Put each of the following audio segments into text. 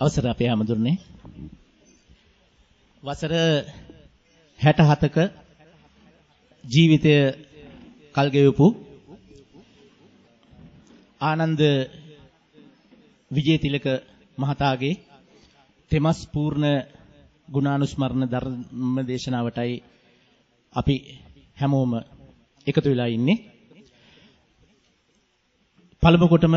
අවසර අපේ හැමදුරනේ වසර 67ක ජීවිතය කල් ගෙවපු ආනන්ද විජේතිලක මහතාගේ තෙමස් පූර්ණ ගුණානුස්මරණ ධර්ම දේශනාවටයි අපි හැමෝම එකතු වෙලා ඉන්නේ. පළමු කොටම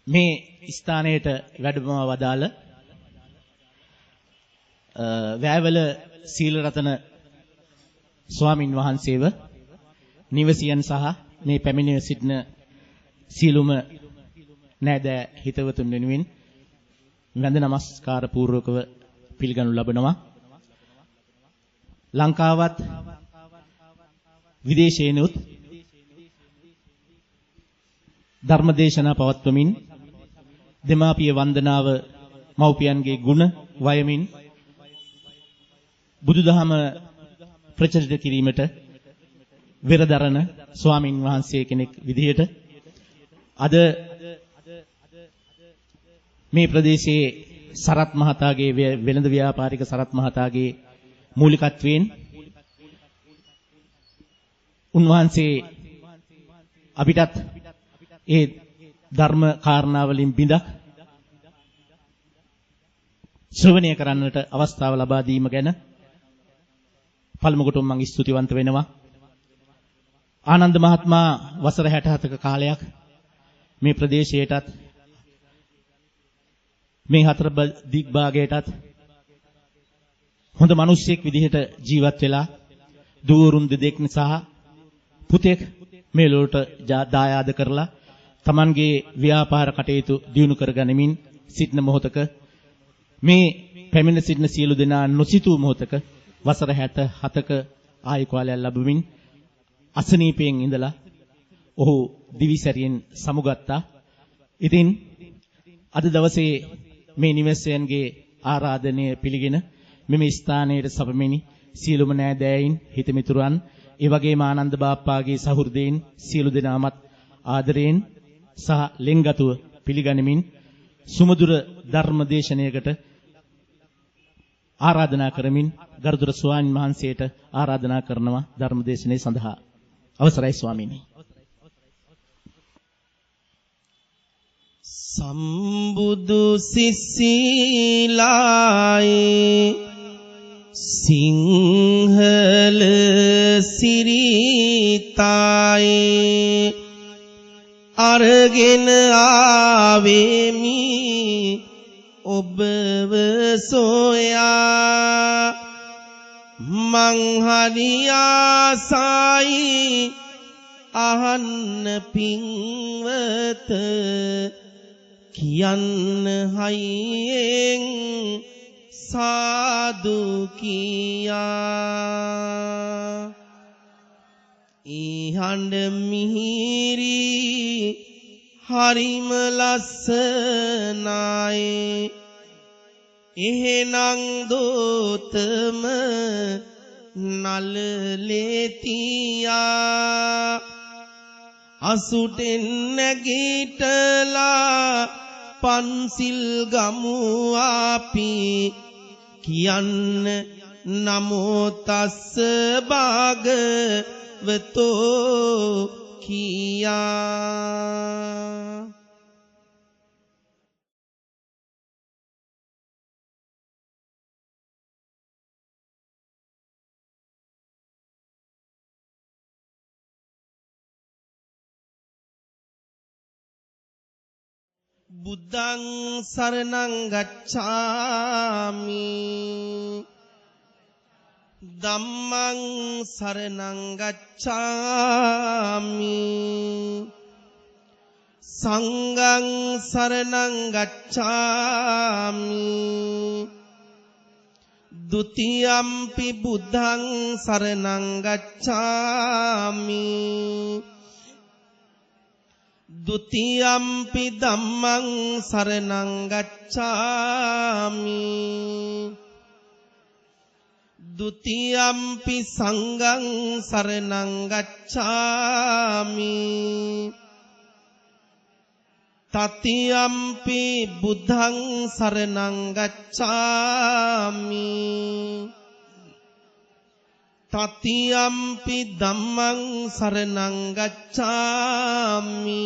මේ ස්ථානයට වැඩම වදාළ වෑවල සීලරතන ස්වාමින් වහන්සේව නිවසියන් සහ මේ පැමිණ සිටින සීලුම නෑදෑ හිතවතුන් වෙනුවෙන් වන්ද නමස්කාර පූර්වකව පිළිගනු ලබනවා. ලංකාවත් විදේශේනුත් ධර්මදේශනා පවත්වමින් දෙමාපිය වන්දනාව මව්පියන්ගේ ගුණ වයමින් බුදුදහම ප්‍රචලිත කිරීමට වෙරදරන ස්වාමින් වහන්සේ කෙනෙක් විදිහට අද මේ ප්‍රදේශයේ සරත් මහතාගේ වෙළඳ ව්‍යාපාරික සරත් මහතාගේ මූලිකත්වයෙන් උන්වහන්සේ අපිටත් ඒ ධර්ම කාරණා වලින් බිඳක් ශ්‍රවණය කරන්නට අවස්ථාව ලබා දීම ගැන පළමු කොටම මම ස්තුතිවන්ත වෙනවා. ආනන්ද මහත්මයා වසර 67ක කාලයක් මේ ප්‍රදේශයටත් මේ හතර දිග්භාගයටත් හොඳ මිනිසෙක් විදිහට ජීවත් වෙලා දූරුන් දෙදෙක් සහ පුතෙක් මේ ලෝට දායාද කරලා Tamanගේ ව්‍යාපාර කටයුතු දියුණු කරගනිමින් සිටින මොහොතක මේ පැමිණ සිටින සියලු දෙනා නොසිතූ මොහොතක වසර 67ක ආයු කාලයක් ලැබුමින් අසනීපයෙන් ඉඳලා ඔහු දිවිසැරියෙන් සමුගත්තා. ඉතින් අද දවසේ මේ නිවසයන්ගේ ආරාධනය පිළිගෙන මෙම ස්ථානයේ සපමිනි සියලුම නෑදෑයින් හිතමිතුරන් ඒ වගේම ආනන්ද බාප්පාගේ සහෘදයින් සියලු දෙනාමත් ආදරයෙන් සහ ලෙන්ගතුව පිළිගනිමින් සුමధుර ධර්ම දේශනයකට ආරාධනා කරමින් ගරුතර ස්වාමීන් වහන්සේට ආරාධනා කරනවා ධර්ම දේශනාව සඳහා. අවසරයි ස්වාමීනි. සම්බුදු සිසිලායේ සිංහල සිරිතායේ අරගෙන ආවෙමි ඔබව සොයා මං හරි ආසයි අහන්න පින්වත කියන්න හයියෙන් සාදු කියා ඊහඬ මිහිරි හරිම ලස්සනයි එහෙනම් දෝතම නලලේතියා අසුටෙන් නැගිටලා පන්සිල් ගමු අපි කියන්න නමෝ තස්ස භගවතෝ කියා බුද්ධං සරණං ගච්ඡාමි ධම්මං සරණං ගච්ඡාමි සංඝං සරණං ගච්ඡාමි ဒုတိယံ පි බුද්ධං සරණං ගච්ඡාමි ဒုတိယံ පි ධම්මං සරණං ගච්ඡාමි ဒုတိယံ පි සංඝං සරණං ගච්ඡාමි තතියම්පි බුද්ධං සරණං ගච්ඡාමි තතියම්පි ධම්මං සරණං ගච්ඡාමි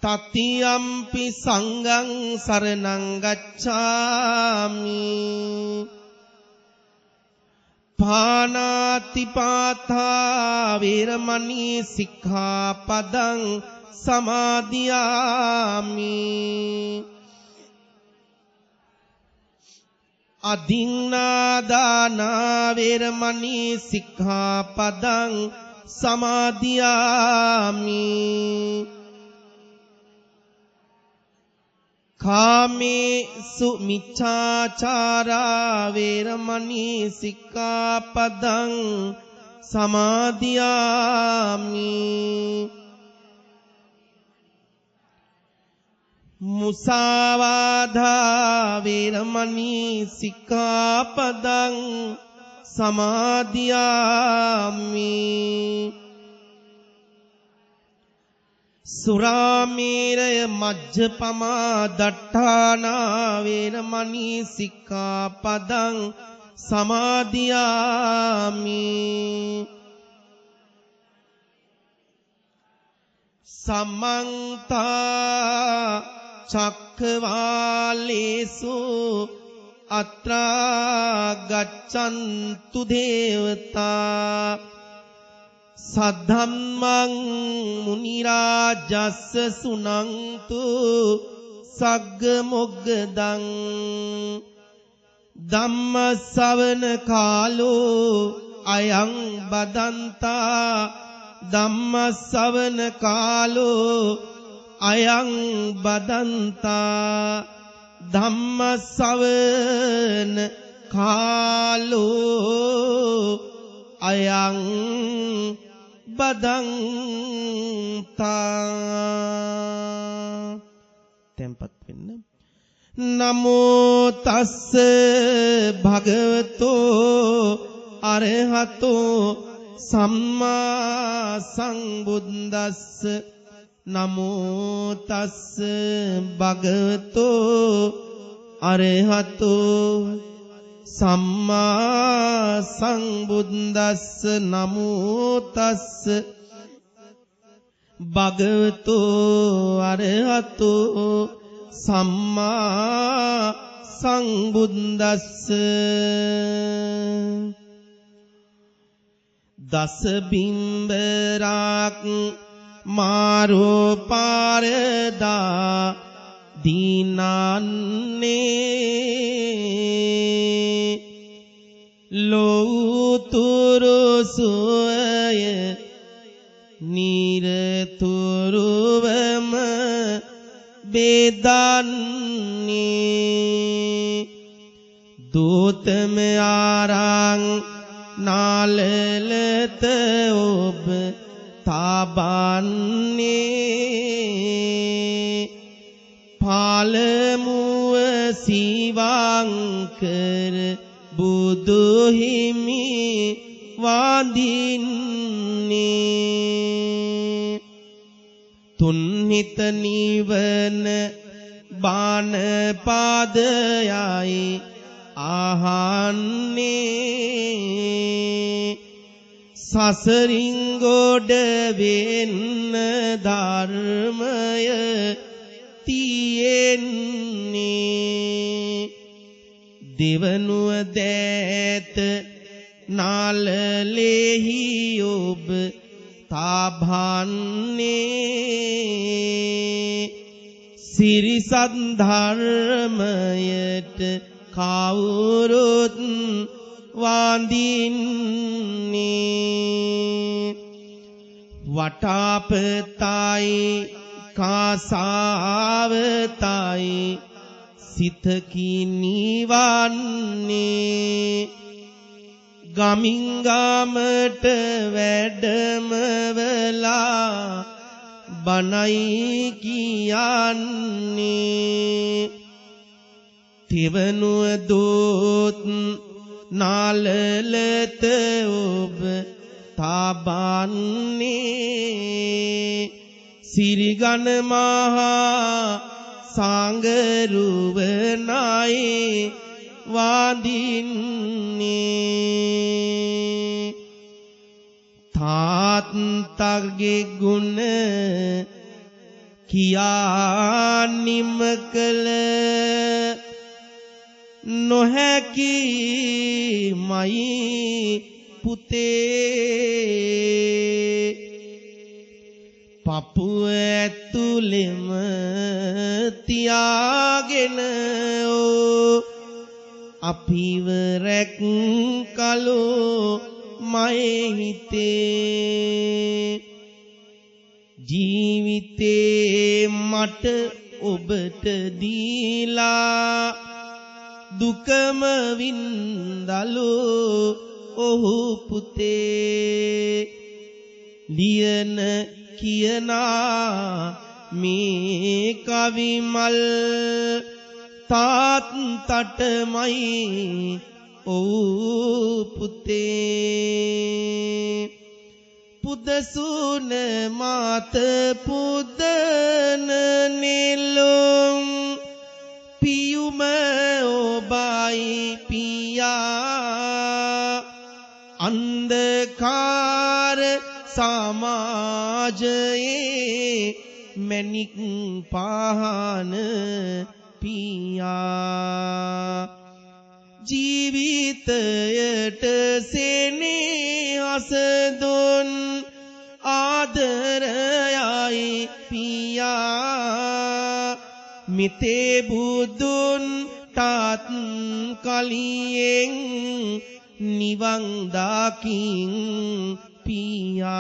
තතියම්පි සංඝං සරණං ගච්ඡාමි පාණාතිපාතා වේරමණී සික්ඛාපදං සමාදියාමි අදින්නාදානා වේරමණී සික්ඛාපදං සමාදියාමි කාමේසු මිච්ඡාචාරා වේරමණී සික්ඛාපදං සමාදියාමි මුසාවාදා වේරමණී සික්ඛාපදං සමාදියාමි සුරාමේරය මජ්ජපමා දට්ඨානා වේරමණී සික්ඛාපදං සමාදියාමි සමන්ත චක්ඛවාලේසු අත්‍රා ගච්ඡන්තු දේවතා සද්ධම්මං මුනි රාජස්ස සුනන්තු සග්ග මොග්ගදං ධම්ම ශ්‍රවණ කාලෝ අයං බදන්තා ධම්ම ශ්‍රවණ කාලෝ අයං බදන්තා ධම්ම ශ්‍රවණ කාලෝ අයං බදන්තා tempat වෙන්න නමෝ තස්ස භගවතෝ අරහතෝ සම්මා සම්බුද්දස්ස නමෝ තස්ස භගවතෝ අරහතෝ සම්මා සම්බුද්දස්ස නමෝ තස්ස භගවතෝ අරහතෝ සම්මා සම්බුද්දස්ස දස බිම්බරක් මාරෝ පාරදා දීනන්නේ ලෝතුරු සෝය නිරතුරුවම බෙදන්නේ දූතම ආරං නාලලත ඔබ තබන්නේ පාලමුව සිවංකර බුදු හිමි වඳින්නේ තුන්හිත නිවන බාන පාදයයි අහන්නේ සසරින් ගොඩ වෙන්න ධර්මය තියෙන්නේ දෙවනුව දෑත නාලලෙහි ඔබ තබන්නේ සිරිසත් ධර්මයට කවුරුත් වඳින්නේ වටාපතයි කාසාවතයි සිතකින් නිවන්නේ ගමින් ගමට වැඩම වෙලා බණයි කියන්නේ තිවනුව දොත් නාලලත ඔබ තබන්නේ සිරිගන මහා සංගරුවනයි වඳින්නේ තාත්තගේ ගුණ කියා නිම කළ නොහැකි මයි පුතේ පපුව ඇතුළෙම තියාගෙන අපිව රැක් කලෝ මයි හිතේ ජීවිතේ මට ඔබට දීලා දුකම වින්දලු ඔහු පුතේ ලියන කියනා මේ කවි මල් තාත්තටමයි ඔහු පුතේ පුදසුන මාත පුදන නෙළුම් පියුම ඔබයි පියා අන්ධකාර සමාජයේ මැණික් පහන පියා ජීවිතයට සෙනෙහස දුන් ආදරයයි පියා මිතේ බුදුන් තාත් කලියෙන් නිවන් දකින් පියා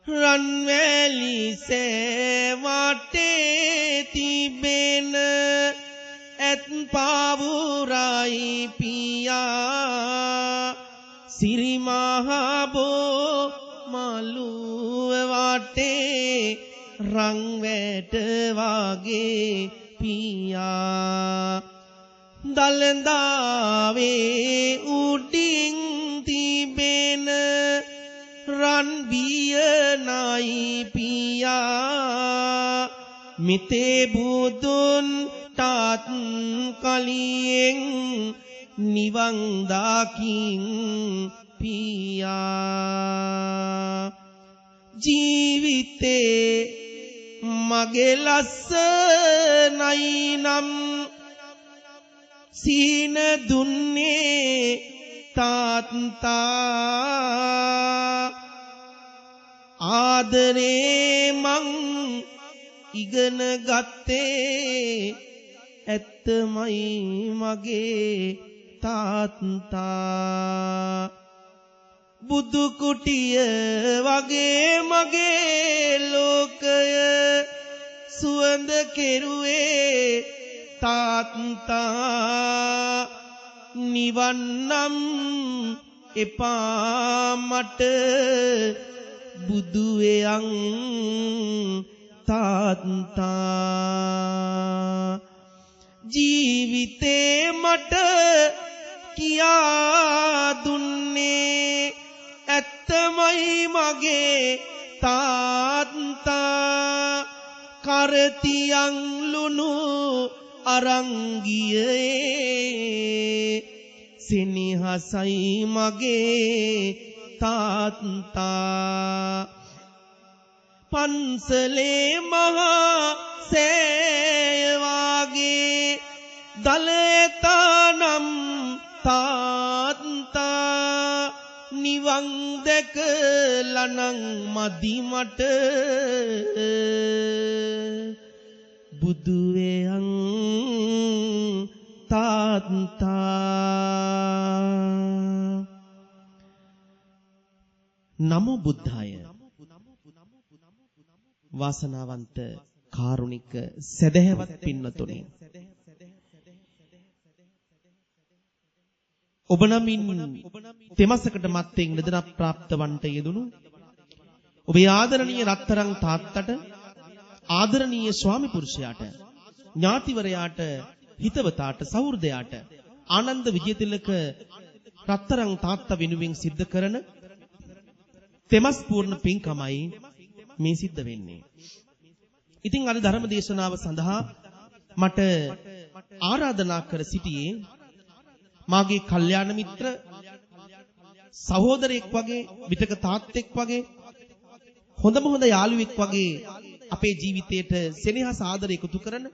රන්වැලි සෑවටේ තිබෙන ඇත් පාවුරයි පියා සිරිමහබෝ මලුව වටේ රංවැට වගේ පියා දලඳාවේ උඩින් තිබෙන රන් බියනයි පියා මිතේ බුදුන් තාත් කලියෙන් නිවන් දකින් පියා ජීවිතේ මගේ ලස්සනයි නම් සීන දුන්නේ තාත්තා ආදරේ මං ඉගෙන ගත්තේ ඇත්තමයි මගේ තාත්තා බුදු කුටිය වගේ මගේ ලෝකය සුවඳ කෙරුවේ තාත්තා නිවන් නම් එපා මට බුදු එයන් තාත්තා ජීවිතේ මට කියා දුන්නේ ඇත්තමයි මගේ තාත්තා කරතියන් ලුණු අරංගියේ සෙනෙහසයි මගේ තාත්තා පන්සලේ මහා සෑය වාගේ දලයතනම් තාත්තා නිවන් දැකලනං මදි මට බුදු එයන් තාත්තා නමෝ බුද්ධාය වාසනාවන්ත කාරුණික සදහැවත් පින්නතුනි ඔබ නමින් තෙමසකට මත්තෙන් නිදන ප්‍රාප්ත වන්ට යෙදුණු ඔබේ ආදරණීය රත්තරන් තාත්තට ආදරණීය ස්වාමි පුරුෂයාට ඥාතිවරයාට හිතවතාට සහෘදයාට ආනන්ද විජේතිලක රත්තරන් තාත්තා වෙනුවෙන් සිද්ධ කරන තෙමස් පූර්ණ පින්කමයි මේ සිද්ධ වෙන්නේ. ඉතින් අද ධර්ම දේශනාව සඳහා මට ආරාධනා කර සිටියේ මාගේ කල්යාණ මිත්‍ර සහෝදරයෙක් වගේ, විතක තාත්තෙක් වගේ, හොඳම හොඳ යාළුවෙක් වගේ අපේ ජීවිතයට සෙනෙහස ආදරය එකතු කරන,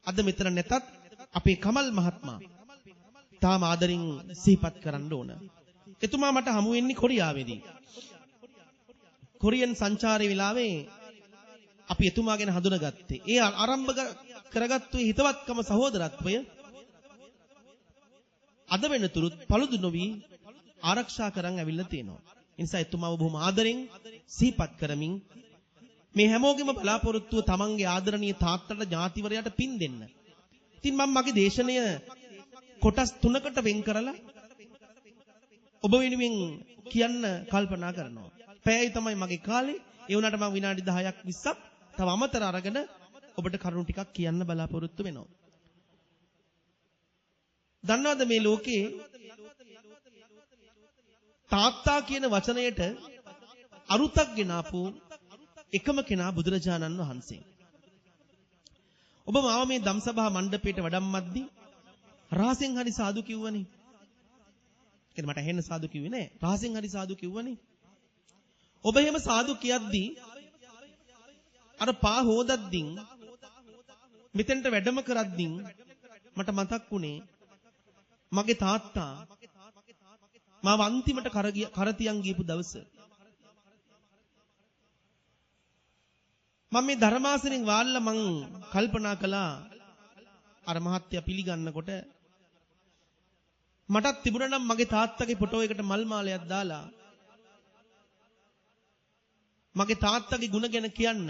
අද මෙතන නැතත් අපේ කමල් මහත්මයා තාම ආදරින් සිහිපත් කරන්න ඕන. එතුමා මට හමු වෙන්නේ කොරියාවේදී. කොරියන් සංචාරයේ වෙලාවේ අපි එතුමා ගැන හඳුනාගත්තේ. ඒ ආරම්භ කරගත්තු හිතවත්කම සහෝදරත්වය අද වෙනතුරුත් පළුදු නොවි ආරක්ෂා කරන් ඇවිල්ලා තියෙනවා. ඒ නිසා එතුමාව බොහොම ආදරෙන් සිහිපත් කරමින් මේ හැමෝගෙම බලාපොරොත්තුව තමන්ගේ ආදරණීය තාත්තට ඥාතිවරයාට පින් දෙන්න. ඉතින් මම මගේ දේශනය කොටස් 3කට වෙන් කරලා ඔබ වෙනුවෙන් කියන්න කල්පනා කරනවා. පැයයි තමයි මගේ කාලේ. ඒ වුණාට මම විනාඩි 10ක් 20ක් තව අමතර අරගෙන ඔබට කරුණු ටිකක් කියන්න බලාපොරොත්තු වෙනවා. දන්නවද මේ ලෝකේ තාත්තා කියන වචනයට අරුතක් ගෙනාපු එකම කෙනා බුදුරජාණන් වහන්සේ. ඔබ මාව මේ ධම්සභා මණ්ඩපයට වඩම්මද්දී රහසෙන් හරි සාදු කිව්වනේ. ඒකට මට ඇහෙන්න සාදු කිව්වේ නෑ. රහසෙන් හරි සාදු කිව්වනේ. ඔබ එහෙම සාදු කියද්දී අර පා හොදද්දී මෙතෙන්ට වැඩම කරද්දී මට මතක් වුණේ මගේ තාත්තා මාව අන්තිමට කරතියන් ගියපු දවස. මම මේ ධර්මාසනෙන් වාල්ලා මං කල්පනා කළා අර මහත්තයා පිළිගන්නකොට මටත් තිබුණා නම් මගේ තාත්තගේ ෆොටෝ එකට මල් මාලයක් දාලා මගේ තාත්තගේ ගුණ ගැන කියන්න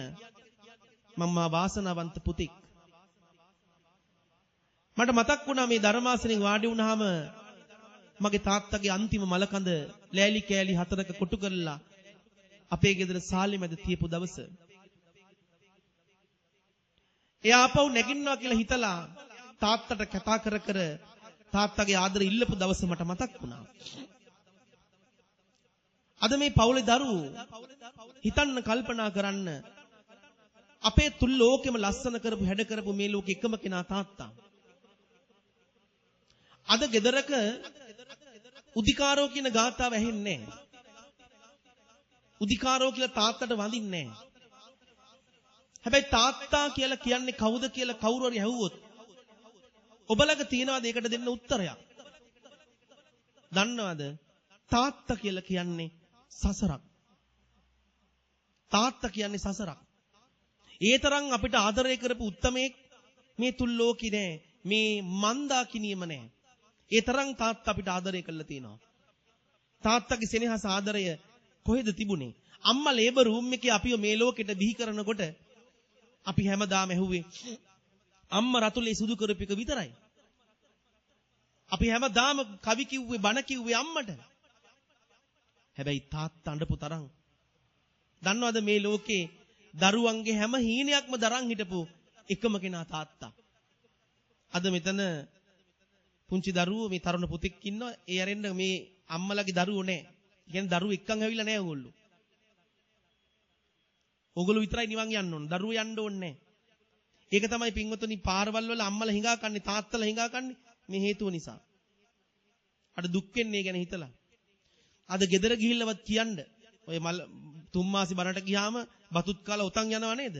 මම වාසනාවන්ත පුතෙක්. මට මතක් වුණා මේ ධර්මාසනෙන් වාඩි වුණාම මගේ තාත්තගේ අන්තිම මලකඳ ලෑලි කෑලි 4ක කොටු කරලා අපේ ගෙදර සාලේ මැද තියපු දවස. එයා ආපහු නැගින්නවා කියලා හිතලා තාත්තට කතා කර කර තාත්තගේ ආදරය ඉල්ලපු දවස මට මතක් වුණා. අද මේ පවුලේ දරුවෝ හිතන්න කල්පනා කරන්න අපේ තුල් ලෝකෙම ලස්සන කරපු හැඩ කරපු මේ ලෝකෙ එකම කෙනා තාත්තා. අද ගෙදරක උදිකාරෝ කියන ගාථාව ඇහෙන්නේ නැහැ. උදිකාරෝ කියලා තාත්තට වඳින්නේ නැහැ. හැබැයි තාත්තා කියලා කියන්නේ කවුද කියලා කවුරු හරි ඇහුවොත් ඔබලක තියනවාද ඒකට දෙන්න උත්තරයක්? දන්නවද? තාත්තා කියලා කියන්නේ සසරක්. තාත්තා කියන්නේ සසරක්. ඒ තරම් අපිට ආදරය කරපු උත්තමයෙක් මේ තුල් ලෝකේ නෑ. මේ මන්දාකිනියම නෑ. ඒ තරම් තාත්තා අපිට ආදරය කරලා තියෙනවා. තාත්තගේ සෙනෙහස ආදරය කොහෙද තිබුණේ? අම්මා ලේබර් රූම් එකේ අපිව මේ ලෝකෙට බිහි කරනකොට අපි හැමදාම ඇහුවේ අම්මා රතුලේ සුදු කරපු එක විතරයි. අපි හැමදාම කවි කිව්වේ බණ කිව්වේ අම්මට. හැබැයි තාත්තා අඬපු තරම් දන්නවද මේ ලෝකේ දරුවන්ගේ හැම හීනයක්ම දරන් හිටපු එකම කෙනා තාත්තා. අද මෙතන පුංචි දරුවෝ මේ තරුණ පුතෙක් ඉන්නවා. ඒ ඇරෙන්න මේ අම්මලාගේ දරුවෝ නෑ. කියන්නේ දරුවෝ එක්කන් ඇවිල්ලා නෑ ඕගොල්ලෝ. ඕගොල්ලෝ විතරයි නිවන් යන්න ඕන. දරුවෝ යන්න ඕනේ නෑ. ඒක තමයි පින්වතුනි පාරවල් වල අම්මලා හිඟා කන්නේ තාත්තලා හිඟා කන්නේ මේ හේතුව නිසා. අර දුක් වෙන්නේ ගැන හිතලා. අද ගෙදර ගිහිල්ලවත් කියන්න ඔය තුන් මාසි බරට ගියාම බතුත් කාලා උතන් යනවා නේද?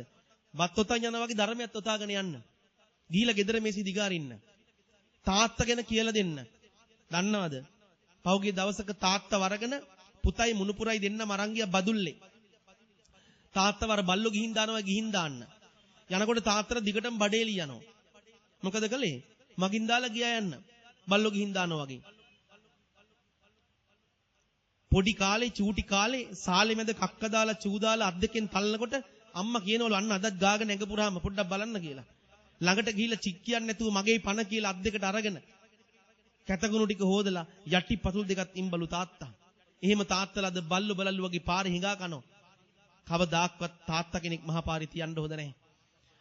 බත් උතන් යනවා වගේ ධර්මයක් උතාගෙන යන්න. ගිහිල්ලා ගෙදර මේසි දිගාරින්න. තාත්තා ගැන කියලා දෙන්න. දන්නවද? පහුගිය දවසක තාත්තා වරගෙන පුතයි මුණුපුරයි දෙන්නම අරන් ගියා බදුල්ලේ. තාත්තා වර බල්ලෝ ගිහින් දානවා ගිහින් දාන්න. යනකොට තාත්තට දිගටම බඩේලි යනවා. මොකද කළේ? මගින් දාලා ගියා යන්න. බල්ලෝ ගිහින් දානවා වගේ. පොඩි කාලේ චූටි කාලේ සාලේ මැද කක්ක දාලා චූ දාලා අත් දෙකෙන් තල්නකොට අම්මා කියනවලු අන්න අදත් ගාගෙන ඇඟපුරාම පොඩ්ඩක් බලන්න කියලා. ළඟට ගිහිල්ලා චික් කියන්නේ නැතුව මගේ පණ කියලා අත් දෙකට අරගෙන කැතගුණු ටික හොදලා යටි පතුල් දෙකත් ඉම්බලු තාත්තා. එහෙම තාත්තලාද බල්ලෝ බලල්ලු වගේ පාරේ හිඟා කනවා. කවදාක්වත් තාත්තා කෙනෙක් මහා පාරේ තියන්න හොඳ නැහැ.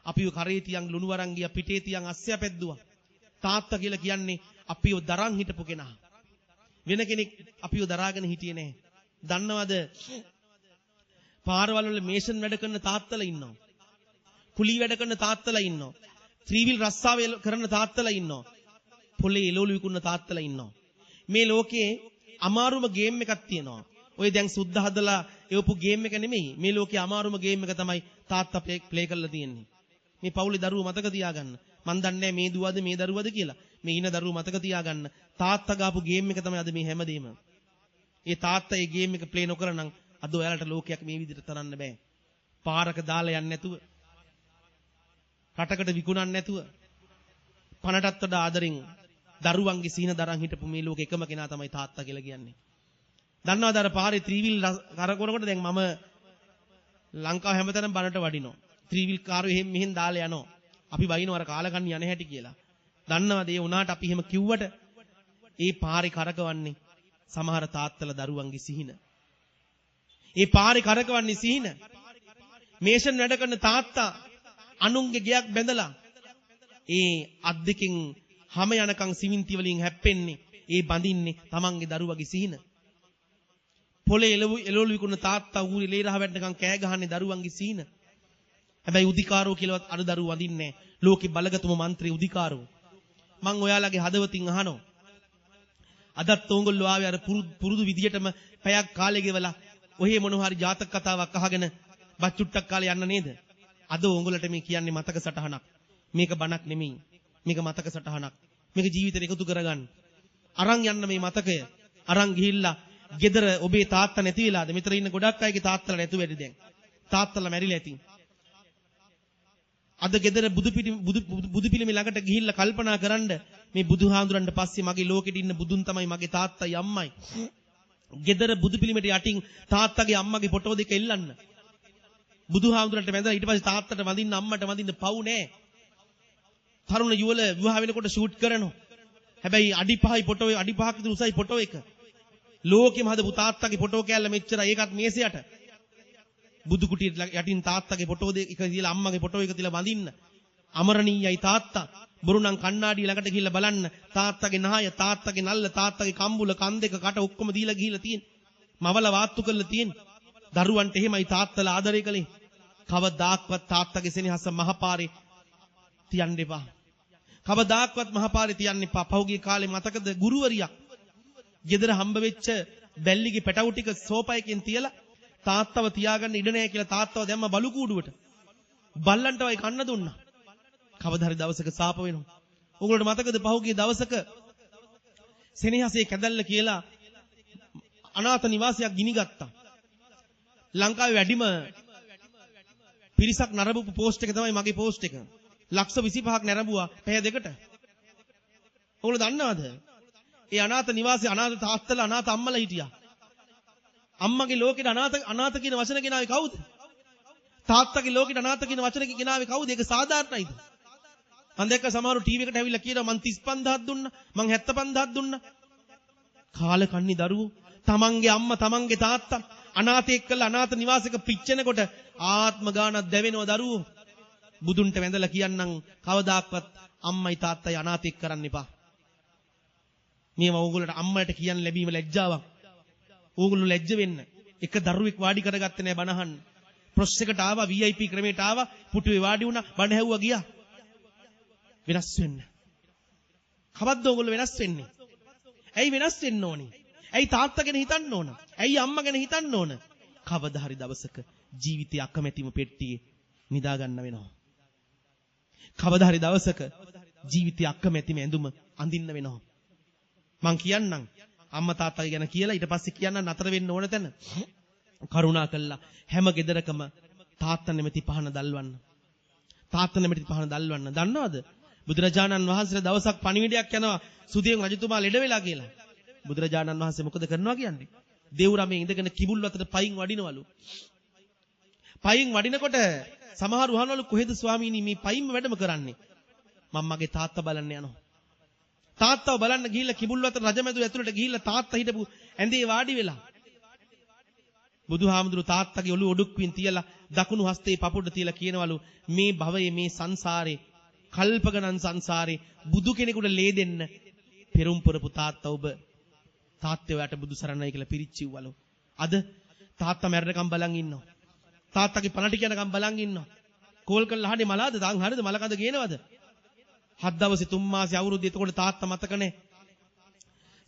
අපිව කරේ තියන් ලුණු වරන් ගියා පිටේ තියන් අස්සය පැද්දුවා. තාත්තා කියලා කියන්නේ අපිව දරන් හිටපු කෙනා. වෙන කෙනෙක් අපිව දරාගෙන හිටියේ නැහැ. දන්නවද පාරවල් වල මේෂන් වැඩ කරන තාත්තලා ඉන්නවා. කුලී වැඩ කරන තාත්තලා ඉන්නවා. ත්‍රිවිල් රස්සාව කරන තාත්තලා ඉන්නවා. පොලේ එළවලු විකුණන තාත්තලා ඉන්නවා. මේ ලෝකේ අමාරුම ගේම් එකක් තියෙනවා. ඔය දැන් සුද්ධ හදලා එවපු ගේම් එක නෙමෙයි. මේ ලෝකේ අමාරුම ගේම් එක තමයි තාත්තා ප්ලේ කරලා තියෙන්නේ. මේ පවුලේ දරුවෝ මතක තියාගන්න. මන් දන්නේ මේ දුවද මේ දරුවද කියලා. මේ ඉන දරුවෝ මතක තියාගන්න. තාත්තා ගාපු ගේම් එක තමයි අද මේ හැමදේම. ඒ තාත්තා ඒ ගේම් එක ප්ලේ නොකරනම් අද ඔයාලට ලෝකයක් මේ විදිහට තරන්න බෑ. පාරක දාලා යන්නේ නැතුව, රටකට විකුණන්නේ නැතුව, පණටත් වඩා ආදරෙන් දරුවන්ගේ සීන දරන් හිටපු මේ ලෝකේ එකම කෙනා තමයි තාත්තා කියලා කියන්නේ. දන්නවද අර පාරේ ත්‍රිවිල් කරකවනකොට දැන් මම ලංකාව හැමතැනම බනට වඩිනවා. ත්‍රිවිල් කාරෝ එහෙම මෙහෙන් දාලා යනවා. අපි වයින්නවා අර කාලකන්ණි යන හැටි කියලා. දන්නවද ඒ උනාට අපි එහෙම කිව්වට ඒ පාරේ කරකවන්නේ සමහර තාත්තලා දරුවන්ගේ සිහින. ඒ පාරේ කරකවන්නේ සිහින. මේෂන් වැඩ කරන තාත්තා අනුන්ගේ ගයක් බැඳලා ඒ අත් දෙකෙන් හැම යනකම් සිමින්ති වලින් හැප්පෙන්නේ ඒ බඳින්නේ තමන්ගේ දරුවගේ සිහින. පොලේ එළවලු විකුණන තාත්තා ඌරේ ලේ රහ වැටෙනකම් කෑ ගහන්නේ දරුවන්ගේ සිහින. හැබැයි උදිකාරෝ කියලාවත් අර දරුවෝ වඳින්නේ නැහැ. ලෝකේ බලගතුම മന്ത്രി උදිකාරෝ. මං ඔයාලගේ හදවතින් අහනවා. අදත් ඕගොල්ලෝ ආවේ අර පුරුදු විදියටම පැයක් කාලය ගෙවලා ඔහේ මොන හරි ජාතක කතාවක් අහගෙන බච්චුට්ටක් කාලේ යන්න නේද? අද ඕගොල්ලන්ට මේ කියන්නේ මතක සටහනක්. මේක බණක් නෙමෙයි. මේක මතක සටහනක්. මේක ජීවිතේට එකතු කරගන්න. අරන් යන්න මේ මතකය. අරන් ගිහිල්ලා ගෙදර ඔබේ තාත්තා නැති වෙලාද? මෙතන ඉන්න ගොඩක් අයගේ තාත්තලා නැතු වෙඩි දැන්. තාත්තලා මැරිලා ඇති. අද ගෙදර බුදු පිළිමේ ළඟට ගිහිල්ලා කල්පනා කරන්න මේ බුදුහාඳුරන්ට පස්සේ මගේ ලෝකෙට ඉන්න බුදුන් තමයි මගේ තාත්තයි අම්මයි. ගෙදර බුදු පිළිමේට යටින් තාත්තගේ අම්මගේ ෆොටෝ දෙක එල්ලන්න. බුදුහාඳුරන්ට වැඳලා ඊට පස්සේ තාත්තට වඳින්න අම්මට වඳින්න පව් නෑ. තරුණ යුවල විවාහ වෙනකොට ෂූට් කරනවා. හැබැයි අඩි 5යි ෆොටෝ අඩි 5ක විතර උසයි ෆොටෝ එක. ලෝකෙම හදපු තාත්තගේ ෆොටෝ කෑල්ල මෙච්චර ඒකත් මේසයට. බුදු කුටියට යටින් තාත්තගේ ෆොටෝ දෙක තියලා අම්මගේ ෆොටෝ එක තියලා වඳින්න. අමරණීයයි තාත්තා. බොරුනම් කණ්ණාඩිය ළඟට ගිහිල්ලා බලන්න තාත්තගේ නහය, තාත්තගේ නල්ල, තාත්තගේ කම්බුල, කන් දෙක, කට ඔක්කොම දීලා ගිහිල්ලා තියෙන. මවල වාත්තු කරලා තියෙන. දරුවන්ට එහෙමයි තාත්තලා ආදරය කළේ. කවදාක්වත් තාත්තගේ සෙනෙහස මහපාරේ තියන්න එපා. කවදාක්වත් මහපාරේ තියන්න එපා. පහුගිය කාලේ මතකද ගුරුවරියක් ගෙදර හම්බ වෙච්ච බැල්ලිගේ පැටවු ටික සෝපයකින් තියලා තාත්තව තියාගන්න ඉඩ නැහැ කියලා තාත්තව දැම්ම බලු කූඩුවට. බල්ලන්ට වයි කන්න දුන්නා. කවදා හරි දවසක සාප වෙනවා. උගලට මතකද පහුගිය දවසක සෙනෙහසේ කැදල්ල කියලා අනාථ නිවාසයක් ගිනිගත්තා. ලංකාවේ වැඩිම පිරිසක් නරඹපු පෝස්ට් එක තමයි මගේ පෝස්ට් එක. ලක්ෂ 25ක් නරඹුවා පැය දෙකට. ඔයගොල්ලෝ දන්නවද? ඒ අනාථ නිවාසයේ අනාථ තාත්තලා අනාථ අම්මලා හිටියා. අම්මගේ ලෝකෙට අනාථ කියන වචන ගෙනාවේ කවුද? තාත්තගේ ලෝකෙට අනාථ කියන වචන ගෙනාවේ කවුද? ඒක සාධාරණයිද? මම දැක්ක සමහරව ටීවී එකට ඇවිල්ලා කියනවා මං 35000ක් දුන්නා, මං 75000ක් දුන්නා. කාලකන්ණි දරුවෝ තමන්ගේ අම්මා තමන්ගේ තාත්තා අනාථයෙක් කළා අනාථ නිවාසයක පිච්චෙනකොට ආත්ම ගානක් දැවෙනවා දරුවෝ. බුදුන්ට වැඳලා කියන්නම් කවදාක්වත් අම්මයි තාත්තයි අනාථයෙක් කරන්න එපා. මේව ඕගොල්ලන්ට අම්මලට කියන්න ලැබීම ලැජ්ජාවක්. ඕගොල්ලෝ ලැජ්ජ වෙන්න. එක දරුවෙක් වාඩි කරගත්තේ නැහැ බනහන්න. ප්‍රොස් එකට ආවා VIP ක්‍රමයට ආවා පුටුවේ වාඩි වුණා බණ හැව්වා ගියා. වෙනස් වෙන්න. කවද්ද ඕගොල්ලෝ වෙනස් වෙන්නේ? ඇයි වෙනස් වෙන්න ඕනේ? ඇයි තාත්තා ගැන හිතන්න ඕන? ඇයි අම්මා ගැන හිතන්න ඕන? කවදා හරි දවසක ජීවිතය අකමැතිම පෙට්ටියේ නිදා ගන්න වෙනවා. කවදා හරි දවසක ජීවිතය අකමැතිම ඇඳුම අඳින්න වෙනවා. මං කියන්නම් අම්මා තාත්තා ගැන කියලා ඊට පස්සේ කියන්න නතර වෙන්න ඕන තැන. කරුණා කළා හැම ගෙදරකම තාත්තා නැමැති පහන දල්වන්න. තාත්තා නැමැති පහන දල්වන්න. දන්නවද? බුදුරජාණන් වහන්සේලා දවසක් පණිවිඩයක් යනවා සුදීන් රජතුමා ලෙඩ වෙලා කියලා. බුදුරජාණන් වහන්සේ මොකද කරනවා කියන්නේ? දේවරමේ ඉඳගෙන කිඹුල් අතට පයින් වඩිනවලු. පයින් වඩිනකොට සමහර උහනවලු කොහෙද ස්වාමීනි මේ පයින්ම වැඩම කරන්නේ? මම මගේ තාත්තා බලන්න යනවා. තාත්තව බලන්න ගිහිල්ලා කිඹුල් අතට රජමැදුර ඇතුළට ගිහිල්ලා තාත්තා හිටපු ඇඳේ වාඩි වෙලා. බුදුහාමුදුරු තාත්තගේ ඔළුව ඔඩුක්වින් තියලා දකුණු හස්තේ පපුඩ තියලා කියනවලු මේ භවයේ මේ සංසාරේ කල්ප ගණන් සංසාරේ බුදු කෙනෙකුට ලේ දෙන්න පෙරම් පුරපු තාත්තා ඔබ තාත්තේ ඔයාට බුදු සරණයි කියලා පිරිච්චිව්වලු. අද තාත්තා මැරෙනකම් බලන් ඉන්නවා. තාත්තගේ පණ ටික යනකම් බලන් ඉන්නවා. කෝල් කරලා අහන්නේ මලාද? තාන් හරිද? මලකඳ ගේනවද? 7 දවසේ 3 මාසේ අවුරුද්දේ එතකොට තාත්තා මතක නැහැ.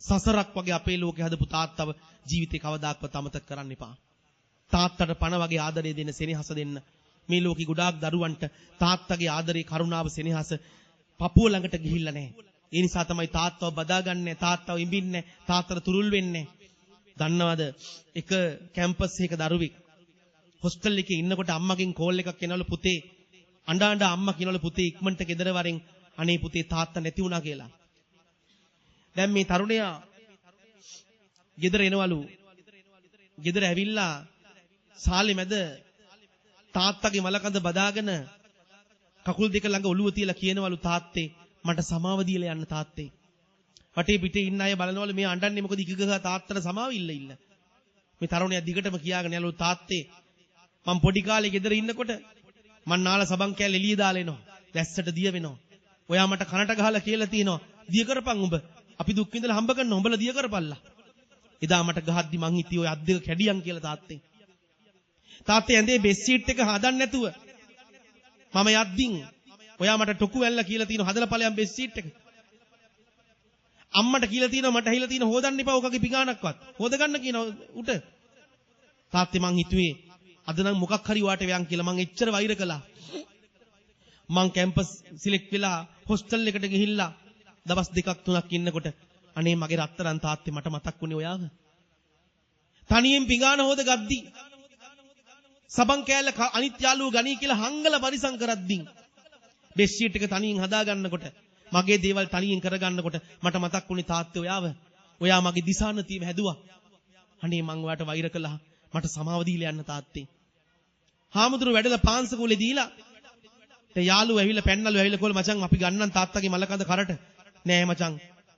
සසරක් වගේ අපේ ලෝකේ හදපු තාත්තව ජීවිතේ කවදාක්වත් අමතක කරන්න එපා. තාත්තට පණ වගේ ආදරය දෙන්න, සෙනෙහස දෙන්න. මේ ලෝකේ ගොඩාක් දරුවන්ට තාත්තගේ ආදරේ, කරුණාව, සෙනෙහස පපුව ළඟට ගිහිල්ලා නැහැ. ඒ නිසා තමයි තාත්තව බදාගන්නේ, තාත්තව ඉඹින්නේ, තාත්තට තුරුල් වෙන්නේ. දන්නවද? එක කැම්පස් එකක දරුවෙක් හොස්ටල් එකේ ඉන්නකොට අම්මගෙන් කෝල් එකක් එනවලු පුතේ. අඬ අම්මා කියනවලු පුතේ ඉක්මනට ගෙදර වරෙන් අනේ පුතේ තාත්තා නැති වුණා කියලා. දැන් මේ තරුණයා ගෙදර එනවලු. ගෙදර ඇවිල්ලා සාලේ මැද තාත්තගේ මලකඳ බදාගෙන කකුල් දෙක ළඟ ඔළුව තියලා කියනවලු තාත්තේ මට සමාව දීලා යන්න තාත්තේ. වටේ පිටේ ඉන්න අය බලනවලු මේ අඬන්නේ මොකද ඉකගහ තාත්තට සමාව ඉල්ල. මේ තරුණයා දිගටම කියාගෙන යනවලු තාත්තේ මම පොඩි කාලේ ගෙදර ඉන්නකොට මං නාලා සබන් කෑල්ල එළිය දාලා එනවා. දැස්සට දිය වෙනවා. ඔයා මට කනට ගහලා කියලා තිනවා දිය කරපන් උඹ. අපි දුක් විඳලා හම්බ කරන උඹලා දිය කරපල්ලා. එදා මට ගහද්දි මං හිතියේ ඔය අත් දෙක කැඩියන් කියලා තාත්තේ. තාත්තේ ඇඳේ බෙස් සීට් එක හදන්න නැතුව මම යද්දින් ඔයා මට ටොකු ඇල්ල කියලා තිනවා හදලා ඵලයන් බෙස් සීට් එක. අම්මට කියලා තිනවා මට ඇහිලා තිනවා හොදන්න එපා ඔකගේ පිගානක්වත්. හොද ගන්න කියනවා උට. තාත්තේ මං හිතුවේ අද නම් මොකක් හරි වාට වයන් කියලා මං එච්චර වෛර කළා. මං කැම්පස් සිලෙක්ට් වෙලා හොස්ටල් එකට ගිහිල්ලා දවස් 2ක් 3ක් ඉන්නකොට අනේ මගේ රත්තරන් තාත්තේ මට මතක් වුණේ ඔයාව. තනියෙන් පිඟාන හොද ගද්දි සබන් කෑල්ල අනිත් යාළුවෝ ගනී කියලා හංගල පරිසම් කරද්දී බෙස් ෂීට් එක තනියෙන් හදා ගන්නකොට මගේ දේවල් තනියෙන් කරගන්නකොට මට මතක් වුණේ තාත්තේ ඔයාව. ඔයා මගේ දිසානතියම හැදුවා. අනේ මං ඔයාට වෛර කළා. මට සමාව දීලා යන්න තාත්තේ. හාමුදුරුවෝ වැඩලා පාන්සකෝලේ දීලා දැන් යාළුවෝ ඇවිල්ලා පැන්නලු ඇවිල්ලා කොල් මචං අපි ගන්නම් තාත්තගේ මලකඳ කරට. නෑ මචං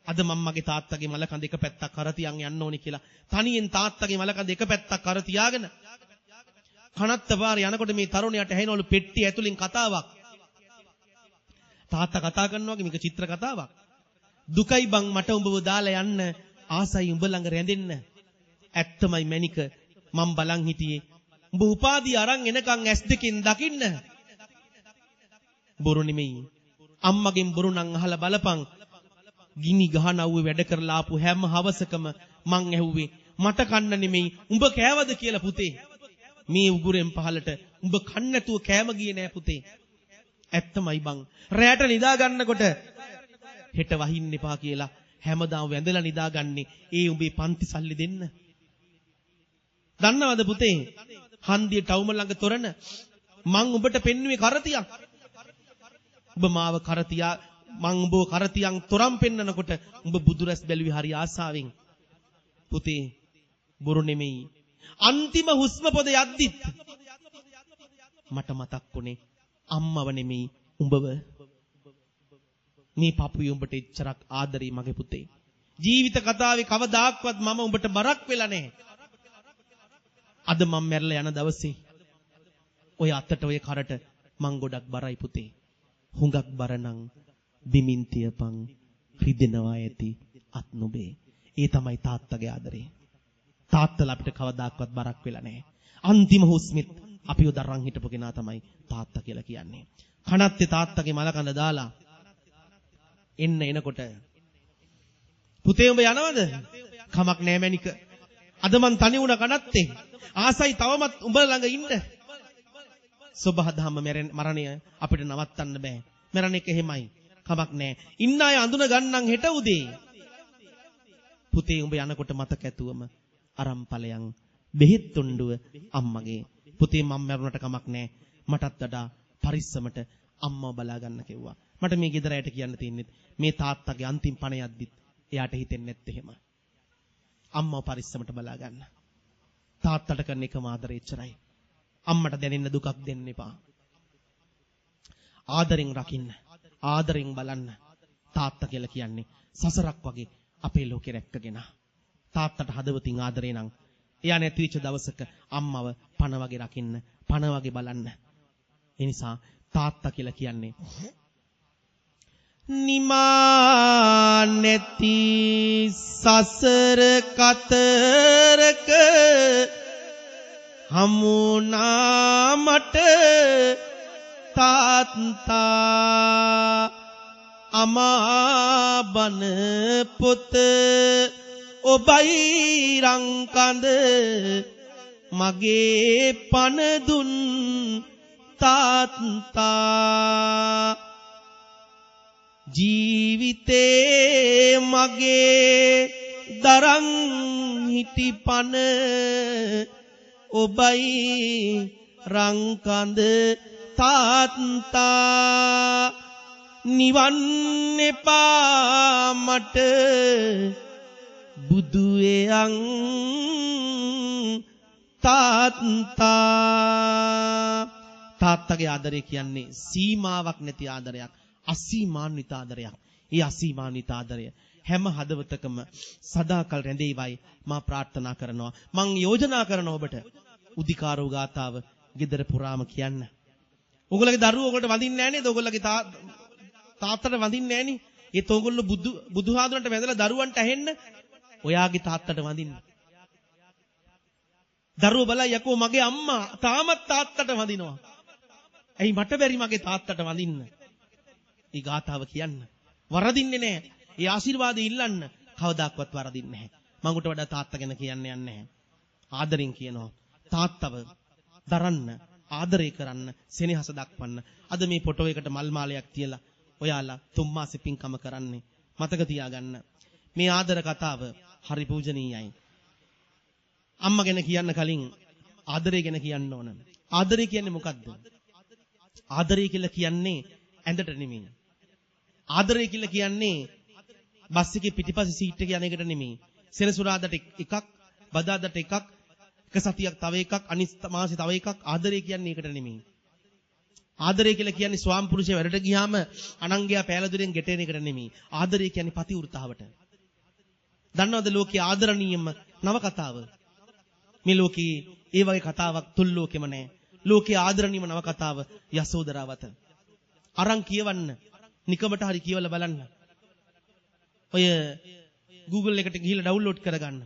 අද මම්මගේ තාත්තගේ මලකඳ එක පැත්තක් කර තියන් යන්න ඕනි කියලා. තනියෙන් තාත්තගේ මලකඳ එක පැත්තක් කර තියාගෙන කනත්ත පාරේ යනකොට මේ තරුණයාට ඇහෙනවලු පෙට්ටිය ඇතුලින් කතාවක්. තාත්තා කතා කරනවා වගේ මේක චිත්‍ර කතාවක්. දුකයි බං මට උඹව දාලා යන්න ආසයි උඹ ළඟ රැඳෙන්න. ඇත්තමයි මැනික මම බලන් හිටියේ උඹ උපාධිය අරන් එනකන් ඇස් දෙකෙන් දකින්න. බොරු නෙමෙයි. අම්මගෙන් බොරු නම් අහලා බලපන්. ගිනි ගහන අවුවේ වැඩ කරලා ආපු හැම හවසකම මං ඇහුවේ මට කන්න නෙමෙයි උඹ කෑවද කියලා පුතේ. මේ උගුරෙන් පහලට උඹ කන්න නැතුව කෑම ගියේ නෑ පුතේ. ඇත්තමයි බං. රැට නිදා ගන්නකොට හෙට වහින්න එපා කියලා හැමදාම වැඳලා නිදාගන්නේ ඒ උඹේ පන්ති සල්ලි දෙන්න. දන්නවද පුතේ? හන්දිය ටවුම ළඟ තොරණ මං උඹට පෙන්නුවේ කරතියක්. උඹ මාව කරතියා මං උඹව කරතියන් තොරම් පෙන්නනකොට උඹ බුදුරැස් බැලුවේ හරි ආසාවෙන්. පුතේ බොරු නෙමෙයි. අන්තිම හුස්ම පොද යද්දිත් මට මතක් වුණේ අම්මව නෙමෙයි උඹව. මේ පපුවේ උඹට එච්චරක් ආදරේ මගේ පුතේ. ජීවිත කතාවේ කවදාක්වත් මම උඹට බරක් වෙලා නැහැ. අද මම මැරලා යන දවසේ ඔය අතට ඔය කරට මං ගොඩක් බරයි පුතේ. හුඟක් බර නම් බිමින් තියපන් රිදෙනවා ඇති අත් නුඹේ. ඒ තමයි තාත්තගේ ආදරේ. තාත්තලා අපිට කවදාක්වත් බරක් වෙලා නැහැ. අන්තිම හුස්මෙත් අපිව දරන් හිටපු කෙනා තමයි තාත්තා කියලා කියන්නේ. කනත්තේ තාත්තගේ මලකඳ දාලා එනකොට පුතේ උඹ යනවද? කමක් නෑ මැනික. අද මං තනි වුණා කනත්තේ. ආසයි තවමත් උඹ ළඟ ඉන්න. සබහාදහම මරණය අපිට නවත්තන්න බෑ. මරණ එක එහෙමයි. කමක් නෑ. ඉන්න අය අඳුන ගන්නම් හෙට උදේ. පුතේ උඹ යනකොට මතක ඇතුවම අරන් ඵලයන් බෙහෙත් තුණ්ඩුව අම්මගේ. පුතේ මම මරුණට කමක් නෑ. මටත් වඩා පරිස්සමට අම්මව බලා ගන්න කිව්වා. මට මේ ගෙදර ඇයට කියන්න තියෙන්නේ මේ තාත්තගේ අන්තිම පණ යද්දිත් එයාට හිතෙන්නේ නැත් එහෙම. අම්මව පරිස්සමට බලා ගන්න. තාත්තට කරන එකම ආදරේ එච්චරයි. අම්මට දැනෙන්න දුකක් දෙන්න එපා. ආදරෙන් රකින්න. ආදරෙන් බලන්න. තාත්තා කියලා කියන්නේ සසරක් වගේ අපේ ලෝකේ රැක්කගෙන. තාත්තට හදවතින් ආදරේ නම් එයා නැති වෙච්ච දවසක අම්මව පණ වගේ රකින්න, පණ වගේ බලන්න. ඒ නිසා තාත්තා කියලා කියන්නේ නිමා නැති සසර කතරක හමුනා මට තාත්තා අමා බන පොත ඔබයි රංකඳ මගේ පන දුන් තාත්තා ජීවිතේ මගේ දරන් හිටි පන ඔබයි රංකඳ තාත්තා නිවන් එපා මට බුදු එයන් තාත්තගේ ආදරය කියන්නේ සීමාවක් නැති ආදරයක් අසීමාන්විත ආදරයක්. ඒ අසීමාන්විත ආදරය හැම හදවතකම සදාකල් රැඳේවයි මා ප්‍රාර්ථනා කරනවා. මං යෝජනා කරනවා ඔබට උදිකාරෝ ගාතාව ගෙදර පුරාම කියන්න. ඔයගොල්ලගේ දරුවෝ ඔයගොල්ලට වඳින්නේ නැහැ නේද? ඔයගොල්ලගේ තාත්තට වඳින්නේ නැහැ නේ. ඒත් ඔයගොල්ලෝ බුදුහාඳුනට වැඳලා දරුවන්ට ඇහෙන්න ඔයාගේ තාත්තට වඳින්න. දරුවෝ බලයි යකෝ මගේ අම්මා තාමත් තාත්තට වඳිනවා. ඇයි මට බැරි මගේ තාත්තට වඳින්න? ඒ ගාතාව කියන්න. වරදින්නේ නැහැ. ඒ ආශිර්වාදය ඉල්ලන්න කවදාක්වත් වරදින්නේ නැහැ. මඟුට වඩා තාත්තා ගැන කියන්න යන්නේ නැහැ. ආදරෙන් කියනවා. තාත්තව දරන්න, ආදරය කරන්න, සෙනෙහස දක්වන්න. අද මේ ෆොටෝ එකට මල් මාලයක් තියලා ඔයාලා 3 මාසෙ පින්කම කරන්නේ. මතක තියාගන්න. මේ ආදර කතාව හරි පූජනීයයි. අම්මා ගැන කියන්න කලින් ආදරය ගැන කියන්න ඕන. ආදරය කියන්නේ මොකද්ද? ආදරය කියලා කියන්නේ ඇඳට නෙමෙයි. ආදරය කියලා කියන්නේ බස් එකේ පිටිපස්සේ සීට් එකේ යන එකට නෙමෙයි. සෙනසුරාදාට එකක්, බදාදාට එකක්, එක සතියක් තව එකක්, අනිත් මාසේ තව එකක්. ආදරය කියන්නේ ඒකට නෙමෙයි. ආදරය කියලා කියන්නේ ස්වාම පුරුෂය වැඩට ගියාම අනංගයා පෑලදුරෙන් ගෙටෙන එකට නෙමෙයි. ආදරය කියන්නේ පතිවෘතාවට. දන්නවද ලෝකයේ ආදරණීයම නව කතාව? මේ ලෝකයේ ඒ වගේ කතාවක් තුල් ලෝකෙම නැහැ. ලෝකයේ ආදරණීයම නව කතාව යසෝදරාවත. අරන් කියවන්න. නිකමට හරි කියවලා බලන්න. ඔය Google එකට ගිහිල්ලා ඩවුන්ලෝඩ් කරගන්න.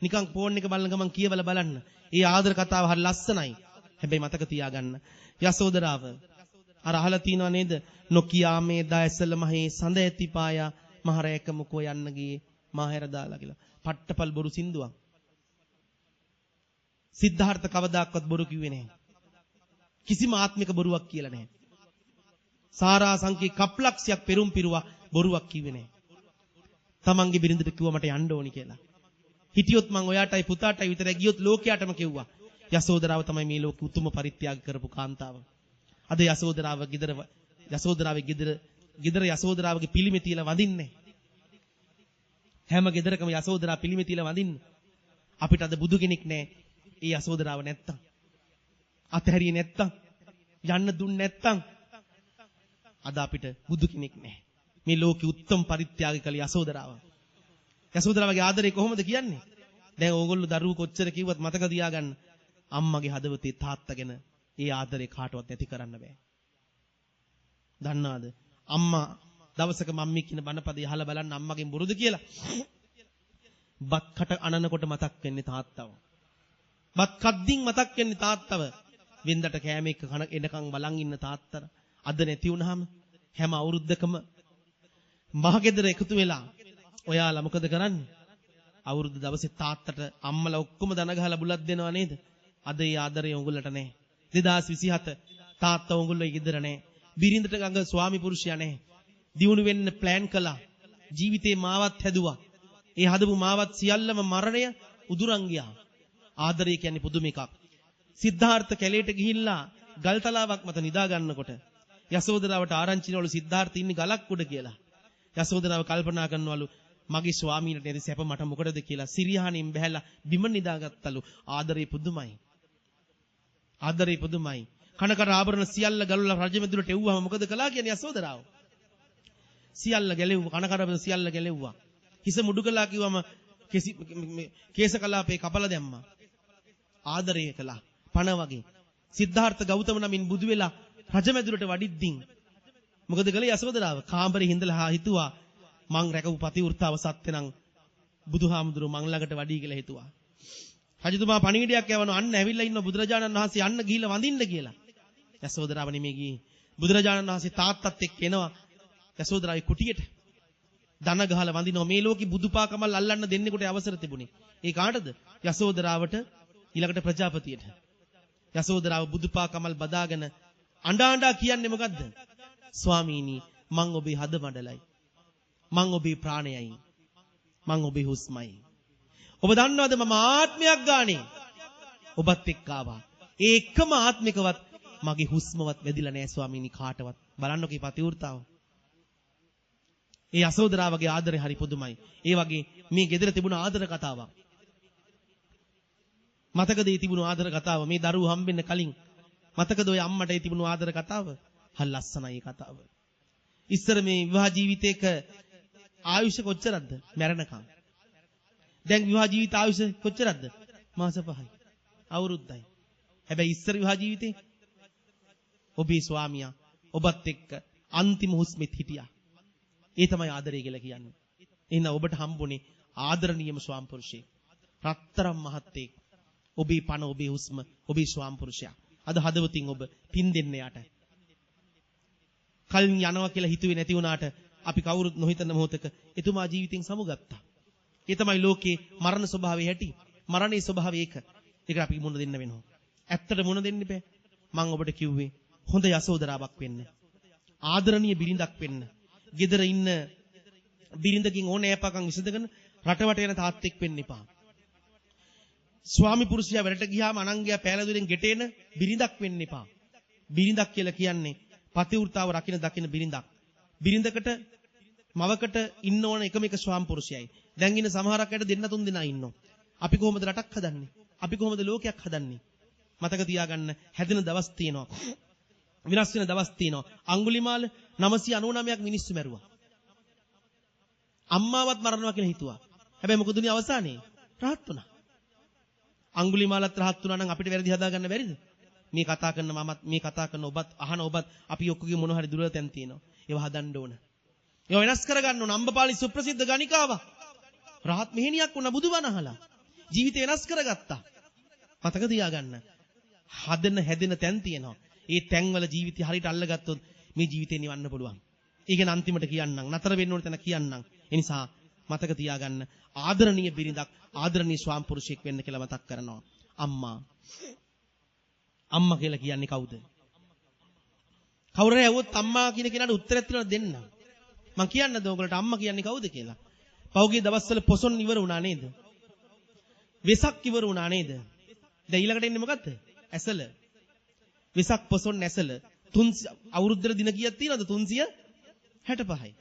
නිකන් ෆෝන් එක බලන ගමන් කියවලා බලන්න. ඒ ආදර කතාව හරි ලස්සනයි. හැබැයි මතක තියාගන්න. යසෝදරාව අර අහලා තියනවා නේද? නොකියා මේ දයසල මහේ සඳ ඇති පායා මහරයක මුකෝ යන්න ගියේ මාහැර දාලා කියලා. පට්ටපල් බොරු සින්දුවක්. සිද්ධාර්ථ කවදාක්වත් බොරු කිව්වේ නැහැ. කිසිම ආත්මික බොරුවක් කියලා නැහැ. සාරා සංකේ කප්ලක්ෂයක් පෙරුම් පිරුවා බොරුවක් කිව්වේ නැහැ. තමන්ගේ බිරිඳට කිව්වා මට යන්න ඕනි කියලා. හිටියොත් මං ඔයාටයි පුතාටයි විතරයි ගියොත් ලෝකයටම කිව්වා. යසෝදරාව තමයි මේ ලෝකෙ උතුම් පරිත්‍යාග කරපු කාන්තාව. අද යසෝදරාවේ ගෙදර යසෝදරාවගේ පිළිමේ තියලා වඳින්නේ. හැම ගෙදරකම යසෝදරා පිළිමේ තියලා වඳින්නේ. අපිට අද බුදු කෙනෙක් නැහැ. ඒ යසෝදරාව නැත්තම්. අතහැරියේ නැත්තම්. යන්න දුන්නේ නැත්තම්. අද අපිට බුදු කෙනෙක් නැහැ. මේ ලෝකෙ උත්තම පරිත්‍යාග කළ යසෝදරාව. යසෝදරාවගේ ආදරේ කොහොමද කියන්නේ? දැන් ඕගොල්ලෝ දරුවෝ කොච්චර කිව්වත් මතක තියාගන්න. අම්මගේ හදවතේ තාත්තගෙන ඒ ආදරේ කාටවත් නැති කරන්න බෑ. දන්නවද? අම්මා දවසක මම්මි කියන බණපදේ අහලා බලන්න අම්මගෙන් බොරුද කියලා. බත් කට අනනකොට මතක් වෙන්නේ තාත්තව. බත් කද්දින් මතක් වෙන්නේ තාත්තව. වෙන්දට කෑම එක කන එනකන් බලන් ඉන්න තාත්තර. අද නැති වුනහම හැම අවුරුද්දකම මහගෙදර එකතු වෙලා ඔයාලා මොකද කරන්නේ? අවුරුදු දවසේ තාත්තට අම්මලා ඔක්කොම දන ගහලා බුලත් දෙනවා නේද? අද ඒ ආදරය උඹලට නැහැ. 2027 තාත්තා උඹලගේ ගෙදර නැහැ. බිරිඳට ගඟ ස්වාමි පුරුෂයා නැහැ. දියුණු වෙන්න ප්ලෑන් කළා. ජීවිතේ මාවත් හැදුවා. ඒ හදපු මාවත් සියල්ලම මරණය උදුරන් ගියා. ආදරය කියන්නේ පුදුම එකක්. සිද්ධාර්ථ කැලේට ගිහිල්ලා ගල්තලාවක් මත නිදා ගන්නකොට යසෝදරාවට ආරංචිනවලු සිද්ධාර්ථ ඉන්නේ ගලක් උඩ කියලා. යසෝදරාව කල්පනා කරනවලු මගේ ස්වාමීන්ට නැති සැප මට මොකටද කියලා සිරියාණෙන් බැහැලා බිම නිදාගත්තලු. ආදරේ පුදුමයි. ආදරේ පුදුමයි. කනකර ආභරණ සියල්ල ගලවලා රජමෙදුරට එව්වම මොකද කළා කියන්නේ යසෝදරාව? සියල්ල ගැලෙව්වා. කනකර සියල්ල ගැලෙව්වා. හිස මුඩු කළා කිව්වම කේස කලාපේ කපලා දැම්මා. ආදරය කළා. පණ වගේ. සිද්ධාර්ථ ගෞතම නමින් බුදු වෙලා රජමෙදුරට වඩිද්දින් මොකද කළේ යසෝදරාව? කාමරේ හිඳලා හිතුවා මං රැකපු පතිවෘතාව සත්‍ය නම් බුදුහාමුදුරුවෝ මං ළඟට වඩී කියලා හිතුවා. රජතුමා පණිවිඩයක් යවනවා අන්න ඇවිල්ලා ඉන්න බුදුරජාණන් වහන්සේ යන්න ගිහිල්ලා වඳින්න කියලා. යසෝදරාව නෙමෙයි ගියේ. බුදුරජාණන් වහන්සේ තාත්තත් එක්ක එනවා යසෝදරාවේ කුටියට. දන ගහලා වඳිනවා. මේ ලෝකේ බුදුපාකමල් අල්ලන්න දෙන්නෙකුට අවසර තිබුණේ. ඒ කාටද? යසෝදරාවට ඊළඟට ප්‍රජාපතියට. යසෝදරාව බුදුපාකමල් බදාගෙන අඬා කියන්නේ මොකද්ද? ස්වාමීනි මං ඔබේ හද මඩලයි. මං ඔබේ ප්‍රාණයයි. මං ඔබේ හුස්මයි. ඔබ දන්නවද මම ආත්මයක් ගානේ ඔබත් එක්ක ආවා. ඒ එකම ආත්මිකවත් මගේ හුස්මවත් වැදිලා නැහැ ස්වාමීනි කාටවත්. බලන්නකෝ මේ පතිවෘතාව. ඒ යසෝදරාවගේ ආදරේ හරි පුදුමයි. ඒ වගේ මේ ගෙදර තිබුණ ආදර කතාවක්. මතකද ඒ තිබුණු ආදර කතාව? මේ දරුවෝ හම්බෙන්න කලින් මතකද ඔය අම්මට ඒ තිබුණු ආදර කතාව? හරි ලස්සනයි ඒ කතාව. ඉස්සර මේ විවාහ ජීවිතයක ආයුෂ කොච්චරද? මැරෙනකම්. දැන් විවාහ ජීවිත ආයුෂ කොච්චරද? මාස 5යි. අවුරුද්දයි. හැබැයි ඉස්සර විවාහ ජීවිතේ ඔබේ ස්වාමියා ඔබත් එක්ක අන්තිම හුස්මෙත් හිටියා. ඒ තමයි ආදරය කියලා කියන්නේ. එහෙනම් ඔබට හම්බුනේ ආදරණීයම ස්වාම්පුරුෂයෙක්. රත්තරම් මහත්තයෙක්. ඔබේ පණ ඔබේ හුස්ම ඔබේ ස්වාම්පුරුෂයා. අද හදවතින් ඔබ පින් දෙන්න යට. කලින් යනවා කියලා හිතුවේ නැති වුණාට අපි කවුරුත් නොහිතන මොහොතක එතුමා ජීවිතෙන් සමුගත්තා. ඒ තමයි ලෝකේ මරණ ස්වභාවය ඇති. මරණේ ස්වභාවය ඒක. ඒකට අපි මුණ දෙන්න වෙනවා. ඇත්තට මුණ දෙන්න බෑ. මම ඔබට කිව්වේ හොඳ යසෝදරාවක් වෙන්න. ආදරණීය බිරිඳක් වෙන්න. ගෙදර ඉන්න බිරිඳකින් ඕනෑපකම් විසඳගෙන රටවට යන තාත්තෙක් වෙන්න එපා. ස්වාමි පුරුෂයා වැඩට ගියාම අනංගයා පෑලදුරෙන් ගෙටේන බිරිඳක් වෙන්න එපා. බිරිඳක් කියලා කියන්නේ පතිවෘතාව රකින්න දකින්න බිරිඳක්. බිරිඳකට මවකට ඉන්න ඕන එකම එක ස්වාමි පුරුෂයයි. දැන් ඉන්න සමහරක් අයට දෙන්න තුන් දෙනා ඉන්නවා. අපි කොහොමද රටක් හදන්නේ? අපි කොහොමද ලෝකයක් හදන්නේ? මතක තියාගන්න හැදෙන දවස් තියෙනවා. විනාශ වෙන දවස් තියෙනවා. අඟුලිමාල 999ක් මිනිස්සු මැරුවා. අම්මාවත් මරනවා කියලා හිතුවා. හැබැයි මොකද උනේ අවසානයේ? රහත් වුණා. අඟුලිමාලත් රහත් වුණා නම් අපිට වැරදි හදාගන්න බැරිද? මේ කතා කරන මමත් මේ කතා කරන ඔබත් අහන ඔබත් අපි ඔක්කොගේ මොන හරි දුර්වලතෙන් තියෙනවා. ඒව හදන්න ඕන. ඒව වෙනස් කරගන්න ඕන. අම්බපාලි සුප්‍රසිද්ධ ගණිකාවක්. රහත් මෙහෙණියක් වුණා බුදුබණ අහලා. ජීවිතය වෙනස් කරගත්තා. මතක තියාගන්න. හදන හැදෙන තැන් තියෙනවා. ඒ තැන්වල ජීවිතය හරියට අල්ලගත්තොත් මේ ජීවිතේ නිවන්න පුළුවන්. ඒක න අන්තිමට කියන්නම්. නතර වෙන්න ඕන තැන කියන්නම්. ඒ නිසා මතක තියාගන්න ආදරණීය බිරිඳක් ආදරණීය ස්වාම්පුරුෂයෙක් වෙන්න කියලා මතක් කරනවා. අම්මා. අම්මා කියලා කියන්නේ කවුද? කවුරු හරි ඇහුවොත් අම්මා කියන කෙනාට උත්තරයක් තියලා දෙන්න. මම කියන්නද ඔයගලට අම්මා කියන්නේ කවුද කියලා? පෞගේ දවස්වල පොසොන් ඉවර වුණා නේද? වෙසක් ඉවර වුණා නේද? දැන් ඊළඟට එන්නේ මොකද්ද? ඇසල. වෙසක් පොසොන් ඇසල. අවුරුද්දට දින කීයක් තියෙනවද? 365යි.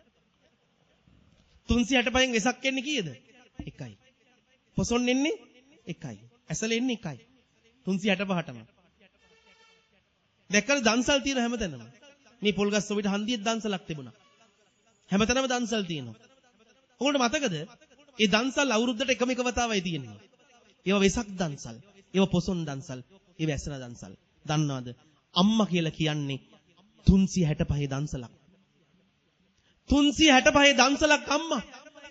365න් වෙසක් එන්නේ කීයද? 1යි. පොසොන් එන්නේ 1යි. ඇසල එන්නේ 1යි. 365ටම. දැක්කද දන්සල් තියෙන හැමතැනම. මේ පොල්ගස් ඔබට හන්දියේ දන්සලක් තිබුණා. හැමතැනම දන්සල් තියෙනවා. ඔයගොල්ලෝ මතකද? ඒ දන්සල් අවුරුද්දට එකම එක වතාවයි තියෙන්නේ. ඒවා වෙසක් දන්සල්. ඒවා පොසොන් දන්සල්. ඒවා ඇසල දන්සල්. දන්නවද? අම්මා කියලා කියන්නේ 365 දන්සලක්. 365 දන්සලක් අම්මා.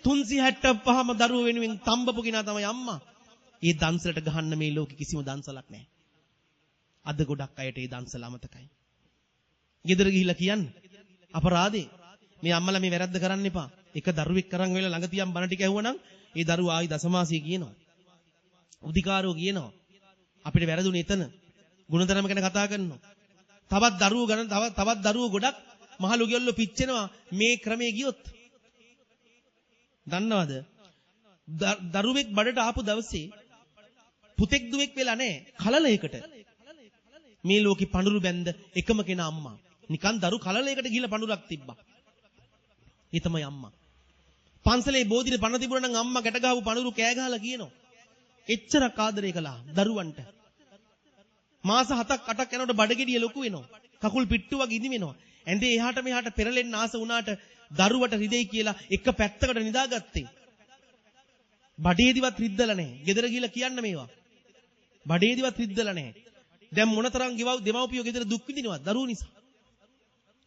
365ම දරුවෝ වෙනුවෙන් තම්බපු කෙනා තමයි අම්මා. ඒ දන්සලට ගහන්න මේ ලෝකෙ කිසිම දන්සලක් නැහැ. අද ගොඩක් අයට ඒ දන්සල අමතකයි. ගෙදර ගිහිල්ලා කියන්න අපරාධේ. මේ අම්මලා මේ වැරද්ද කරන්න එපා. එක දරුවෙක් කරන් වෙලා ළඟ තියන් බණ ටික ඇහුවනම් ඒ දරුවා ආයි දසමාසිය කියනවා. උදිකාරෝ කියනවා. අපිට වැරදුනේ එතන. ගුණධර්ම ගැන කතා කරනවා. තවත් දරුවෝ ගන්න තවත් දරුවෝ ගොඩක් මහලු ගෙල්ලෝ පිච්චෙනවා මේ ක්‍රමයේ ගියොත්. දන්නවද? දරුවෙක් බඩට ආපු දවසේ පුතෙක් දුවෙක් වෙලා නැහැ. කලලයකට. මේ ලෝකේ පඳුරු බැඳ එකම කෙනා අම්මා. නිකන් දරු කලලයකට ගිහිල්ලා පඳුරක් තිබ්බා. ඒ තමයි අම්මා. පන්සලේ බෝධිනේ පණ තිබුණා නම් අම්මා ගැට ගහපු පඳුරු කෑ ගහලා කියනවා. එච්චරක් ආදරය කළා දරුවන්ට. මාස 7ක් 8ක් යනකොට බඩගෙඩිය ලොකු වෙනවා. කකුල් පිට්ටු වගේ ඉදි වෙනවා. ඇඳේ එහාට මෙහාට පෙරලෙන්න ආස වුණාට දරුවට රිදෙයි කියලා එක පැත්තකට නිදාගත්තේ. බඩේදිවත් රිද්දලා නැහැ. ගෙදර ගිහලා කියන්න මේවා. බඩේදිවත් රිද්දලා නැහැ. දැන් මොනතරම් දෙමව්පියෝ ගෙදර දුක් විඳිනවද දරුවෝ නිසා.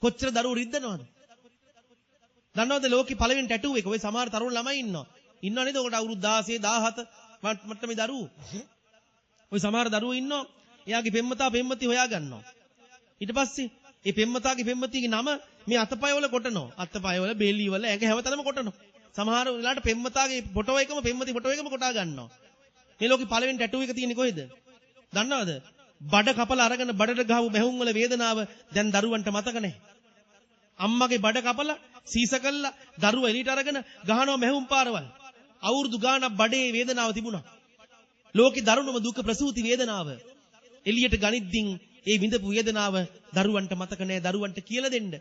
කොච්චර දරුවෝ රිද්දනවද? දන්නවද ලෝකේ පළවෙනි ටැටූ එක? ඔය සමහර තරුණ ළමයි ඉන්නව නේද? ඔකට අවුරුදු 16 17 මට්ටමේ දරුවෝ. ඔය සමහර දරුවෝ ඉන්නවා. එයාගේ පෙම්මතා පෙම්මති හොයා ගන්නවා. ඊට පස්සේ ඒ පෙම්මතාගේ පෙම්මතිගේ නම මේ අතපය වල කොටනවා. අතපය වල බෙල්ලි වල ඇඟ හැමතැනම කොටනවා. සමහර වෙලාවට පෙම්මතාගේ ෆොටෝ එකම පෙම්මති ෆොටෝ එකම කොටා ගන්නවා. මේ ලෝකේ පළවෙනි ටැටූ එක තියෙන්නේ කොහෙද? දන්නවද? බඩ කපලා අරගෙන බඩට ගහපු බැහුම් වල වේදනාව දැන් දරුවන්ට මතක නැහැ. අම්මගේ බඩ කපලා සීස කළා දරුවා එළියට අරගෙන ගහනවා මැහුම් පාරවල්. අවුරුදු ගාණක් බඩේ වේදනාව තිබුණා. ලෝකේ දරුණුම දුක ප්‍රසූති වේදනාව. එළියට ගනිද්දින් ඒ විඳපු වේදනාව දරුවන්ට මතක නැහැ. දරුවන්ට කියලා දෙන්න.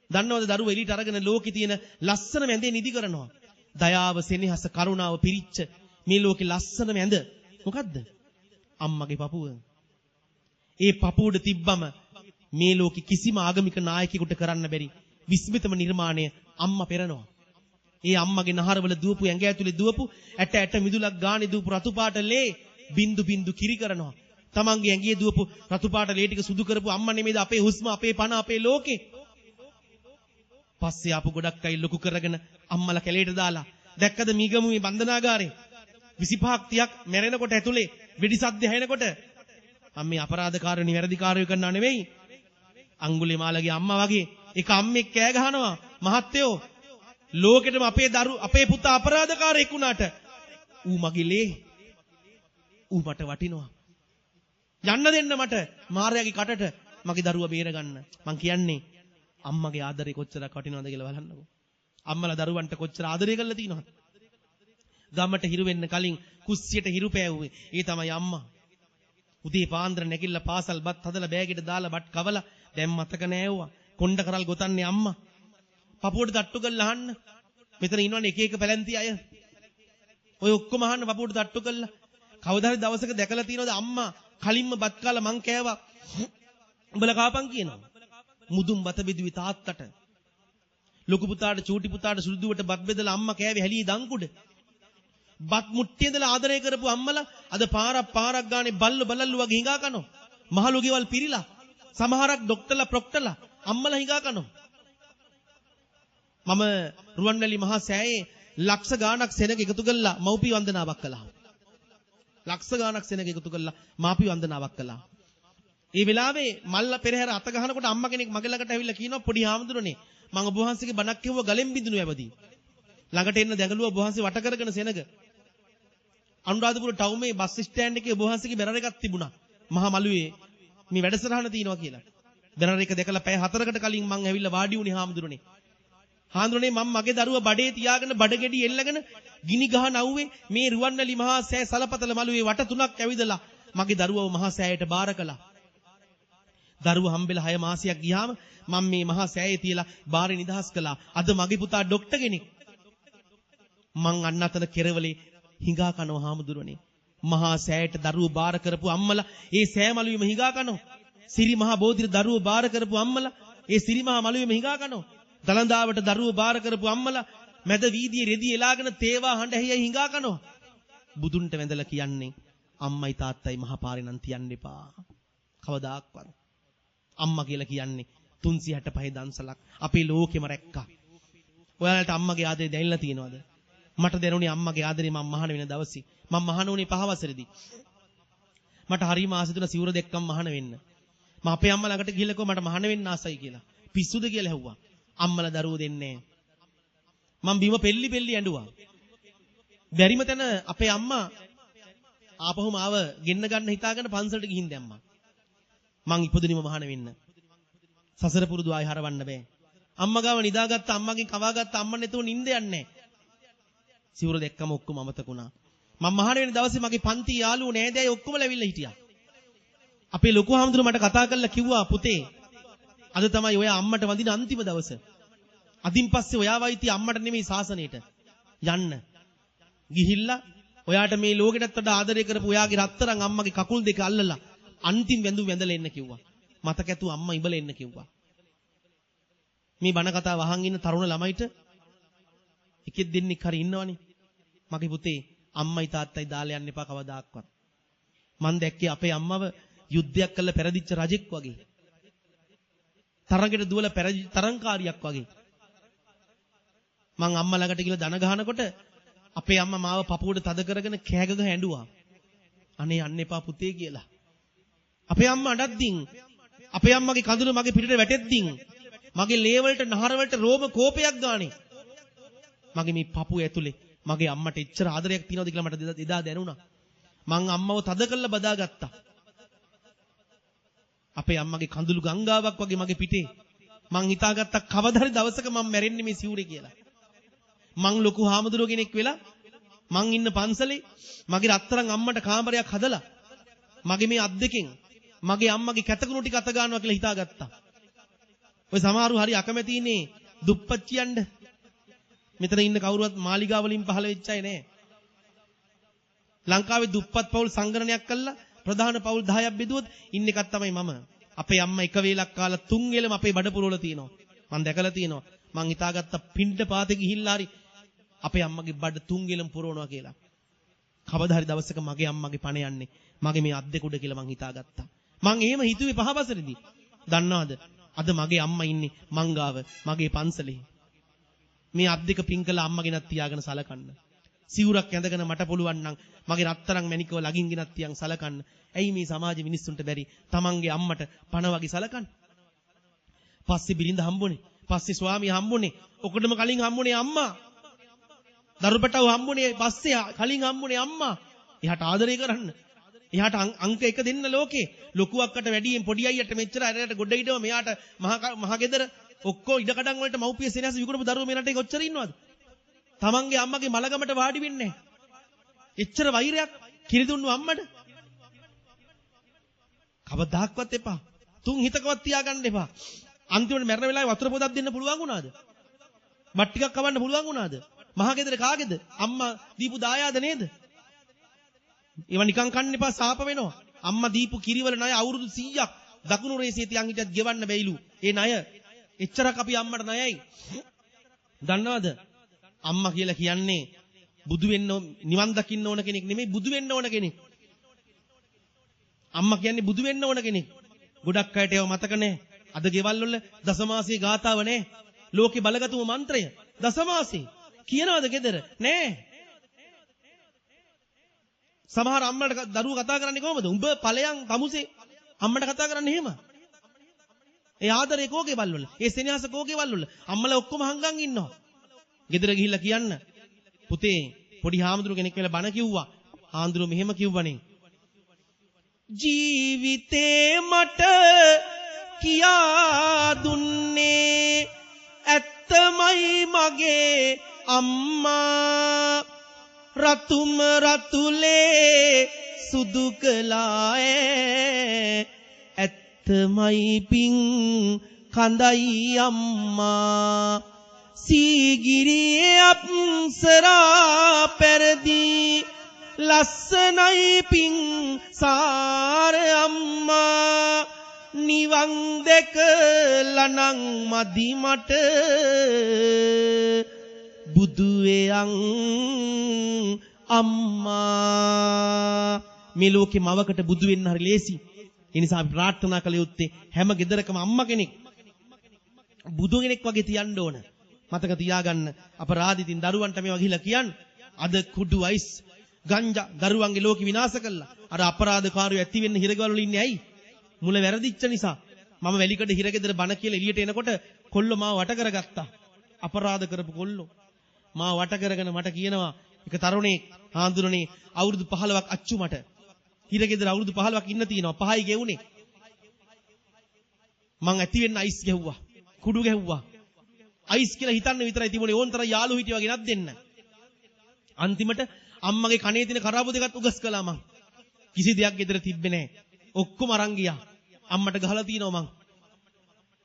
දන්නවද දරුවා එළියට අරගෙන ලෝකේ තියෙන ලස්සන ඇඳේ නිදි කරනවා. දයාව, සෙනෙහස, කරුණාව පිරිච්ච මේ ලෝකේ ලස්සනම ඇඳ මොකද්ද? අම්මගේ පපුව. ඒ පපුවට තිබ්බම මේ ලෝකෙ කිසිම ආගමික නායකයෙකුට කරන්න බැරි විස්මිතම නිර්මාණය අම්මා පෙරනවා. ඒ අම්මගේ නහරවල දුවපු ඇඟ ඇතුලේ දුවපු ඇට මිදුලක් ගානේ දුවපු රතු පාට ලේ බින්දු බින්දු කිරි කරනවා. තමන්ගේ ඇඟේ දුවපු රතු පාට ලේ ටික සුදු කරපු අම්මා නෙමෙයිද අපේ හුස්ම, අපේ පණ, අපේ ලෝකේ. පස්සේ ආපු ගොඩක් අය ලොකු කරගෙන අම්මලා කැලේට දාලා දැක්කද මීගමුවේ බන්ධනාගාරේ 25ක් 30ක් මැරෙනකොට ඇතුලේ වෙඩි සද්ද ඇහෙනකොට අම්මේ අපරාධකාරයෝ නිවැරදිකාරයෝ කරනව නෙවෙයි. අඟුලිමාලගේ අම්මා වගේ එක අම්මෙක් කෑ ගහනවා මහත්තයෝ ලෝකෙටම අපේ පුතා අපරාධකාරයෙක් වුණාට ඌ මගේ ලේ ඌ මට වටිනවා. යන්න දෙන්න මට මාර්යාගේ කටට මගේ දරුවා බේර ගන්න. මං කියන්නේ අම්මගේ ආදරේ කොච්චරක් වටිනවද කියලා බලන්නකෝ. අම්මලා දරුවන්ට කොච්චර ආදරය කරලා තියෙනවද? ගමට හිරු වෙන්න කලින් කුස්සියට හිරු පෑවුවේ ඒ තමයි අම්මා. උදේ පාන්දර නැගිටලා පාසල් බත් හදලා බෑගෙට දාලා බත් කවලා දැන් මතක නෑවුවා. කොණ්ඩ කරල් ගොතන්නේ අම්මා. පපුවට තට්ටු කරලා අහන්න. මෙතන ඉන්නවනේ එක එක පැලැන්ති අය. ඔය ඔක්කොම අහන්න පපුවට තට්ටු කරලා. කවදා හරි දවසක දැකලා තියෙනවද අම්මා කලින්ම බත් කාලා මං කෑවා. උඹලා කාපන් කියනවා. මුදුන් බත බෙදුවේ තාත්තට. ලොකු පුතාට චූටි පුතාට සුදුවට බත් බෙදලා අම්මා කෑවේ හැලියේ දංකුඩ. බත් මුට්ටිය ඉඳලා ආදරය කරපු අම්මලා අද පාරක් ගානේ බල්ලු වගේ හිඟා කනවා. මහලු ගෙවල් පිරිලා. සමහරක් ඩොක්ටර්ලා ප්‍රොක්ටර්ලා අම්මලා හිඟා කනවා. මම රුවන්වැලි මහා සෑයේ ලක්ෂ ගාණක් සෙනග එකතු කළා මව්පිය වන්දනාවක් කළා. ලක්ෂ ගාණක් සෙනග එකතු කළා මාපිය වන්දනාවක් කළා. ඒ වෙලාවේ මල්ල පෙරහැර අත ගහනකොට අම්මා කෙනෙක් මගේ ළඟට ඇවිල්ලා කියනවා පොඩි හාමුදුරනේ මම ඔබ වහන්සේගේ බණක් කිව්ව ගලෙන් බිඳුණු ඇවදී. ළඟට එන්න දැඟලුවා ඔබ වහන්සේ වට කරගෙන සෙනග. අනුරාධපුර ටවුමේ බස් ස්ටෑන්ඩ් එකේ ඔබ වහන්සේගේ බැනර් එකක් තිබුණා. මහා මළුවේ මේ වැඩසටහන තියෙනවා කියලා. බැනර් එක දැකලා පැය 4කට කලින් මං ඇවිල්ලා වාඩි වුණේ හාමුදුරනේ. හාමුදුරනේ මම මගේ දරුවා බඩේ තියාගෙන බඩගෙඩි එල්ලගෙන ගිනි ගහ නව්වේ මේ රුවන්වැලි මහා සෑ සලපතල මළුවේ වට 3ක් ඇවිදලා මගේ දරුවව මහා සෑයට බාර කළා. දරුවා හම්බෙලා 6 මාසයක් ගියාම මම මේ මහා සෑයේ තියලා බාරේ නිදහස් කළා. අද මගේ පුතා ડોක්ටර් කෙනෙක්. මං අන්න අතන කෙරවලේ හිඟා කනවා හාමුදුරනේ. මහා සෑයට දරුවෝ බාර කරපු අම්මලා ඒ සෑ මළුවේම හිඟා කනවා. සිරි මහා බෝධිර දරුවෝ බාර කරපු අම්මලා ඒ සිරි මහා මළුවේම හිඟා කනවා. දලඳාවට දරුවෝ බාර කරපු අම්මලා මැද වීදියේ රෙදි එලාගෙන තේවා හඬ ඇහියි හිඟා කනවා. බුදුන්ට වැඳලා කියන්නේ අම්මයි තාත්තයි මහා පාරේ නම් තියන්න එපා. කවදාක්වත්. අම්මා කියලා කියන්නේ 365 දන්සලක් අපේ ලෝකෙම රැක්කා. ඔයාලට අම්මගේ ආදරේ දැනෙලා තියෙනවද? මට දැනුනේ අම්මගේ ආදරේ මම මහාන වෙන දවසේ. මම මහාන වුණේ 5 වසරේදී. මට හරිම ආසයි තුන සිවුර දෙක්කම මහාන වෙන්න. මම අපේ අම්මා ළඟට ගිහලා කිව්වා මට මහාන වෙන්න ආසයි කියලා. පිස්සුද කියලා ඇහුවා. අම්මලා දරුවෝ දෙන්නේ නැහැ. මම බිම පෙල්ලි ඇඬුවා. බැරිම තැන අපේ අම්මා ආපහුම ආව ගෙන්න ගන්න හිතාගෙන පන්සලට ගිහින් දැම්මා. මං ඉපදුනිම මහාන වෙන්න. සසර පුරුදු ආයි හරවන්න බෑ. අම්මා ගාව නිදාගත්ත අම්මගෙන් කවාගත්ත අම්මා නැතුව නිින්ද යන්නේ නැහැ. සිවුර දැක්කම ඔක්කොම අමතකුණා. මම මහාන වෙන දවසේ මගේ පන්ති යාළුවෝ නෑදෑයෝ ඔක්කොම ලැවිල්ලා හිටියා. අපේ ලොකු හාමුදුරුවෝ මට කතා කරලා කිව්වා පුතේ අද තමයි ඔයා අම්මට වඳින අන්තිම දවස. අදින් පස්සේ ඔයා වයිති අම්මට නෙමෙයි සාසනයට යන්න. ගිහිල්ලා ඔයාට මේ ලෝකෙටත් වඩා ආදරය කරපු ඔයාගේ රත්තරන් අම්මගේ කකුල් දෙක අල්ලලා අන්තිම වැඳුම් වැඳලා එන්න කිව්වා. මතක ඇතුව අම්මා ඉබල එන්න කිව්වා. මේ බණ කතාව අහන් ඉන්න තරුණ ළමයිට එකෙක් දෙන්නෙක් හරි ඉන්නවනේ. මගේ පුතේ අම්මයි තාත්තයි දාලා යන්න එපා කවදාක්වත්. මං දැක්කේ අපේ අම්මව යුද්ධයක් කළා පෙරදිච්ච රජෙක් වගේ. තරඟෙට දුවලා තරංකාරියක් වගේ. මං අම්මා ළඟට ගිහලා දන ගහනකොට අපේ අම්මා මාව පපුවට තද කරගෙන කෑගග ඇඬුවා. අනේ යන්න එපා පුතේ කියලා. අපේ අම්මා අඬද්දින් අපේ අම්මගේ කඳුළු මගේ පිටට වැටෙද්දින් මගේ ලේ වලට නහර වලට රෝම කෝපයක් ගානේ. මගේ මේ පපුව ඇතුලේ මගේ අම්මට එච්චර ආදරයක් තියනවද කියලා මට එදා දැනුණා. මං අම්මව තද කරලා බදාගත්තා. අපේ අම්මගේ කඳුළු ගංගාවක් වගේ මගේ පිටේ. මං හිතාගත්තා කවදා හරි දවසක මම මැරෙන්නේ මේ සිවුරේ කියලා. මං ලොකු හාමුදුරුවෝ කෙනෙක් වෙලා මං ඉන්න පන්සලේ මගේ රත්තරන් අම්මට කාමරයක් හදලා මගේ මේ අත් දෙකෙන් මගේ අම්මගේ කැතකුණු ටික අත ගන්නවා කියලා හිතාගත්තා. ඔය සමහරු හරි අකමැති ඉන්නේ දුප්පච්චියන්ඩ. මෙතන ඉන්න කවුරුවත් මාලිගාව වලින් පහළ වෙච්ච අය නෑ. ලංකාවේ දුප්පත් පවුල් සංගණනයක් කළා ප්‍රධාන පවුල් 10ක් බෙදුවොත් ඉන්න එකක් තමයි මම. අපේ අම්මා එක වේලක් කාලා 3 වේලම අපේ බඩ පුරවල තියෙනවා. මම දැකලා තියෙනවා. මං හිතාගත්තා පින්ඩ පාතේ ගිහිල්ලා හරි අපේ අම්මගේ බඩ 3 වේලම පුරවනවා කියලා. කවදා හරි දවසක මගේ අම්මගේ පණ යන්නේ මගේ මේ අත් දෙක උඩ කියලා මං හිතාගත්තා. මං එහෙම හිතුවේ පහවසරේදී. දන්නවද? අද මගේ අම්මා ඉන්නේ මංගාව මගේ පන්සලේ. මේ අත් දෙක පින් කළා අම්මගෙනත් තියාගෙන සලකන්න. සිවුරක් ඇඳගෙන මට පුළුවන් නම් මගේ රත්තරන් මැණිකව ළඟින් ගෙනත් තියන් සලකන්න. ඇයි මේ සමාජෙ මිනිස්සුන්ට බැරි තමන්ගේ අම්මට පණ වගේ සලකන්න? පස්සේ බිරිඳ හම්බුනේ. පස්සේ ස්වාමියා හම්බුනේ. ඔකටම කලින් හම්බුනේ අම්මා. දරුපටව හම්බුනේ පස්සේ කලින් හම්බුනේ අම්මා. එයාට ආදරය කරන්න. එයාට අංක 1 දෙන්න ලෝකේ. ලොකු අක්කට වැඩියෙන් පොඩි අයියට මෙච්චර අරයට ගොඩ හිටව මෙයාට මහ ගෙදර ඔක්කොම ඉඩකඩම් වලට මව්පිය සෙනස විකුණපු දරුවෝ මේ රටේ කොච්චර ඉන්නවද? තමන්ගේ අම්මගේ මලගමට වාඩි වෙන්නේ නැහැ. එච්චර වෛරයක් කිරිදුන්නු අම්මට. කවදාක්වත් එපා. තුන් හිතකවත් තියාගන්න එපා. අන්තිමට මැරෙන වෙලාවේ වතුර පොදක් දෙන්න පුළුවන් වුණාද? බත් ටිකක් කවන්න පුළුවන් වුණාද? මහ ගෙදර කාගේද? අම්මා දීපු දායාද නේද? ඒව නිකන් කන්න එපා සාප වෙනවා. අම්මා දීපු කිරිවල ණය අවුරුදු 100ක් දකුණු රේසියේ තියන් හිටියත් ගෙවන්න බැයිලු. ඒ ණය එච්චරක් අපි අම්මට ණයයි. දන්නවද? අම්මා කියලා කියන්නේ බුදු වෙන්න නිවන් දකින්න ඕන කෙනෙක් නෙමෙයි බුදු වෙන්න ඕන කෙනෙක්. අම්මා කියන්නේ බුදු වෙන්න ඕන කෙනෙක්. ගොඩක් අයට ඒව මතක නැහැ. අද ගෙවල් වල දසමාසී ගාතාව නැහැ. ලෝකේ බලගතුම මන්ත්‍රය දසමාසී කියනවාද ගෙදර? නැහැ. සමහර අම්මලට දරුවෝ කතා කරන්නේ කොහමද? උඹ ඵලයන් තමුසේ අම්මට කතා කරන්නේ එහෙම. ඒ ආදරේ කෝගේ වල් වල. ඒ සෙනෙහස කෝගේ වල් වල. අම්මලා ඔක්කොම හංගන් ඉන්නවා. ගෙදර ගිහිල්ලා කියන්න පුතේ පොඩි හාමුදුරු කෙනෙක් වෙලා බණ කිව්වා. හාමුදුරු මෙහෙම කිව්වනේ. ජීවිතේ මට කියා දුන්නේ ඇත්තමයි මගේ අම්මා. රතුම රතුලේ සුදු කළායේ ඇත්තමයි පිං කඳයි අම්මා. සීගිරියේ අප්සරා පෙරදී ලස්සනයි පිං සාර අම්මා. නිවන් දැකලනං මදි මට බුදු වෙයන් අම්මා. මේ ලෝකේ මවකට බුදු වෙන්න හරි ලේසි. ඒ නිසා අපි ප්‍රාර්ථනා කළ යුත්තේ හැම ගෙදරකම අම්මා කෙනෙක් බුදු කෙනෙක් වගේ තියන්න ඕන. මතක තියාගන්න අපරාධිතින් දරුවන්ට මේවා ගිහිලා කියන්න. අද කුඩු අයිස් ගංජා දරුවන්ගේ ලෝකෙ විනාශ කළා. අර අපරාධකාරයෝ ඇති වෙන්න හිරගවල වල ඉන්නේ ඇයි? මුල වැරදිච්ච නිසා. මම වැලිකඩ හිරගෙදර බණ කියලා එළියට එනකොට කොල්ලෝ මාව වට කරගත්තා. අපරාධ කරපු කොල්ලෝ මාව වට කරගෙන මට කියනවා එක තරුණෙක් හාඳුනනේ අවුරුදු 15ක් අච්චු මට හිරගෙදර අවුරුදු 15ක් ඉන්න තියෙනවා 5යි ගෙවුනේ. මං ඇති වෙන්න අයිස් ගැහුවා. කුඩු ගැහුවා. අයිස් කියලා හිතන්න විතරයි තිබුණේ. ඕන්තර යාළු හිටියා වගේ නක් දෙන්න. අන්තිමට අම්මගේ කනේ තියෙන කරාබු දෙකත් උගස් කළා මං. කිසි දෙයක් ගෙදර තිබ්බේ නැහැ. ඔක්කොම අරන් ගියා. අම්මට ගහලා තිනවා මං.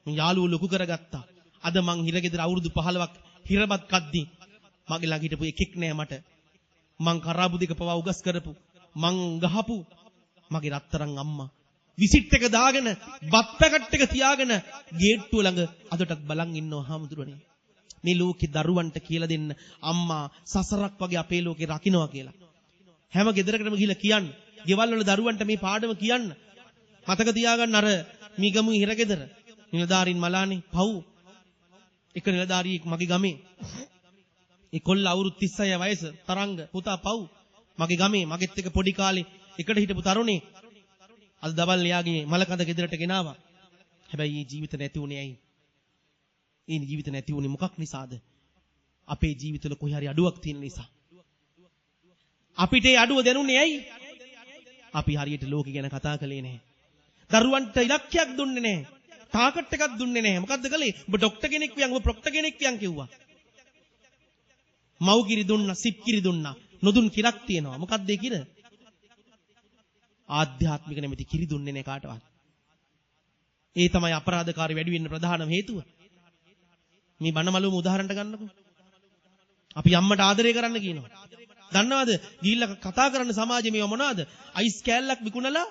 යාළුවෝ ලොකු කරගත්තා. අද මං හිරගෙදර අවුරුදු 15ක් හිරබත් කද්දි මගේ ළඟ හිටපු එකෙක් නෑ මට. මං කරාබු දෙක පවා උගස් කරපු මං ගහපු මගේ රත්තරන් අම්මා. විසිට් එක දාගෙන බත් පැකට් එක තියාගෙන ගේට්ටුව ළඟ අදටත් බලන් ඉන්නවා හාමුදුරනේ. මේ ලෝකේ දරුවන්ට කියලා දෙන්න අම්මා සසරක් වගේ අපේ ලෝකේ රකින්නවා කියලා. හැම ගෙදරකටම ගිහිල්ලා කියන්න. ගෙවල් වල දරුවන්ට මේ පාඩම කියන්න. මතක තියාගන්න අර මීගමු හිරගෙදර නිලධාරීන් මලානේ පව්. එක නිලධාරියෙක් මගේ ගමේ. ඒ කොල්ල අවුරුදු 36 වයස තරංග පුතා පව්. මගේ ගමේ මගෙත් එක පොඩි කාලේ එකට හිටපු තරුණේ. අද දවල් එයාගේ මලකඳ ගෙදරට ගෙනාවා. හැබැයි මේ ජීවිත නැති උනේ ඇයි? ඒ ජීවිත නැති උනේ මොකක් නිසාද? අපේ ජීවිතවල කොහේ හරි අඩුවක් තියෙන නිසා. අපිට ඒ අඩුව දැනුනේ ඇයි? අපි හරියට ලෝකෙ ගැන කතා කළේ නැහැ. දරුවන්ට ඉලක්කයක් දුන්නේ නැහැ. ටාගට් එකක් දුන්නේ නැහැ. මොකද්ද කළේ? ඔබ ડોක්ටර් කෙනෙක් වියන්, ඔබ ප්‍රොක්ටර් කෙනෙක් වියන් කිව්වා. මව් කිරි දුන්නා, සිප් කිරි දුන්නා. නොදුන් කිරක් තියෙනවා. මොකද්ද ඒ කිර? ආධ්‍යාත්මික නැමැති කිරි දුන්නේ නැහැ කාටවත්. ඒ තමයි අපරාධකාරී වැඩි වෙන්න ප්‍රධානම හේතුව. මේ බණමලුවම උදාහරණට ගන්නකො. අපි අම්මට ආදරය කරන්න කියනවා. දන්නවද? ගිහිල්ලා කතා කරන්න සමාජයේ මේව මොනවද? අයිස් කෑල්ලක් විකුණලා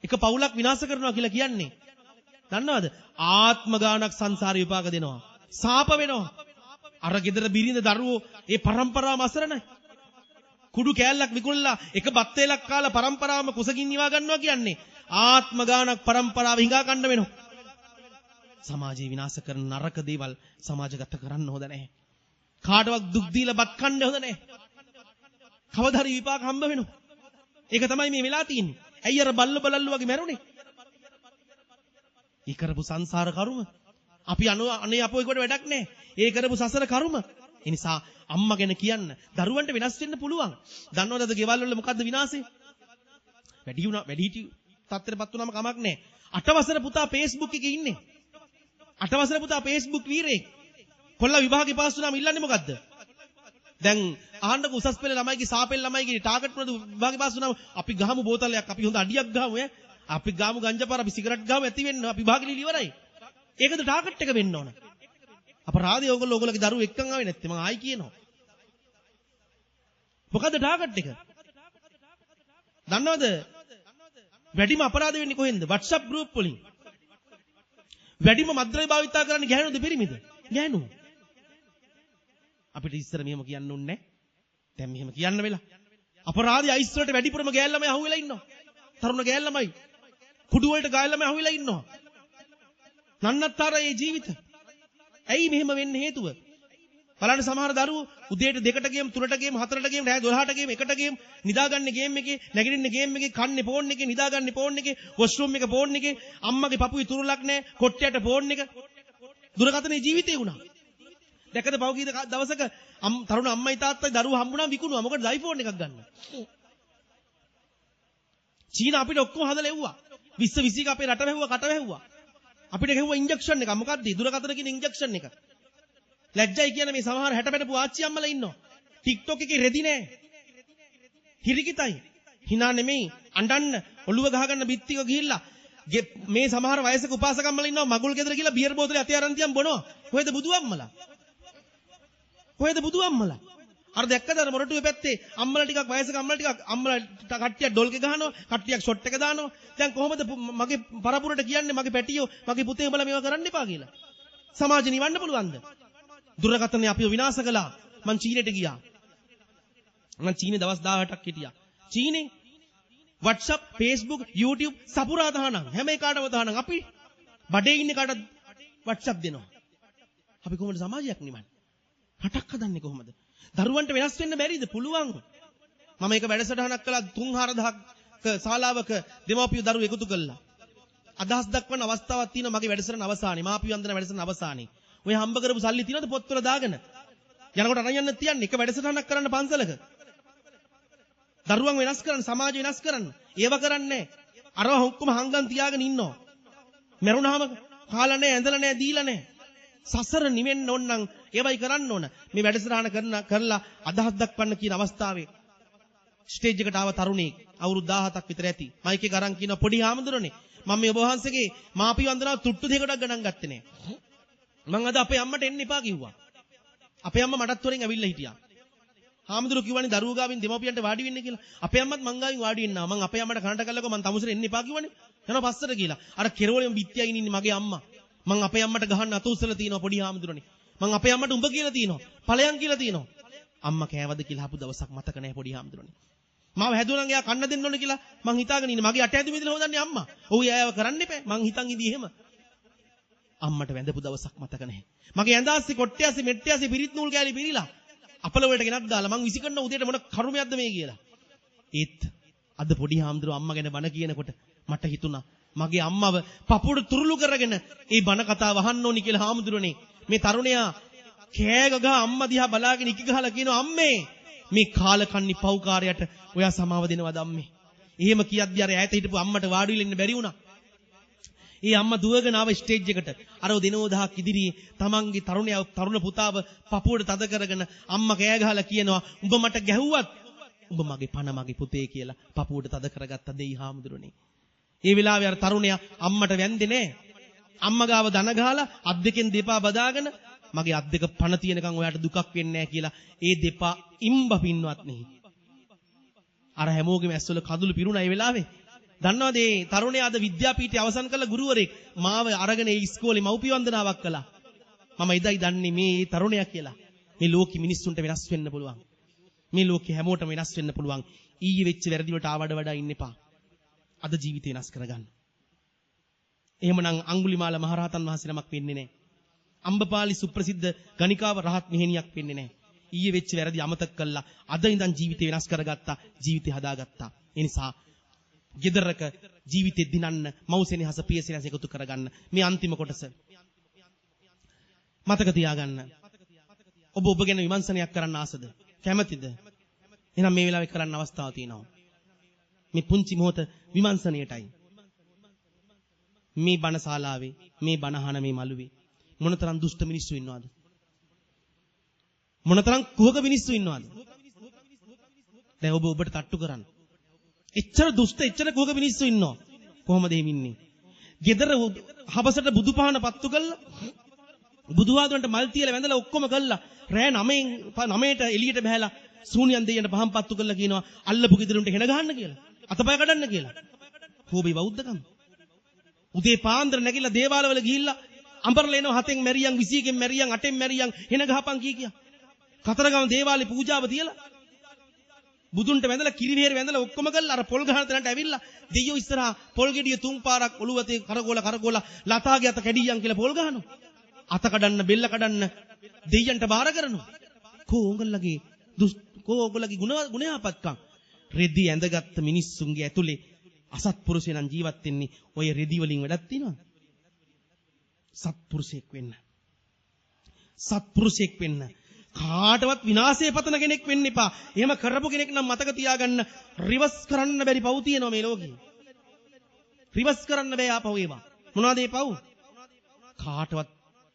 එක පවුලක් විනාශ කරනවා කියලා කියන්නේ. දන්නවද? ආත්ම ගානක් සංසාර විපාක දෙනවා. සාප වෙනවා. අර ගෙදර බිරිඳ දරුවෝ ඒ પરම්පරාවම අසරණයි. කුඩු කෑල්ලක් විකුණලා එක බත් වේලක් කාලා પરම්පරාවම කුසකින් නිවා ගන්නවා කියන්නේ ආත්ම ගානක් પરම්පරාව හිඟා ගන්න වෙනවා. සමාජය විනාශ කරන නරක දේවල් සමාජගත කරන්න හොඳ නැහැ. කාටවත් දුක් දීලා බත් කන්න හොඳ නැහැ. කවදා හරි විපාක හම්බ වෙනවා. ඒක තමයි මේ වෙලා තියෙන්නේ. ඇයි අර බල්ල බලල්ලු වගේ මැරුණේ? ඒ කරපු සංසාර කර්ම. අපි අනේ අපෝ ඒකට වැඩක් නැහැ. ඒ කරපු සසර කර්ම. ඒ නිසා අම්මා ගැන කියන්න දරුවන්ට වෙනස් වෙන්න පුළුවන්. දන්නවද අද ගෙවල් වල මොකද්ද විනාශේ? වැඩි හිටි තත්ත්වයටපත් වුණාම කමක් නැහැ. 8 වසර පුතා Facebook එකේ ඉන්නේ. 8 වසර පුතා Facebook වීරයෙක්. කොල්ල විභාගේ පාස් වුණාම ඉල්ලන්නේ මොකද්ද? දැන් අහන්නකො උසස් පෙළ ළමයිගේ සාපෙල් ළමයිගේ ටාගට් වලද විභාගේ පාස් වුණාම අපි ගහමු බෝතලයක්, අපි හොඳ අඩියක් ගහමු ඈ. අපි ගාමු ගංජාපාර, අපි සිගරට් ගහමු ඇති වෙන්න අපි විභාගෙ ලියලා ඉවරයි. ඒකද ටාගට් එක වෙන්න ඕන. අපරාධය ඕගොල්ලෝගේ දරුවෝ එක්කන් ආවේ නැත්තේ මම ආයි කියනවා. මොකද්ද ටාගට් එක? දන්නවද? වැඩිම අපරාධ වෙන්නේ කොහෙන්ද? WhatsApp group වලින්. වැඩිම මද්ද්‍රව්‍ය භාවිතා කරන්නේ ගැහණුද පිරිමිද? ගැහණු. අපිට ඉස්සර මෙහෙම කියන්න ඕනේ නැහැ. දැන් මෙහෙම කියන්න වෙලා. අපරාධي අයිස් වලට වැඩිපුරම ගෑල් ළමයි අහුවෙලා ඉන්නවා. තරුණ ගෑල් ළමයි. කුඩු වලට ගෑල් ළමයි අහුවෙලා ඉන්නවා. නන්නත්තර ඒ ජීවිත. ඇයි මෙහෙම වෙන්න හේතුව? බලන්න සමහර දරුවෝ උදේට 2ට ගේම් 3ට ගේම් 4ට ගේම් රෑ 12ට ගේම් 1ට ගේම් නිදාගන්නේ ගේම් එකේ නැගිටින්නේ ගේම් එකේ කන්නේ ෆෝන් එකේ නිදාගන්නේ ෆෝන් එකේ වොෂ්රූම් එකේ ෆෝන් එකේ අම්මගේ පපුවේ තුරුලක් නැහැ කොට්ටයට ෆෝන් එක දුරකථනයේ ජීවිතේ වුණා. දැකද පහුගිය දවසක තරුණ අම්මයි තාත්තයි දරුවෝ හම්බුණා විකුණුවා. මොකටද iPhone එකක් ගන්න. චීන අපිට ඔක්කොම හදලා එව්වා. 20 අපේ රට වැහුවා කට වැහුවා. අපිට ගෙවුවා ඉන්ජෙක්ෂන් එක. මොකද්ද? දුරකථන කියන ඉන්ජෙක්ෂන් එක. ලැජ්ජයි කියන මේ සමහර 60 පැටපු ආච්චි අම්මලා ඉන්නවා. TikTok එකේ රෙදි නෑ. හිරිකිතයි. hina නෙමෙයි. අඬන්න ඔළුව ගහගන්න බිත්තික ගිහිල්ලා මේ සමහර වයසක උපාසකම්මලා ඉන්නවා මගුල් ගෙදර ගිහලා බියර් බෝතලේ අතේ අරන් තියන් බොනවා. කොහෙද බුදු අම්මලා? කොහෙද බුදු අම්මලා? අර දැක්කද අර මොරටුවේ පැත්තේ අම්මලා ටිකක් වයසක අම්මලා ටිකක් අම්මලා කට්ටියක් ඩොල්ගේ ගහනවා කට්ටියක් ෂොට් එක දානවා. දැන් කොහොමද මගේ පරපුරට කියන්නේ මගේ පැටියෝ මගේ පුතේ උඹලා මේවා කරන්න එපා කියලා? සමාජ නිවන්න පුළුවන්ද? දුරකථනය අපිව විනාශ කළා. මං චීනෙට ගියා. මං චීනේ දවස් 18ක් හිටියා. චීනේ WhatsApp, Facebook, YouTube සපුරා තහනම් හැම එකකටම තහනම් අපි බඩේ ඉන්න කාට WhatsApp දෙනවා. අපි කොහොමද සමාජයක් නිවන්නේ? රටක් හදන්නේ කොහොමද? දරුවන්ට වෙනස් වෙන්න බැරිද? පුළුවන්. මම එක වැඩසටහනක් කළා 3-4000ක ශාලාවක දෙමාපියෝ දරුවෝ එකතු කළා. අදහස් දක්වන අවස්ථාවක් තියෙනවා මගේ වැඩසටහන අවසානයේ. මාපියෝ වන්දන වැඩසටහන අවසානයේ. ඔය හම්බ කරපු සල්ලි තියෙනවද පොත්වල දාගෙන? යනකොට අරන් යන්න තියන්නේ එක වැඩසටහනක් කරන්න පන්සලක. දරුවන් වෙනස් කරන්න, සමාජය වෙනස් කරන්න. ඒව කරන්නේ අරව ඔක්කොම හංගන් තියාගෙන ඉන්නවා. මරුණාම කාලා නැහැ, ඇඳලා නැහැ, දීලා නැහැ. සසර නිවෙන්න ඕන නම් ඒවයි කරන්න ඕන. මේ වැඩසටහන කරලා අදහස් දක්වන්න කියන අවස්ථාවේ ස්ටේජ් එකට ආව තරුණෙක් අවුරුදු 17ක් විතර ඇති. මයික් එක අරන් කියනවා පොඩි හාමුදුරනේ මම මේ ඔබ වහන්සේගේ මාපි වන්දනාව තුට්ටු දෙකකට ගණන් ගත්තේ නැහැ. මං අද අපේ අම්මට එන්න එපා කිව්වා. අපේ අම්මා මටත් වරෙන් ඇවිල්ලා හිටියා. හාමුදුරුවෝ කිව්වනේ දරුවෝ ගාවින් දෙමව්පියන්ට වාඩි වෙන්න කියලා. අපේ අම්මත් මං ගාවින් වාඩි වෙන්නා. මං අපේ අම්මට කනට කල්ලකෝ මං තමුසෙට එන්න එපා කිව්වනේ. යනවා පස්සට කියලා. අර කෙරවලෙම බිත්තියකින් ඉන්නේ මගේ අම්මා. මං අපේ අම්මට ගහන්න අත උස්සලා තිනවා පොඩි හාමුදුරනේ. මං අපේ අම්මට උඹ කියලා තිනවා. ඵලයන් කියලා තිනවා. අම්මා කෑවද කියලා අහපු දවසක් මතක නැහැ පොඩි හාමුදුරනේ. මාව හැදුවනම් එයා කන්න දෙන්න ඕනේ කියලා මං හිතාගෙන ඉන්නේ. මගේ අට ඇඳුම ඉදලා හොදන්නේ අම්මා. ඔව් එයාව කරන්න එපා. මං හිතන් ඉදී එහෙම. අම්මට වැඳපු දවසක් මතක නැහැ. මගේ ඇඳාස්සේ කොට්ටයාස්සේ මෙට්ටයාස්සේ පිරිත් නූල් කෑලි පිරීලා අපල වලට ගෙනත් දාලා මං විසිකරන උදේට මොන කරුමයක්ද මේ කියලා. ඒත් අද පොඩි හාමුදුරුවෝ අම්මා ගැන බණ කියනකොට මට හිතුණා මගේ අම්මව පපුවට තුරුළු කරගෙන ඒ බණ කතාව අහන්න ඕනි කියලා හාමුදුරනේ. මේ තරුණයා කෑ ගගා අම්මා දිහා බලාගෙන ඉකි ගහලා කියනවා අම්මේ මේ කාලකන්ණි පව්කාරයට ඔයා සමාව දෙනවද අම්මේ? එහෙම කියද්දී අර ඈත හිටපු අම්මට වාඩි වෙලා ඉන්න බැරි වුණා. ඒ අම්මා දුවගෙන ආව ස්ටේජ් එකට. අර දිනෝ දහක් ඉදිරියේ තමන්ගේ තරුණ පුතාව පපුවට තද කරගෙන අම්මා කෑ ගහලා කියනවා උඹ මට ගැහුවත් උඹ මගේ පණ මගේ පුතේ කියලා පපුවට තද කරගත්ත දෙයි හාමුදුරනේ. ඒ වෙලාවේ අර තරුණයා අම්මට වැන්දේ නෑ. අම්මා ගාව දන ගහලා අත් දෙකෙන් දෙපා බදාගෙන මගේ අත් දෙක පණ තියෙනකන් ඔයාට දුකක් වෙන්නේ නෑ කියලා ඒ දෙපා ඉම්බ පින්වත් නෙහි. අර හැමෝගෙම ඇස්වල කඳුළු පිරුණා ඒ වෙලාවේ. දන්නවද මේ තරුණයා අද විද්‍යාපීඨය අවසන් කළ ගුරුවරයෙක් මාව අරගෙන ඒ ඉස්කෝලේ මව්පිය වන්දනාවක් කළා. මම ඉදයි දන්නේ මේ තරුණයා කියලා. මේ ලෝකෙ මිනිස්සුන්ට වෙනස් වෙන්න පුළුවන්. මේ ලෝකෙ හැමෝටම වෙනස් වෙන්න පුළුවන්. ඊයේ වෙච්ච වැරදි වලට ආවඩ වඩා ඉන්න එපා. අද ජීවිතය වෙනස් කරගන්න. එහෙමනම් අඟුලිමාල මහරහතන් වහන්සේ නමක් වෙන්නේ නැහැ. අම්බපාලි සුප්‍රසිද්ධ ගණිකාව රහත් මෙහෙණියක් වෙන්නේ නැහැ. ඊයේ වෙච්ච වැරදි අමතක කළා. අද ඉඳන් ජීවිතය වෙනස් කරගත්තා. ජීවිතය හදාගත්තා. ඒ නිසා ගෙදරක ජීවිතේ දිනන්න මෞසෙනෙහස පියසෙනෙහස එකතු කරගන්න. මේ අන්තිම කොටස මතක තියාගන්න. ඔබ ගැන විමර්ශනයක් කරන්න ආසද? කැමතිද? එහෙනම් මේ වෙලාවේ කරන්න අවස්ථාව තියෙනවා. මේ පුංචි මොහොත විමර්ශනයටයි. මේ බණ ශාලාවේ මේ බණ අහන මේ මළුවේ මොනතරම් දුෂ්ට මිනිස්සු ඉන්නවද? මොනතරම් කුහක මිනිස්සු ඉන්නවද? දැන් ඔබට තට්ටු කරන්න. එච්චර දුෂ්ට එච්චර කුහක මිනිස්සු ඉන්නවා. කොහොමද එහෙම ඉන්නේ? ගෙදර හබසට බුදුපහන පත්තු කළා. බුදුහාමුදුරන්ට මල් තියලා වැඳලා ඔක්කොම කළා. රෑ 9ට එළියට බහැලා සූනියන් දෙයියන්ට පහන් පත්තු කළා කියනවා අල්ලපු ගෙදරුන්ට හෙන ගහන්න කියලා. අතපය කඩන්න කියලා. කෝබේ බෞද්ධකම. උදේ පාන්දර නැගිලා දේවාලවල ගිහිල්ලා අඹරලා එනවා 7න් මැරියන් 21න් මැරියන් 8න් මැරියන් හෙන ගහපන් කියා. කතරගම දේවාලේ පූජාව තියලා බුදුන්ට වැඳලා කිරිවෙහෙර වැඳලා ඔක්කොම කරලා අර පොල් ගහන තැනට ඇවිල්ලා දෙයියෝ ඉස්සරහා පොල් ගෙඩිය 3 පාරක් ඔළුවතේ කරගෝලා ලතාගේ අත කැඩියන් කියලා පොල් ගහනවා. අත කඩන්න බෙල්ල කඩන්න දෙයියන්ට බාර කරනවා. ඕගොල්ලගේ ගුණයාපත්කම් රෙදි ඇඳගත්ත මිනිස්සුන්ගේ ඇතුලේ අසත්පුරුෂයන් ජීවත් වෙන්නේ ඔය රෙදි වලින් වැඩක් තියනවද? සත්පුරුෂයෙක් වෙන්න. සත්පුරුෂයෙක් වෙන්න. කාටවත් විනාශය පතන කෙනෙක් වෙන්න එපා. එහෙම කරපු කෙනෙක් නම් මතක තියාගන්න රිවර්ස් කරන්න බැරි පව් තියෙනවා මේ ලෝකේ. රිවර්ස් කරන්න බෑ ආපහු ඒවා. මොනවද ඒ පව්? කාටවත්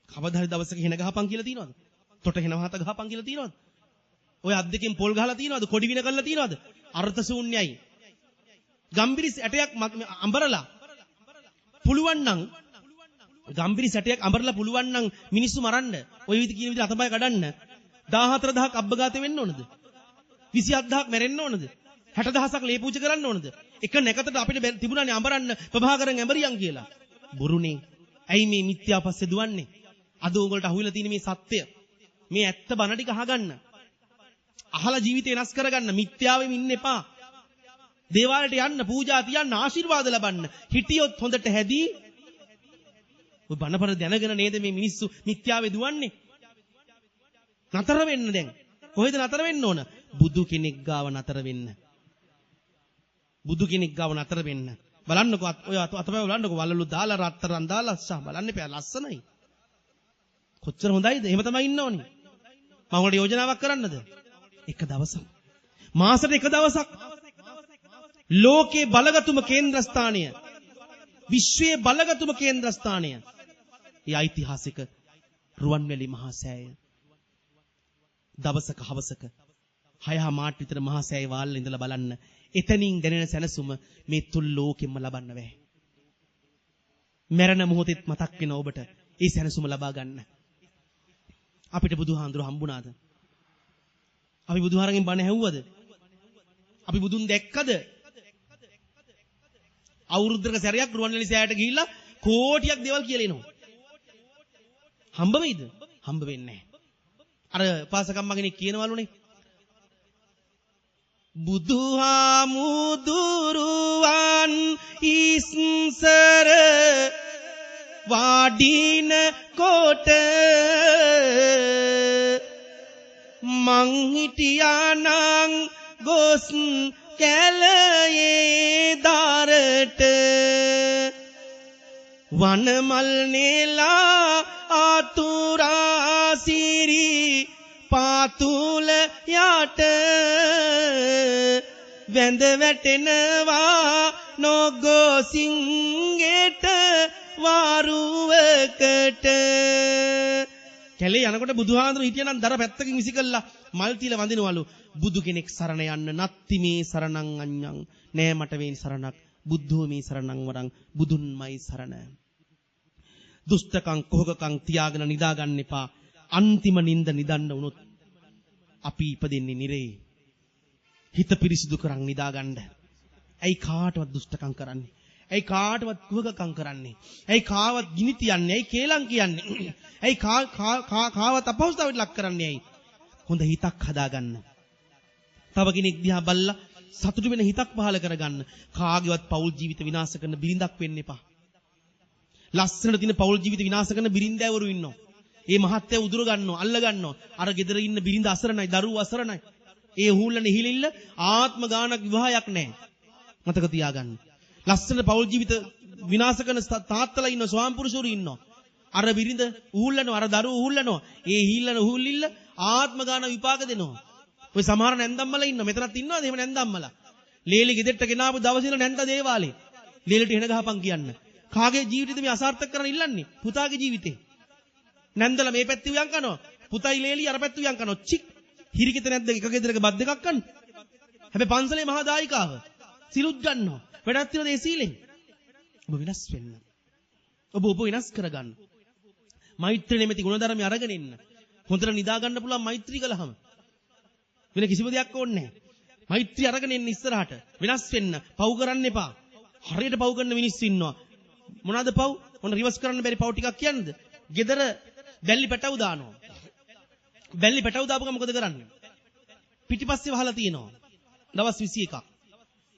කවදා හරි දවසක හෙන ගහපන් කියලා තියනවද? තොට හෙන වහත ගහපන් කියලා තියනවද? ඔය අත් දෙකෙන් පොල් ගහලා තියනවද? කොඩි වින කරලා තියනවද? අර්ථ ශූන්‍යයි. ගම්බිරි ඇටයක් අඹරලා පුළුවන් නම් ගම්බිරි සැටයක් අඹරලා පුළුවන් නම් මිනිස්සු මරන්න ඔය විදිහ කියන විදිහ අතපය කඩන්න 14000ක් අබ්බගාතේ වෙන්න ඕනද? 27000ක් මැරෙන්න ඕනද? 60000ක් ලේ පූජා කරන්න ඕනද? එක නැකතට අපිට තිබුණානේ අඹරන්න ප්‍රභාකරන් ඇඹරියන් කියලා. බොරුනේ. ඇයි මේ මිත්‍යා පස්සේ දුවන්නේ? අද ඕගොල්ලන්ට අහුවෙලා තියෙන මේ සත්‍ය. මේ ඇත්ත බණ ටික අහගන්න. අහලා ජීවිතේ වෙනස් කරගන්න. මිත්‍යාවෙම ඉන්න එපා. දේවාලයට යන්න, පූජා තියන්න, ආශිර්වාද ලබන්න. හිටියොත් හොඳට හැදී ඔය බණපර දැනගෙන නේද මේ මිනිස්සු මිත්‍යාවේ දුවන්නේ? නතර වෙන්න දැන්. කොහෙද නතර වෙන්න ඕන? බුදු කෙනෙක් ගාව නතර වෙන්න. බුදු කෙනෙක් ගාව නතර වෙන්න. බලන්නකෝ ඔය අතපය බලන්නකෝ වලලු දාලා රත්තරන් දාලා බලන්න එපා ලස්සනයි. කොච්චර හොඳයිද? එහෙම තමයි ඉන්න ඕනේ. මම උඹට යෝජනාවක් කරන්නද? එක දවසක්. මාසෙට එක දවසක්. ලෝකේ බලගතුම කේන්ද්‍රස්ථානය. විශ්වයේ බලගතුම කේන්ද්‍රස්ථානය. ඒ ඓතිහාසික රුවන්වැලි මහා සෑය. දවසක හවසක 6:00 විතර මහා සෑය වාල්ලේ ඉඳලා බලන්න. එතනින් දැනෙන සැනසුම මේ තුල් ලෝකෙම ලබන්න බෑ. මරණ මොහොතෙත් මතක් වෙන ඔබට ඒ සැනසුම ලබා ගන්න. අපිට බුදුහාඳුර හම්බුණාද? අපි බුදුහාරගෙන් බණ ඇහුවද? අපි බුදුන් දැක්කද? අවුරුද්දක සැරයක් රුවන්වැලි සෑයට ගිහිල්ලා කෝටියක් දේවල් කියලා එනවා. හම්බ වෙයිද? හම්බ වෙන්නේ නැහැ. අර පාසකම්ම කෙනෙක් කියනවලුනේ බුදුහාමුදුරුවන් ඉස්සර වාඩින කොට මං හිටියානං ගොස් කැලයේ දාරට වනමල් නෙලා ආතුරා සිරි පාතුල යට වැඳ වැටෙනවා නොගොසින්ගෙට වාරුවකට කැලේ යනකොට බුදුහාඳුරු හිටියනම් දර පැත්තකින් විසිකල්ලා මල් තියලා වඳිනවලු බුදු කෙනෙක් සරණ යන්න නත්ති මේ සරණං අඤ්ඤං නෑ මට මේ සරණක් බුද්ධෝ මේ සරණං වරං බුදුන්මයි සරණ දුෂ්ටකම් කොහකකම් තියාගෙන නිදා ගන්න එපා අන්තිම නිନ୍ଦ නිදන්න වුණොත් අපි ඉපදෙන්නේ නිරේ හිත පිරිසිදු කරන් නිදා ගන්න ඇයි කාටවත් දුෂ්ටකම් කරන්නේ ඇයි කාටවත් කුහකකම් කරන්නේ ඇයි කාවත් ගිනි තියන්නේ ඇයි කේලම් කියන්නේ ඇයි කාවත් අපහසුතාවට ලක් කරන්නේ ඇයි හොඳ හිතක් හදාගන්න තව කෙනෙක් දිහා බල්ලා සතුටු වෙන හිතක් පහල කරගන්න කාගේවත් පෞල් ජීවිත විනාශ කරන බිරිඳක් වෙන්න එපා ලස්සනට තියෙන පෞල් ජීවිත විනාශ කරන බිරිඳෑවරු ඉන්නවා ඒ මහත්ය උදුර ගන්නවා අල්ල ගන්නවා අර ගෙදර ඉන්න බිරිඳ අසරණයි දරුවෝ අසරණයි ඒ හූල්ලන හිලිල්ල ආත්ම ගානක් විවාහයක් නැහැ මතක තියාගන්න ලස්සන පෞල් ජීවිත විනාශ කරන තාත්තලා ඉන්න ස්වාමිපුරුෂවරු ඉන්නවා අර බිරිඳ ඌල්ලනවා අර දරුවෝ ඌල්ලනවා ඒ හිල්ලන ඌල්ලිල්ල ආත්ම ගාන විපාක දෙනවා ඔය සමහර නැන්දම්මලා ඉන්නවා මෙතනත් ඉන්නවද එහෙම නැන්දම්මලා ලේලි ගෙදෙට්ට ගෙනාවු දවසේ නැන්ද දේවාලේ ලේලිට එන ගහපන් කියන්න කාගේ ජීවිතේද මේ අසාර්ථක කරන්න ඉල්ලන්නේ පුතාගේ ජීවිතේ නැන්දලා මේ පැත්ත උයන් කනවා පුතයි ලේලි අර පැත්ත උයන් කනවා චික් හිරිකිත නැද්ද එක ගෙදරක බත් දෙකක් කන්න හැබැයි පන්සලේ මහා දායිකාව සිලුත් ගන්නවා වැඩක් තියෙනද ඒ සීලෙන් ඔබ විනාශ වෙන්න ඔබ විනාශ කරගන්න මෛත්‍රිය නැමැති ගුණධර්මය අරගෙන ඉන්න හොඳට නිදා ගන්න පුළුවන් මෛත්‍රී කළාම වෙන කිසිම දෙයක් ඕනේ නැහැ මෛත්‍රිය අරගෙන ඉන්න ඉස්සරහට විනාශ වෙන්න පව් කරන්න එපා හරියට පව් කරන මිනිස්සු ඉන්නවා මොනවාද පව් මොන රිවර්ස් කරන්න බැරි පව් ටිකක් කියන්නද ගෙදර බැල්ලි පැටව දානවා බැල්ලි පැටව දාපුවම මොකද කරන්නේ පිටිපස්සේ වහලා තියෙනවා දවස් 21ක්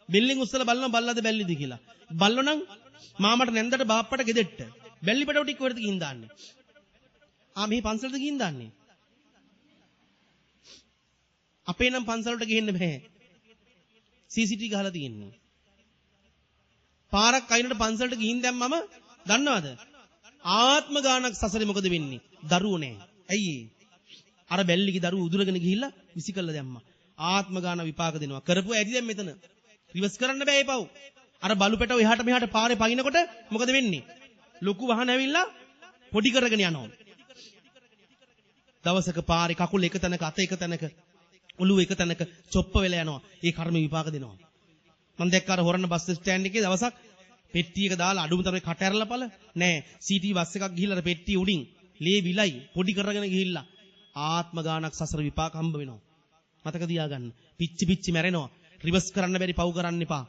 බෙල්ලෙන් උස්සලා බලනවා බල්ලාද බැල්ලිද කියලා බල්ලෝ නම් මාමට නැන්දට බාප්පට ගෙදෙට්ට බැල්ලි පැටව ටික කොහෙද ගිහින් දාන්නේ මේ පන්සලට ගිහින් දාන්නේ අපේ නම් පන්සලට ගිහින්න බෑ CCTV ගහලා තියෙන්නේ පාරක් අයිනට පන්සලට ගිහින් දැම්මම දන්නවද ආත්ම ගානක් සසරේ මොකද වෙන්නේ දරුවෝ නෑ ඇයි අර බැල්ලිගේ දරුවෝ උදුරගෙන ගිහිල්ලා විසිකල්ලා දැම්මා ආත්ම ගාන විපාක දෙනවා කරපුවා ඇති දැන් මෙතන රිවර්ස් කරන්න බෑ ඒ පව් අර බලු පැටව එහාට මෙහාට පාරේ පයින්නකොට මොකද වෙන්නේ ලොකු වහන ඇවිල්ලා පොඩි කරගෙන යනවා දවසක පාරේ කකුල එක තැනක අත එක තැනක ඔළුව එක තැනක චොප්ප වෙලා යනවා ඒ කර්ම විපාක දෙනවා මම දැක්ක අර හොරණ බස් ස්ටෑන්ඩ් එකේ දවසක් පෙට්ටි එක දාලා අඩුම තරමේ කට ඇරලා පළ නෑ සීටී බස් එකක් ගිහිල්ලා අර පෙට්ටිය උඩින් ලේ විලයි පොඩි කරගෙන ගිහිල්ලා ආත්ම ගානක් සසර විපාක හම්බ වෙනවා මතක තියාගන්න පිච්චි මැරෙනවා රිවර්ස් කරන්න බැරි පව් කරන්න එපා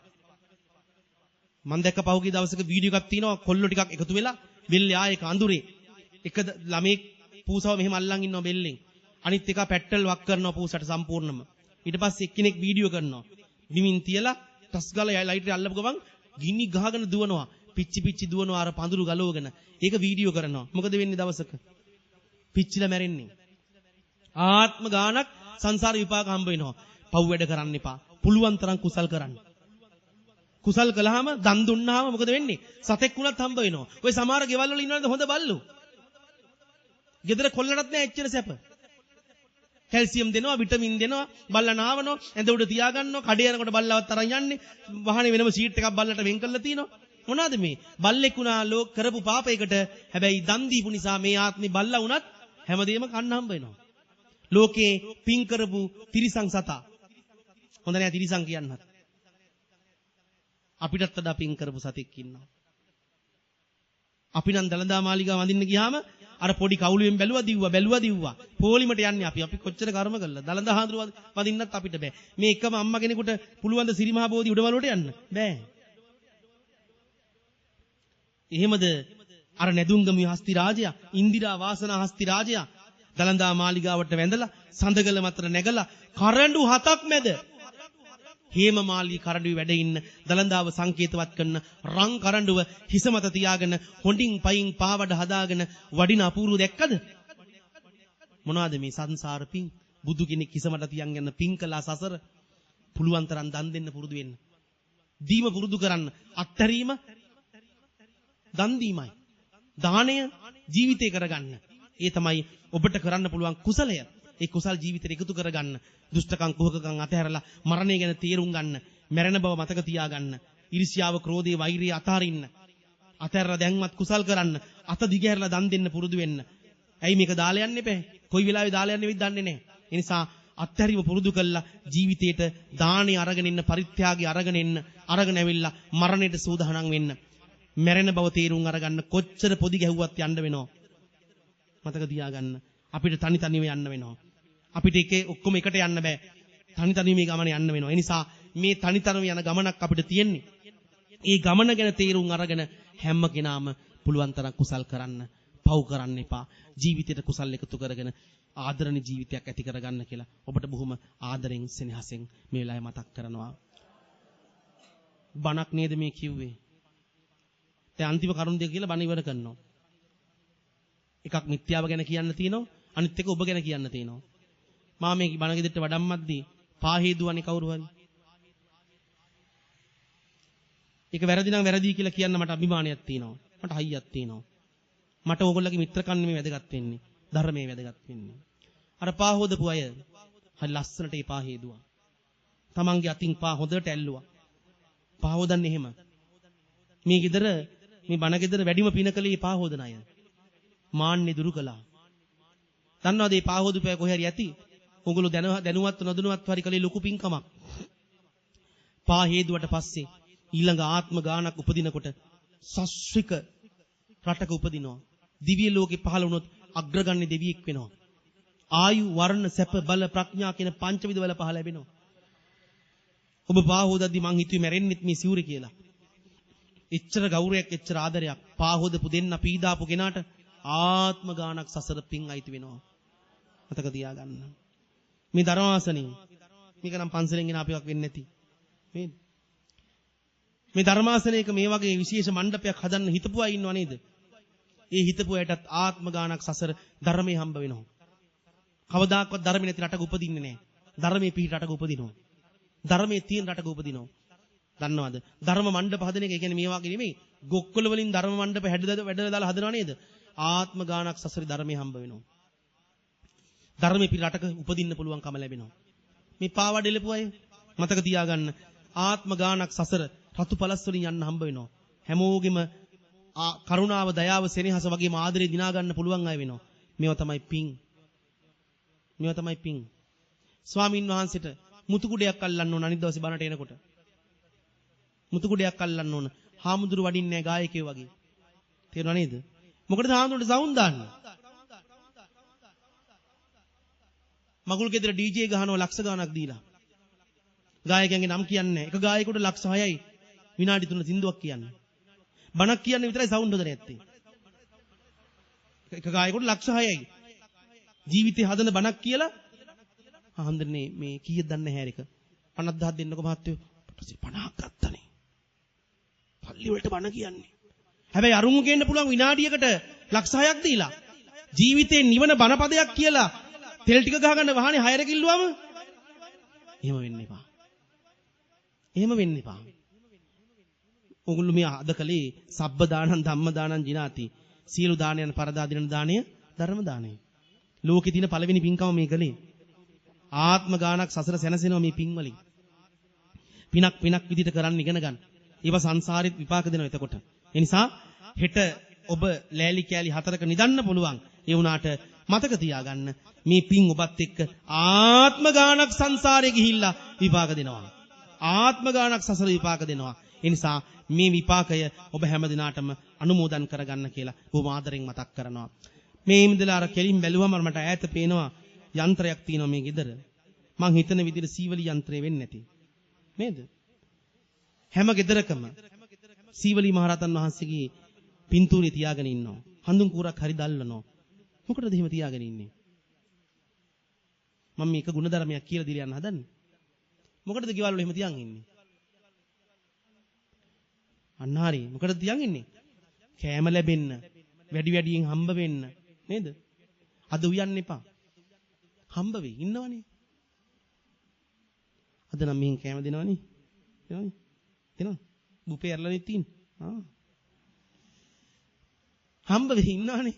මම දැක්ක පහුගිය දවසක වීඩියෝ එකක් තියෙනවා කොල්ලෝ ටිකක් එකතු වෙලා බෙල්ලේ ආයක අඳුරේ එක ළමේ පූසාව මෙහෙම අල්ලන් ඉන්නවා බෙල්ලෙන් අනිත් එක පැට්ටල් වක් කරනවා පූසට සම්පූර්ණම ඊට පස්සේ එක්කෙනෙක් වීඩියෝ කරනවා බිමින් තියලා ටස් ගාලා ලයිටර් අල්ලපු ගමන් ගිනි ගහගෙන දුවනවා පිච්චි දුවනවා අර පඳුරු ගලවගෙන ඒක වීඩියෝ කරනවා මොකද වෙන්නේ දවසක පිච්චිලා මැරෙන්නේ ආත්ම ගානක් සංසාර විපාක හම්බ වෙනවා පව් වැඩ කරන්න එපා පුළුවන් තරම් කුසල් කරන්න කුසල් කළාම දන් දුන්නාම මොකද වෙන්නේ සතෙක් වුණත් හම්බ වෙනවා ඔය සමහර ගෙවල් වල ඉන්නවද හොඳ බල්ලෝ ගෙදර කොල්ලටත් නෑ එච්චර සැප කැල්සියම් දෙනවා විටමින් දෙනවා බල්ලා නාවනවා ඇඳ උඩ තියාගන්නවා කඩේ යනකොට බල්ලවත් තරන් යන්නේ වහනේ වෙනම සීට් එකක් බල්ලට වෙන් කරලා තිනවා මොනවාද මේ බල්ලෙක් වුණා ලෝක කරපු පාපයකට හැබැයි දන් දීපු නිසා මේ ආත්මේ බල්ලා වුණත් හැමදේම කන්න හම්බ වෙනවා ලෝකේ පින් කරපු තිරිසන් සතා හොඳ නෑ තිරිසන් කියන්නත් අපිටත් වඩා පින් කරපු සතෙක් ඉන්නවා අපි නම් දලදා මාලිගාව වඳින්න ගියාම අර පොඩි කවුළුවෙන් බැලුවා දිව්වා පොලිමට යන්නේ අපි කොච්චර කර්ම කළා දලදා හාඳුරුව වඳින්නත් අපිට බෑ මේ එකම අම්මා කෙනෙකුට පුළුවන් ද සිරිමහා බෝධි උඩවලට යන්න බෑ එහෙමද අර නැදුම්ගම හස්ති රාජයා ඉන්දිරා වාසනා හස්ති රාජයා දලදා මාලිගාවට වැඳලා සඳගල මතර නැගලා කරඬු 7ක් මැද හේමමාලී කරඬුවේ වැඩ ඉන්න දලඳාව සංකේතවත් කරන රං කරඬුව හිස මත තියාගෙන හොඬින් පයින් පාවඩ හදාගෙන වඩින අපූර්ව දැක්කද? මොනවාද මේ සංසාර පිං? බුදු කෙනෙක් හිස මත තියන් යන පිං කළා සසර. පුළුවන් තරම් දන් දෙන්න පුරුදු වෙන්න. දීම පුරුදු කරන්න. අත්හැරීම දන් දීමයි. දාණය ජීවිතේ කරගන්න. ඒ තමයි ඔබට කරන්න පුළුවන් කුසලය. ඒ කුසල් ජීවිතේට එකතු කරගන්න. දුෂ්ටකම් කුහකකම් අතහැරලා මරණය ගැන තේරුම් ගන්න. මැරෙන බව මතක තියාගන්න. ඊර්ෂ්‍යාව, ක්‍රෝධය, වෛරය අතහරින්න. අතහැරලා දැන්වත් කුසල් කරන්න. අත දිගහැරලා දන් දෙන්න පුරුදු වෙන්න. ඇයි මේක දාලා යන්නේ බෑ? කොයි වෙලාවෙ දාලා යන්නේ වෙයිද දන්නේ නැහැ. ඒ නිසා අත්හැරීම පුරුදු කළා ජීවිතේට දාණي අරගෙන ඉන්න, පරිත්‍යාගي අරගෙන ඉන්න, අරගෙන ඇවිල්ලා මරණයට සූදානම් වෙන්න. මැරෙන බව තේරුම් අරගන්න. කොච්චර පොදි ගැහුවත් යන්න වෙනවා. මතක තියාගන්න. අපිට තනි තනිව යන්න වෙනවා. අපිට ඔක්කොම එකට යන්න බෑ. තනි තනිව මේ ගමන යන්න වෙනවා. ඒ නිසා මේ තනි තනිව යන ගමනක් අපිට තියෙන්නේ. ඒ ගමන ගැන තේරුම් අරගෙන හැම කෙනාම පුළුවන් තරම් කුසල් කරන්න, පව් කරන්න එපා. ජීවිතයට කුසල් එකතු කරගෙන ආදරණීය ජීවිතයක් ඇති කරගන්න කියලා ඔබට බොහොම ආදරෙන් සෙනෙහසෙන් මේ වෙලාවේ මතක් කරනවා. බණක් නේද මේ කිව්වේ? දැන් අන්තිම කරුණ දෙක කියලා බණ ඉවර කරනවා. එකක් මිත්‍යාව ගැන කියන්න තියෙනවා, අනිත් එක ඔබ ගැන කියන්න තියෙනවා. මා මේ බණ ගෙදරට වඩම්මද්දී පාහේදුවනේ කවුරු හරි. ඒක වැරදි නම් වැරදි කියලා කියන්න මට අභිමානයක් තියෙනවා. මට හයියක් තියෙනවා. මට ඕගොල්ලෝගේ මිත්‍රකම් නෙමෙයි වැදගත් වෙන්නේ. ධර්මයේ වැදගත් වෙන්නේ. අර පා හොදපු අය හරි ලස්සනට ඒ පා හේදුවා. තමන්ගේ අතින් පා හොදට ඇල්ලුවා. පා හොදන්නේ එහෙම. මේ ගෙදර මේ බණ ගෙදර වැඩිම පිනකලේ පා හොදන අය. මාන්නේ දුරු කළා. දන්නවද මේ පා හොදපෑ කොහේ හරි ඇති? ඕගොල්ලෝ දැනුවත් නොදැනුවත් හරි කලේ ලොකු පින්කමක්. පා හේදුවට පස්සේ ඊළඟ ආත්ම ගානක් උපදිනකොට සස්වික රටක උපදිනවා. දිව්‍ය ලෝකේ පහළ වුණොත් අග්‍රගණ්‍ය දෙවියෙක් වෙනවා. ආයු, වර්ණ, සැප, බල, ප්‍රඥා කියන පංචවිධ බල පහළ ලැබෙනවා. ඔබ පාහොදද්දි මං හිතුවේ මැරෙන්නෙත් මේ සිවුරේ කියලා. එච්චර ගෞරවයක්, එච්චර ආදරයක් පාහොදපු දෙන්න පීඩාපු කෙනාට ආත්ම ගානක් සසර පිං අයිති වෙනවා. මතක තියාගන්න. මේ ධර්මාසනෙ මේක නම් පන්සලෙන් ගෙන අපියක් වෙන්නේ නැති. මේ ධර්මාසනයක මේ වගේ විශේෂ මණ්ඩපයක් හදන්න හිතපු අය ඉන්නව නේද? ඒ හිතපු අයටත් ආත්ම ගානක් සසර ධර්මයේ හම්බ වෙනවා. කවදාකවත් ධර්මයේ නැති රටක උපදින්නේ නැහැ. ධර්මයේ පිහිට රටක උපදිනවා. ධර්මයේ තියෙන රටක උපදිනවා. දන්නවද? ධර්ම මණ්ඩප හදන එක කියන්නේ මේ වගේ නෙමෙයි. ගොක්කොල වලින් ධර්ම මණ්ඩප වැඩලා දාලා හදනව නේද? ආත්ම ගානක් සසර ධර්මයේ හම්බ වෙනවා. ධර්මයේ පිහිට රටක උපදින්න පුළුවන්කම ලැබෙනවා. මේ පාවඩ එලපු අය මතක තියාගන්න. ආත්ම ගානක් සසර රතු පළස් වලින් යන්න හම්බ වෙනවා. හැමෝගෙම කරුණාව, දයාව, සෙනෙහස වගේම ආදරේ දිනා ගන්න පුළුවන් අය වෙනවා. මේවා තමයි පිං. මේවා තමයි පිං. ස්වාමින් වහන්සේට මුතු කුඩයක් අල්ලන්න ඕන අනිත් දවසේ බණට එනකොට. මුතු කුඩයක් අල්ලන්න ඕන. හාමුදුරු වඩින්නේ නැහැ ගායකයෝ වගේ. තේරුණා නේද? මොකටද හාමුදුරන්ට සවුන් දාන්නේ? මගුල් ගෙදර DJ ගහනවා ලක්ෂ ගාණක් දීලා. ගායකයන්ගේ නම් කියන්නේ නැහැ. එක ගායකයෙකුට ලක්ෂ 6යි විනාඩි 3 සින්දුවක් කියන්නේ. බණක් කියන්නේ විතරයි සවුන්ඩ් හොද නැත්තේ. එක ගායකයෙකුට ලක්ෂ 6යි. ජීවිතේ හදන බණක් කියලා හඳුන්නේ මේ කීයද දන්නේ නැහැ ඒක. 50000 දෙන්නකො මහත්තයෝ. 50ක් ගත්තනේ. පල්ලි වලට බණ කියන්නේ. හැබැයි අරුන් ගේන්න පුළුවන් විනාඩියකට ලක්ෂ 6ක් දීලා. ජීවිතේ නිවන බණ පදයක් කියලා තෙල් ටික ගහගන්න වහනේ 6ට කිල්ලුවම එහෙම වෙන්න එපා. එහෙම වෙන්න එපා. ඔගොල්ලෝ මේ අද කලේ සබ්බ දානං ධම්ම දානං ජිනාති. සියලු දානයන් පරදා දින දාණය ධර්ම දාණය. ලෝකේ තියෙන පළවෙනි පින්කම මේ කලේ. ආත්ම ගානක් සසර සැනසෙනවා මේ පින් වලින්. පිනක් විදිහට කරන්න ඉගෙන ගන්න. ඒවා සංසාරෙත් විපාක දෙනවා එතකොට. ඒ නිසා හෙට ඔබ ලෑලි කෑලි 4ක නිදන්න පුළුවන්. ඒ වුණාට මතක තියාගන්න මේ පින් ඔබත් එක්ක ආත්ම ගානක් සංසාරේ ගිහිල්ලා විපාක දෙනවා. ආත්ම ගානක් සසර විපාක දෙනවා. ඒ නිසා මේ විපාකය ඔබ හැම දිනාටම අනුමෝදන් කරගන්න කියලා බොහොම ආදරෙන් මතක් කරනවා. මේ ඉඳලා අර කෙලින් බැලුවම මට ඈත පේනවා යන්ත්‍රයක් තියෙනවා මේ ගෙදර. මං හිතන විදිහට සීවලි යන්ත්‍රය වෙන්නේ නැති. නේද? හැම ගෙදරකම සීවලි මහරහතන් වහන්සේගේ පින්තූරය තියාගෙන ඉන්නවා. හඳුන් කුරක් හරි දැල්වනවා. මොකටද එහෙම තියාගෙන ඉන්නේ? මම මේක ಗುಣධර්මයක් කියලා දීලා යන්න හදන්නේ. මොකටද ගෙවල් වල එහෙම තියන් ඉන්නේ? අන්න හරි. මොකටද තියන් ඉන්නේ? කෑම ලැබෙන්න, වැඩි වැඩියෙන් හම්බ වෙන්න නේද? අද උයන්න එපා. හම්බ වෙයි ඉන්නවනේ. අද නම් මෙහෙන් කෑම දෙනවනේ. දෙනවනේ. දෙනවද? බුපේ ඇරලානේ තියෙන්නේ. හම්බ වෙයි ඉන්නවනේ.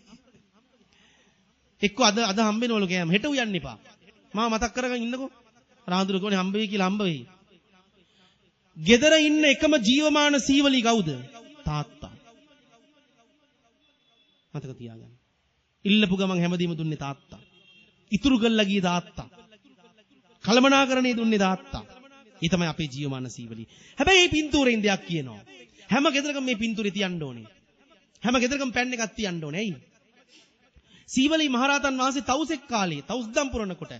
එක්ක අද හම්බ වෙනවලු කෑම. හෙට උයන්න එපා. මම මතක් කරගෙන ඉන්නකෝ. රාහුදුර කෝනේ හම්බ වෙයි කියලා හම්බ වෙයි. ගෙදර ඉන්න එකම ජීවමාන සීවලි කවුද? තාත්තා. මතක තියාගන්න. ඉල්ලපු ගමන් හැමදේම දුන්නේ තාත්තා. ඉතුරු කළා ගියේ තාත්තා. කලමනාකරණේ දුන්නේ තාත්තා. ඒ තමයි අපේ ජීවමාන සීවලි. හැබැයි මේ පින්තූරෙන් දෙයක් කියනවා. හැම ගෙදරකම මේ පින්තූරේ තියන්න ඕනේ. හැම ගෙදරකම පෑන් එකක් තියන්න ඕනේ. ඇයි? සීවලි මහරහතන් වහන්සේ තවුසෙක් කාලේ තවුස්දම් පුරනකොට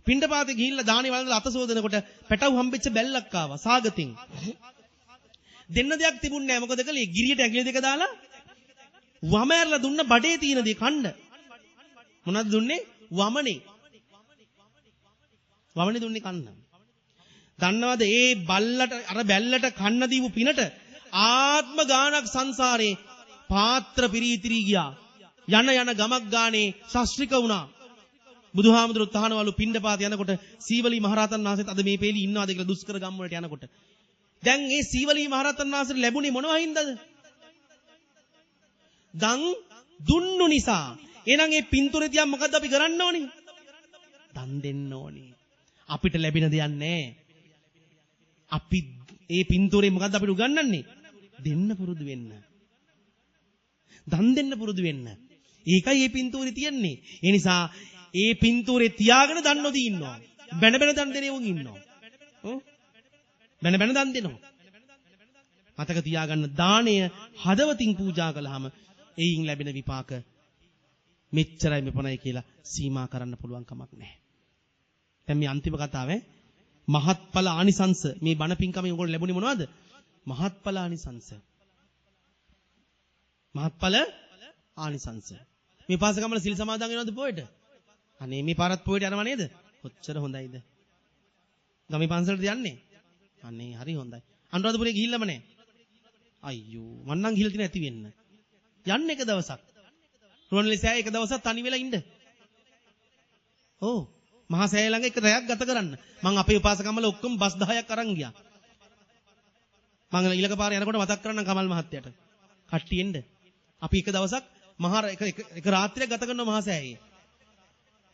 පිණ්ඩපාතේ ගිහිල්ලා දානේ වළඳලා අත සෝදනකොට පැටවු හම්බෙච්ච බැල්ලක් ආවා සාගතින්. දෙන්න දෙයක් තිබුණේ නැහැ. මොකද කළේ? ගිරියට ඇඟිලි දෙක දාලා වම ඇරලා දුන්න බඩේ තියෙන දේ කන්න. මොනවද දුන්නේ? වමනේ. වමනේ දුන්නේ කන්න. දන්නවද ඒ බල්ලට අර බැල්ලට කන්න දීපු පිනට ආත්ම ගානක් සංසාරේ පාත්‍ර පිරීතිරි ගියා. යන ගමක් ගානේ ශාස්ත්‍රික වුණා. බුදුහාමුදුරුවෝ තහනවලු පිණ්ඩපාත යනකොට සීවලි මහරහතන් වහන්සේත් අද මේ පෙළි ඉන්නවාද කියලා දුෂ්කර ගම් වලට යනකොට දැන් මේ සීවලි මහරහතන් වහන්සේට ලැබුණේ මොනවා හින්දාද? දන් දුන්නු නිසා. එහෙනම් මේ පින්තූරේ තියන් මොකද්ද අපි කරන්න ඕනේ? දන් දෙන්න ඕනේ. අපිට ලැබෙන දෙයක් නැහැ. අපි මේ පින්තූරේ මොකද්ද අපිට උගන්වන්නේ? දෙන්න පුරුදු වෙන්න. දන් දෙන්න පුරුදු වෙන්න. ඒකයි මේ පින්තූරේ තියන්නේ. ඒ නිසා ඒ පින්තූරේ තියාගෙන දන් නොදී ඉන්නවා. බැන බැන දන් දෙනවුන් ඉන්නවා. බැන බැන දන් දෙනවා. මතක තියාගන්න දාණය හදවතින් පූජා කළාම එයින් ලැබෙන විපාක මෙච්චරයි මෙපමණයි කියලා සීමා කරන්න පුළුවන් කමක් නැහැ. දැන් මේ අන්තිම කතාවේ මහත්ඵල ආනිසංස මේ බණ පින්කමෙන් උගොල්ලෝ ලැබුණේ මොනවද? මහත්ඵල ආනිසංස. මහත්ඵල ආනිසංස. මේ පාසකමල සිල් සමාදන් වෙනවද පොයට? අනේ මේ පාරත් පොයට යනවා නේද? කොච්චර හොඳයිද? ගමේ පන්සලට යන්නේ? අනේ හරි හොඳයි. අනුරාධපුරේ ගිහිල්ලාම නැහැ. අයියෝ මං නම් ගිහිල්ලා තියෙන ඇති වෙන්න. යන්න එක දවසක්. රුවන්වැලි සෑය එක දවසක් තනි වෙලා ඉන්න. ඔව්. මහා සෑය ළඟ එක රැයක් ගත කරන්න. මං අපේ උපාසකම්මල ඔක්කොම බස් 10ක් අරන් ගියා. මං ඊළඟ පාරේ යනකොට මතක් කරන්නම් කමල් මහත්තයාට. කට්ටිය එන්න. අපි එක දවසක් මහා එක රාත්‍රියක් ගත කරනවා මහා සෑයේ.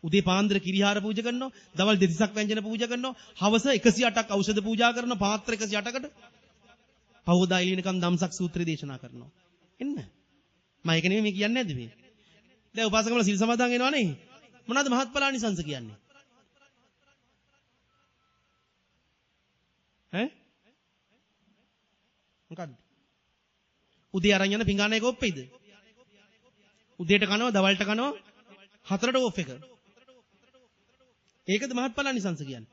උදේ පාන්දර කිරිහාර පූජා කරනවා, දවල් දෙතිසක් ව්‍යංජන පූජා කරනවා, හවස 108ක් ඖෂධ පූජා කරනවා, පාත්‍ර 108කට. පහවදා ඊලිනකම් ධම්සක් සූත්‍රය දේශනා කරනවා. එන්න. මම ඒක නෙමෙයි මේ කියන්නේ නැද්ද මේ? දැන් උපාසකමල සිල් සමාදන් වෙනවා නේ. මොනවද මහත්ඵලානිසංස කියන්නේ? ඈ? මොකද්ද? උදේ අරන් යන පිඟානයක ඔප්පෙයිද? උදේට කනවා, දවල්ට කනවා, හතරට ඔෆ් එක. ඒකද මහත්ඵලානිසංස කියන්නේ.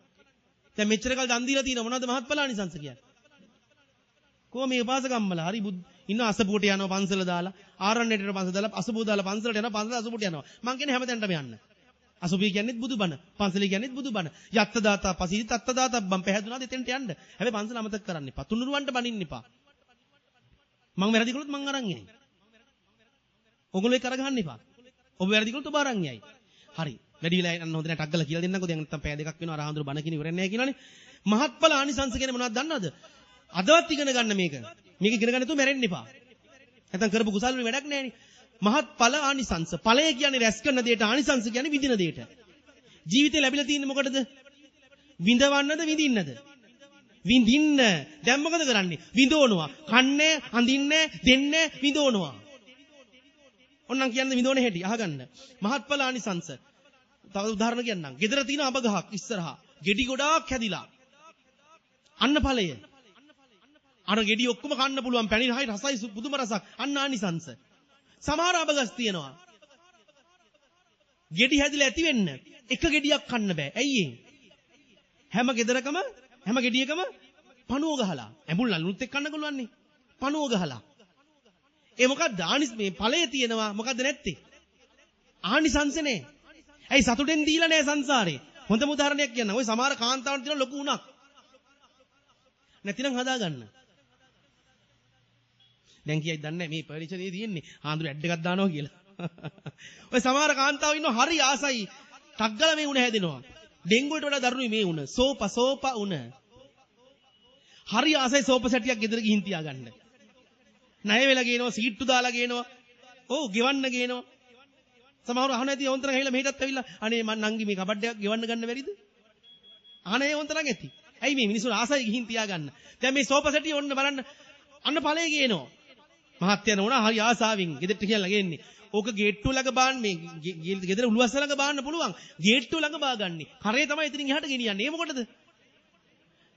දැන් මෙච්චර කල් දන් දීලා තියෙනවා මොනවද මහත්ඵලානිසංස කියන්නේ? කොහොම මේ උපාසකම්මලා හරි ඉන්න අසපුවට යනවා පන්සල දාලා ආරණ්‍යයට පන්සල දාලා අසපුව දාලා පන්සලට යනවා පන්සල අසපුවට යනවා මං කියන්නේ හැමතැනටම යන්න අසපුව කියන්නේත් බුදුබණ පන්සල කියන්නේත් බුදුබණ යත්ත දාතා පසීදි තත්ත දාතා බම් පැහැදුනාද එතෙන්ට යන්න හැබැයි පන්සල අමතක කරන්න එපා තුනුරුවන්ට බනින්න එපා මං වැරදි කළොත් මං අරන් යයි ඔගොල්ලෝ ඒක අරගහන්න එපා ඔබ වැරදි කළොත් ඔබ අරන් යයි හරි වැඩි වෙලා යන්න හොඳ නැහැ ටක් ගාලා කියලා දෙන්නකෝ දැන් නැත්තම් පැය දෙකක් වෙනවා රාහඳුර බණ කියන ඉවරන්නේ නැහැ කියලානේ මහත්ඵල ආනිසංස කියන්නේ මොනවද දන්නවද අදවත් ඉගෙන ගන්න මේක ඉගෙන ගන්න තු මැරෙන්න එපා. නැත්නම් කරපු කුසල් වල වැඩක් නැහැ නේ. මහත්ඵල ආනිසංස. ඵලය කියන්නේ රැස් කරන දෙයට ආනිසංස කියන්නේ විඳින දෙයට. ජීවිතේ ලැබිලා තියෙන්නේ මොකටද? විඳවන්නද විඳින්නද? විඳින්න. දැන් මොකද කරන්නේ? විඳවනවා. කන්නේ, අඳින්නේ, දෙන්නේ, විඳවනවා. ඔන්නම් කියන්නේ විඳවන හැටි අහගන්න. මහත්ඵල ආනිසංස. තව උදාහරණ කියන්නම්. ගෙදර තියෙන අබ ගහක් ඉස්සරහා. ගෙඩි ගොඩාක් හැදිලා. අන්න ඵලය. අර ගෙඩි ඔක්කොම කන්න පුළුවන් පැණි රහයි රසයි පුදුම රසක් අන්න ආනිසංස සමහර අබගස් තියෙනවා ගෙඩි හැදිලා ඇති වෙන්න එක ගෙඩියක් කන්න බෑ ඇයි හැම ගෙදරකම හැම ගෙඩියකම පණුව ගහලා ඇඹුල් නළුත් එක්ක කන්න ගලවන්නේ පණුව ගහලා ඒ මොකක්ද ආනිස් මේ ඵලයේ තියෙනවා මොකද්ද නැත්තේ ආනිසංසනේ ඇයි සතුටෙන් දීලා නැහැ සංසාරේ හොඳම උදාහරණයක් කියන්නම් ඔය සමහර කාන්තාවන් තියෙන ලොකු උණක් නැතිනම් හදාගන්න. දැන් කියයි දන්නේ මේ ෆර්නිචර් එකේ තියෙන්නේ ආන්දර ඇඩ් එකක් දානවා කියලා. ඔය සමහර කාන්තාවෝ ඉන්නව හරි ආසයි. ටග්ගල මේ උණ හැදෙනවා. ඩෙන්ගුවට වඩා දරුණුයි මේ උණ. සෝපා උණ. හරි ආසයි සෝපා සැටියක් ගෙදර ගිහින් තියාගන්න. ණය වෙලා ගේනවා, සීට්ටු දාලා ගේනවා. ඔව් ගෙවන්න ගේනවා. සමහරව අහන ඇති යොන්තර ගහලා මෙහෙටත් ඇවිල්ලා අනේ මං නංගි මේ කබඩ් එකක් ගෙවන්න ගන්න බැරිද? අහනේ යොන්තරන් ඇති. ඇයි මේ මිනිස්සු ආසයි ගිහින් තියාගන්න. දැන් මේ සෝපා සැටිය ඔන්න බලන්න. අන්න ඵලයේ ගේනවා. මහත්යන උනා හරි ආසාවෙන් ගෙදරට කියලා ගේන්නේ. ඕක ගේට්ටුව ළඟ බාන්න මේ ගෙදර උළුවස්ස ළඟ බාන්න පුළුවන්. ගේට්ටුව ළඟ බාගන්නේ. කරේ තමයි ඉතින් එහාට ගෙනියන්නේ. ඒ මොකටද?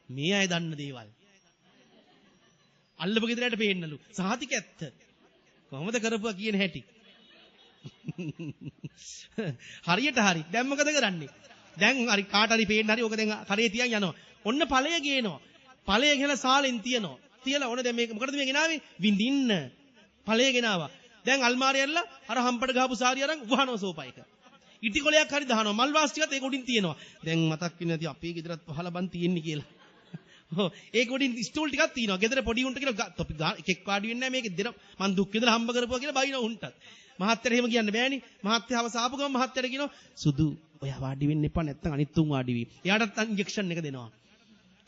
මේ අය දන්න දේවල්. අල්ලපු ගෙදරට පේන්නලු. සහතික ඇත්ත. කොහොමද කරපුවා කියන හැටි. හරියට හරි. දැන් මොකද කරන්නේ? දැන් හරි කාට හරි පේන්න හරි ඕක දැන් කරේ තියන් යනවා. ඔන්න ඵලය ගේනවා. ඵලය කියලා සාලෙන් තියනවා. තියලා ඕන දැන් මේක මොකටද මේ ගෙනාවේ? විඳින්න. ඵලය ගෙනාවා. දැන් අල්මාරිය ඇරලා අර හම්පට ගහපු සාරිය අරන් වහනවා සෝපා එක. ඉටි කොලයක් හරි දානවා. මල් වාස් ටිකත් ඒක උඩින් තියෙනවා. දැන් මතක් වෙන්නේ නැති අපේ ගෙදරත් පහල බන් තියෙන්නේ කියලා. ඔව් ඒක උඩින් ස්ටූල් ටිකක් තියෙනවා. ගෙදර පොඩි උන්ට කියලා තොපි එකෙක් වාඩි වෙන්නේ නැහැ මේකේ දෙන මං දුක් විඳලා හම්බ කරපුවා කියලා බයිනවා උන්ටත්. මහත්තයට එහෙම කියන්න බෑනේ. මහත්තයා හවස ආපු ගමන් මහත්තයට කියනවා සුදු ඔයා වාඩි වෙන්න එපා නැත්තම් අනිත් තුන් වාඩි වෙයි. එයාටත් ඉන්ජෙක්ෂන් එක දෙනවා.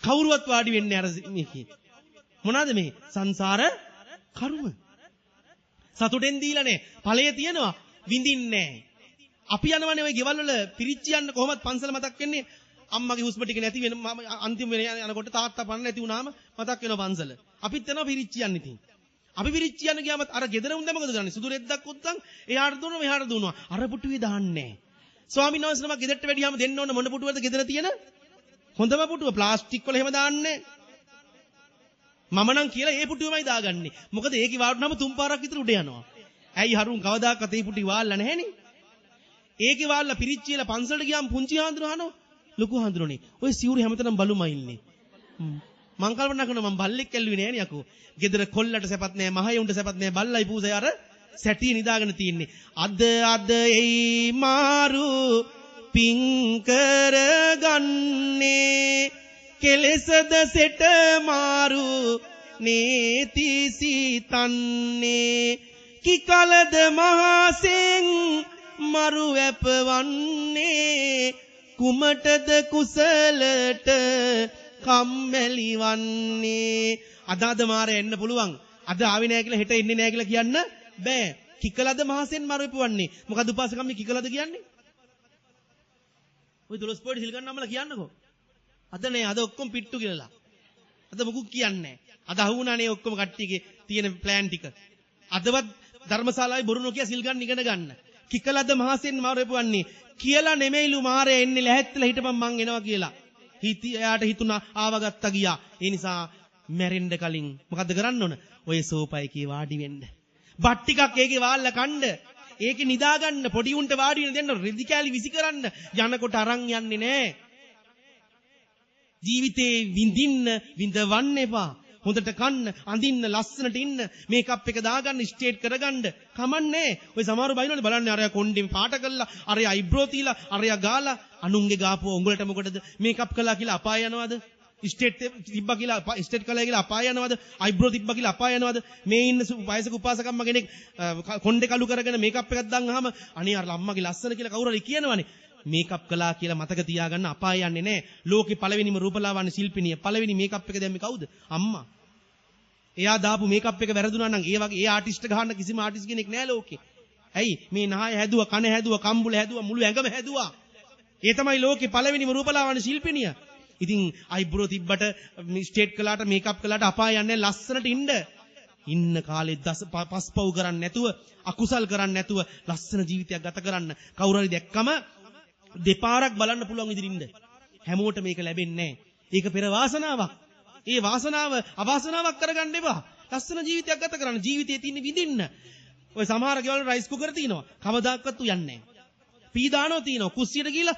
කවුරුවත් වාඩි වෙන්නේ අර මේකේ. මොනවාද මේ සංසාර කර්ම. සතුටෙන් දීලා නැහැ. ඵලය තියෙනවා විඳින්නේ නැහැ. අපි යනවනේ ওই ගෙවල් වල පිරිච්චි යන්න කොහොමද පන්සල මතක් වෙන්නේ? අම්මගේ හුස්ම ටික නැති වෙන අන්තිම වෙන යනකොට තාත්තා පන්න නැති වුණාම මතක් වෙනවා පන්සල. අපිත් යනවා පිරිච්චි යන්න ඉතින්. අපි පිරිච්චි යන්න ගියාම අර ගෙදර උන්ද මොකද කරන්නේ? සුදු රෙද්දක් උත්තන් එහාට දුවනවා මෙහාට දුවනවා. අර පුටුවේ දාන්නේ. ස්වාමීන් වහන්සේ නමක් ගෙදරට වැඩියාම දෙන්න ඕන මොන පුටුවද ගෙදර තියෙන? හොඳම පුටුව ප්ලාස්ටික් වල එහෙම දාන්නේ. මම නම් කියලා ඒ පුටුවෙමයි දාගන්නේ. මොකද ඒකේ වාඩුනම තුන් පාරක් විතර උඩ යනවා. ඇයි හරුන් කවදාකවත් ඒ පුටුවේ වාල්ලා නැහෙනේ. ඒකේ වාල්ලා පිරිච්චිලා පන්සලට ගියාම පුංචි හාමුදුරුවෝ අහනවා. ලොකු හාමුදුරනේ ඔය සිවුරු හැමතැනම බලුමයි ඉන්නේ. මං කල්පනා කරනවා මං බල්ලෙක් ඇල්ලුවේ නෑ නේ යකෝ. ගෙදර කොල්ලට සැපත් නෑ, මහයුන්ට සැපත් නෑ, බල්ලයි පූසයි අර සැටිය නිදාගෙන තියෙන්නේ. අද එයි මාරු පිං කරගන්නේ කෙලෙසද සෙට මාරු නේති සිතන්නේ කිකලද මහසෙන් මරු වැපවන්නේ කුමටද කුසලට කම්මැලි වන්නේ. අද මාරේ එන්න පුළුවන්. අද ආවේ නැහැ කියලා හෙට එන්නේ නැහැ කියලා කියන්න බෑ. කිකලද මහසෙන් මරු වැපවන්නේ. මොකද උපාසකම් මේ කිකලද කියන්නේ? ඔය 12 පොඩි සිල් ගන්නම්මලා කියන්නකෝ. අද නෑ අද ඔක්කොම පිට්ටු කියලා. අද මොකුත් කියන්නේ නැහැ. අද අහුණානේ ඔක්කොම කට්ටියගේ තියෙන ප්ලෑන් ටික. අදවත් ධර්මශාලාවේ බොරු නොකිය සිල් ගන්න ඉගෙන ගන්න. කිකලද මහසෙන් මරු වැපවන්නේ කියලා නෙමෙයිලු මාරේ එන්නේ ලැහැත්ලා හිටපන් මං එනවා කියලා. එයාට හිතුණා ආවගත්තා ගියා. ඒ නිසා මැරෙන්න කලින් මොකද්ද කරන්න ඕන? ඔය සෝපා එකේ වාඩි වෙන්න. බත් ටිකක් ඒකේ වාල්ලා කන්න. ඒකේ නිදා ගන්න පොඩි උන්ට වාඩි වෙන්න දෙන්න රෙදි කෑලි විසි කරන්න. යනකොට අරන් යන්නේ නැහැ. ජීවිතේ විඳින්න විඳවන්න එපා. හොඳට කන්න, අඳින්න, ලස්සනට ඉන්න, මේකප් එක දාගන්න, ස්ට්‍රේට් කරගන්න. කමන්නේ. ඔය සමහරව බයිනෝනේ බලන්නේ අරයා කොණ්ඩෙන් පාට කරලා, අරයා අයිබ්‍රෝ තියලා, අරයා ගාලා, අනුන්ගේ ගාපුව උඹලට මොකටද? මේකප් කළා කියලා අපාය යනවද? ස්ට්‍රේට් තිබ්බා කියලා ස්ට්‍රේට් කළා කියලා අපාය යනවද? අයිබ්‍රෝ තිබ්බා කියලා අපාය යනවද? මේ ඉන්න වයසක උපාසකම්ම කෙනෙක් කොණ්ඩේ කළු කරගෙන මේකප් එකක් දාන්නාම අනේ අර අම්මගේ ලස්සන කියලා කවුරු හරි කියනවනේ. මේකප් කළා කියලා මතක තියාගන්න අපාය යන්නේ නැහැ. ලෝකේ පළවෙනිම රූපලාවන්‍ය ශිල්පිනිය පළවෙනි මේකප් එක දැම්මේ කවුද? අම්මා. එයා දාපු මේකප් එක වැරදුනා නම් ඒ වගේ ඒ ආටිස්ට් ගහන්න කිසිම ආටිස්ට් කෙනෙක් නැහැ ලෝකේ. ඇයි මේ නහය හැදුවා, කන හැදුවා, කම්බුල හැදුවා, මුළු ඇඟම හැදුවා. ඒ තමයි ලෝකේ පළවෙනිම රූපලාවන්‍ය ශිල්පිනිය. ඉතින් අයිබ්‍රෝ තිබ්බට ස්ට්‍රේට් කළාට මේකප් කළාට අපාය යන්නේ ලස්සනට ඉන්න කාලේ පස්පව් කරන්නේ නැතුව, අකුසල් කරන්නේ නැතුව ලස්සන ජීවිතයක් ගත කරන්න. කවුරු හරි දැක්කම දෙපාරක් බලන්න පුළුවන් ඉදිරින්ද. හැමෝට මේක ලැබෙන්නේ නැහැ. ඒක පෙර වාසනාවක්. ඒ වාසනාව අවාසනාවක් කරගන්න එපා. ලස්සන ජීවිතයක් ගත කරන්න. ජීවිතයේ තියෙන විඳින්න. ඔය සමහර ගෙවල් රයිස් කුකර් තියෙනවා. කවදාකවත් උයන්නේ නැහැ. පීදානෝ තියෙනවා. කුස්සියට ගිහලා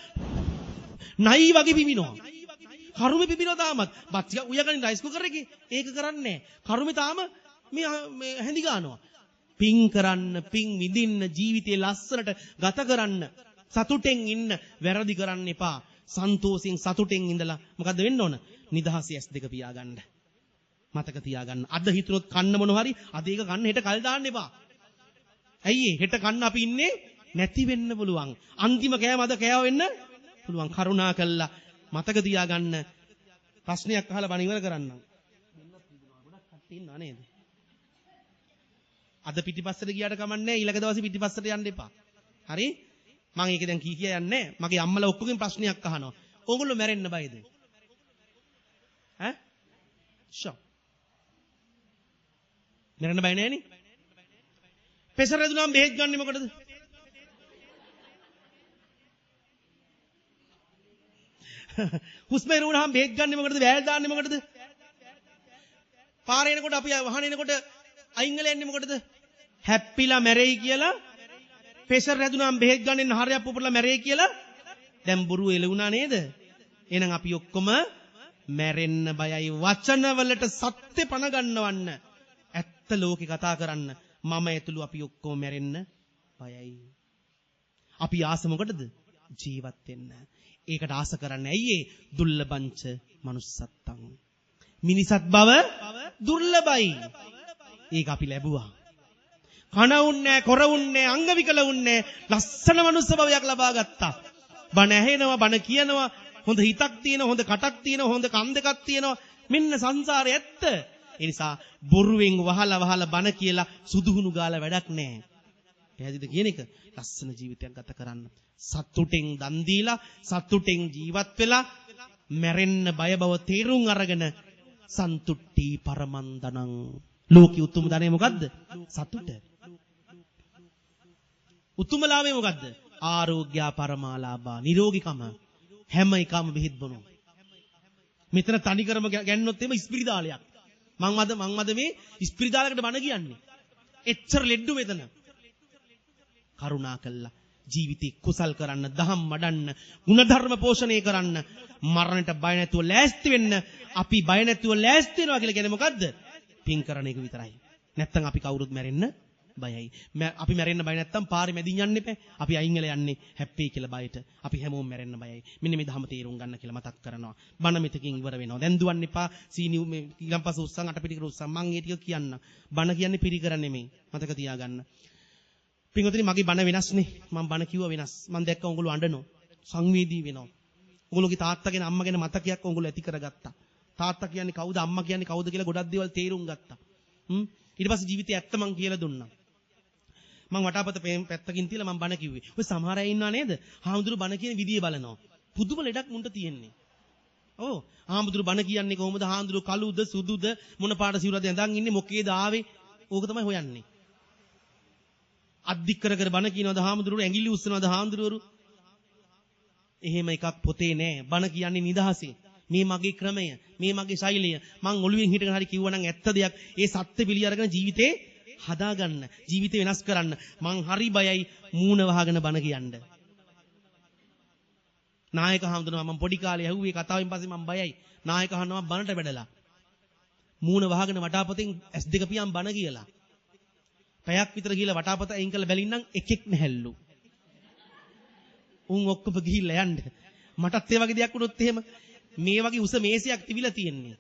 නයි වගේ පිපිනවා. කරුමේ පිපිනවා තාමත්. බත් ටික උයගන්නේ රයිස් කුකර් එකේ. ඒක කරන්නේ නැහැ. කරුමේ තාම මේ හැඳි ගන්නවා. පිං කරන්න, පිං විඳින්න, ජීවිතේ ලස්සනට ගත කරන්න. සතුටෙන් ඉන්න, වැරදි කරන්න එපා. සන්තෝෂෙන් සතුටෙන් ඉඳලා මොකද්ද වෙන්න ඕන? නිදහසේ ඇස් දෙක පියාගන්න. මතක තියාගන්න. අද හිතුනොත් කන්න මොන හරි අද ඒක කන්න හෙට කල් දාන්න එපා. ඇයි ඒ හෙට කන්න අපි ඉන්නේ නැති වෙන්න පුළුවන්. අන්තිම කෑම අද කෑව වෙන්න පුළුවන්. කරුණා කළා මතක තියාගන්න. ප්‍රශ්නයක් අහලා බණ ඉවර කරන්නම්. ගොඩක් කට්ටිය ඉන්නා නේද? අද පිටිපස්සට ගියාට කමන්නේ ඊළඟ දවසේ පිටිපස්සට යන්න එපා. හරි? මම ඒක දැන් කී කිය යන්නේ මගේ අම්මලා ඔක්කොගෙන් ප්‍රශ්නයක් අහනවා. ඕගොල්ලෝ මැරෙන්න බයද? ඈ? ෂෝ. මැරෙන්න බය නෑනේ? පෙසර රැදුනම බෙහෙත් ගන්නෙ මොකටද? හුස්ම ඉරුණාම බෙහෙත් ගන්නෙ මොකටද? වැල් දාන්නේ මොකටද? පාරේ එනකොට අපි වහන එනකොට අයින් වෙලා යන්නේ මොකටද? හැප්පිලා මැරෙයි කියලා. පෙසර රැදුනම බෙහෙත් ගන්නෙන් හරියක් පුපුරලා මැරෙයි කියලා. දැන් බොරු එළුණා නේද? එහෙනම් අපි ඔක්කොම මැරෙන්න බයයි. වචන වලට සත්‍ය පණ ගන්නවන්න. ඇත්ත ලෝකේ කතා කරන්න. මම ඇතුළු අපි ඔක්කොම මැරෙන්න බයයි. අපි ආස මොකටද? ජීවත් වෙන්න. ඒකට ආස කරන්නේ ඇයි ඒ? දුර්ලභංච manussත්තං. මිනිසත් බව දුර්ලභයි. ඒක අපි ලැබුවා. කන උන්නේ, කොර උන්නේ, අංග විකල උන්නේ, ලස්සන මනුස්ස භවයක් ලබා ගත්තා. බණ ඇහෙනවා, බණ කියනවා, හොඳ හිතක් තියෙනවා, හොඳ කටක් තියෙනවා, හොඳ කන් දෙකක් තියෙනවා. මෙන්න සංසාරේ ඇත්ත. ඒ නිසා බොරුවෙන් වහලා බණ කියලා සුදුහුණු ගාලා වැඩක් නැහැ. පැහැදිලිද කියන එක? ලස්සන ජීවිතයක් ගත කරන්න. සතුටෙන් දන් දීලා, සතුටෙන් ජීවත් වෙලා, මැරෙන්න බය බව තේරුම් අරගෙන සන්තුට්ටි පරමන්දනං. ලෝකී උතුම් ධනෙ මොකද්ද? සතුට. උතුම් ලාභය මොකද්ද? ආරෝග්‍ය පරමාලාභා. නිරෝගීකම. හැම එකම බෙහෙත් බොනවා. මෙතන තනිකරම ගන්නොත් එම ඉස්පිරිතාලයක්. මං අද මේ ඉස්පිරිතාලයකට බණ කියන්නේ. එච්චර ලෙඩ්ඩු මෙතන. කරුණා කළා. ජීවිතේ කුසල් කරන්න, දහම් වඩන්න, ಗುಣධර්ම පෝෂණය කරන්න, මරණයට බය නැතුව ලෑස්ති වෙන්න. අපි බය නැතුව ලෑස්ති වෙනවා කියලා කියන්නේ මොකද්ද? පින් කරන එක විතරයි. නැත්තම් අපි කවුරුත් මැරෙන්න බයයි. අපි මැරෙන්න බය නැත්තම් පාරේ මැදින් යන්න එපා. අපි අයින් වෙලා යන්නේ හැප්පෙයි කියලා බයට. අපි හැමෝම මැරෙන්න බයයි. මෙන්න මේ ධම තේරුම් ගන්න කියලා මතක් කරනවා. බණ මෙතකින් ඉවර වෙනවා. දැන් දුවන්න එපා. සීනියු මේ ඊළම්පස උස්සන් අටපිටිකර උස්සන්. මං ඒ ටික කියන්න. බණ කියන්නේ පිරිකර නෙමෙයි. මතක තියාගන්න. පින්වතුනි මගේ බණ වෙනස්නේ. මම බණ කිව්වා වෙනස්. මම දැක්ක උඹලෝ අඬනවා. සංවේදී වෙනවා. උඹලෝගේ තාත්තගෙන අම්මගෙන මතකයක් උඹලෝ ඇති කරගත්තා. තාත්තා කියන්නේ කවුද, අම්මා කියන්නේ කවුද කියලා ගොඩක් දේවල් තේරුම් ගත්තා. ඊට පස්සේ ජීවිතේ ඇත්ත මං කියලා දුන්නා. මං වටාපත පැත්තකින් තියලා මං බණ කිව්වේ. ඔය සමහර අය ඉන්නවා නේද? හාමුදුරු බණ කියන විදිය බලනවා. පුදුම ලෙඩක් මුන්ට තියෙන්නේ. ඔව්. හාමුදුරු බණ කියන්නේ කොහොමද? හාමුදුරු කළුද සුදුද මොන පාට සිවුරද ඇඳන් ඉන්නේ මොකේද ආවේ? ඕක තමයි හොයන්නේ. අද්දික් කර බණ කියනවාද හාමුදුරුවෝ? ඇඟිලි උස්සනවාද හාමුදුරුවෝ? එහෙම එකක් පොතේ නෑ. බණ කියන්නේ නිදහසේ. මේ මගේ ක්‍රමය, මේ මගේ ශෛලිය. මං ඔළුවෙන් හිටගෙන හරි කිව්වනම් ඇත්ත දෙයක්. ඒ සත්‍ය පිළි අරගෙන ජීවිතේ හදාගන්න, ජීවිතේ වෙනස් කරන්න. මං හරි බයයි මූණ වහගෙන බණ කියන්න. නායක හාමුදුරුවෝ මම පොඩි කාලේ ඇහුවේ කතාවෙන් පස්සේ මං බයයි. නායක හාමුදුරුවෝ බණට බැඩලා. මූණ වහගෙන වටාපතෙන් S2 පියම් බණ කියලා. පැයක් විතර ගිහලා වටාපත අයින් කරලා බැලින්නම් එකෙක් නැහැලු. උන් ඔක්කොම ගිහිල්ලා යන්න. මටත් ඒ වගේ දෙයක් වුණොත් එහෙම මේ වගේ උස මේසයක් තිබිලා තියෙන්නේ.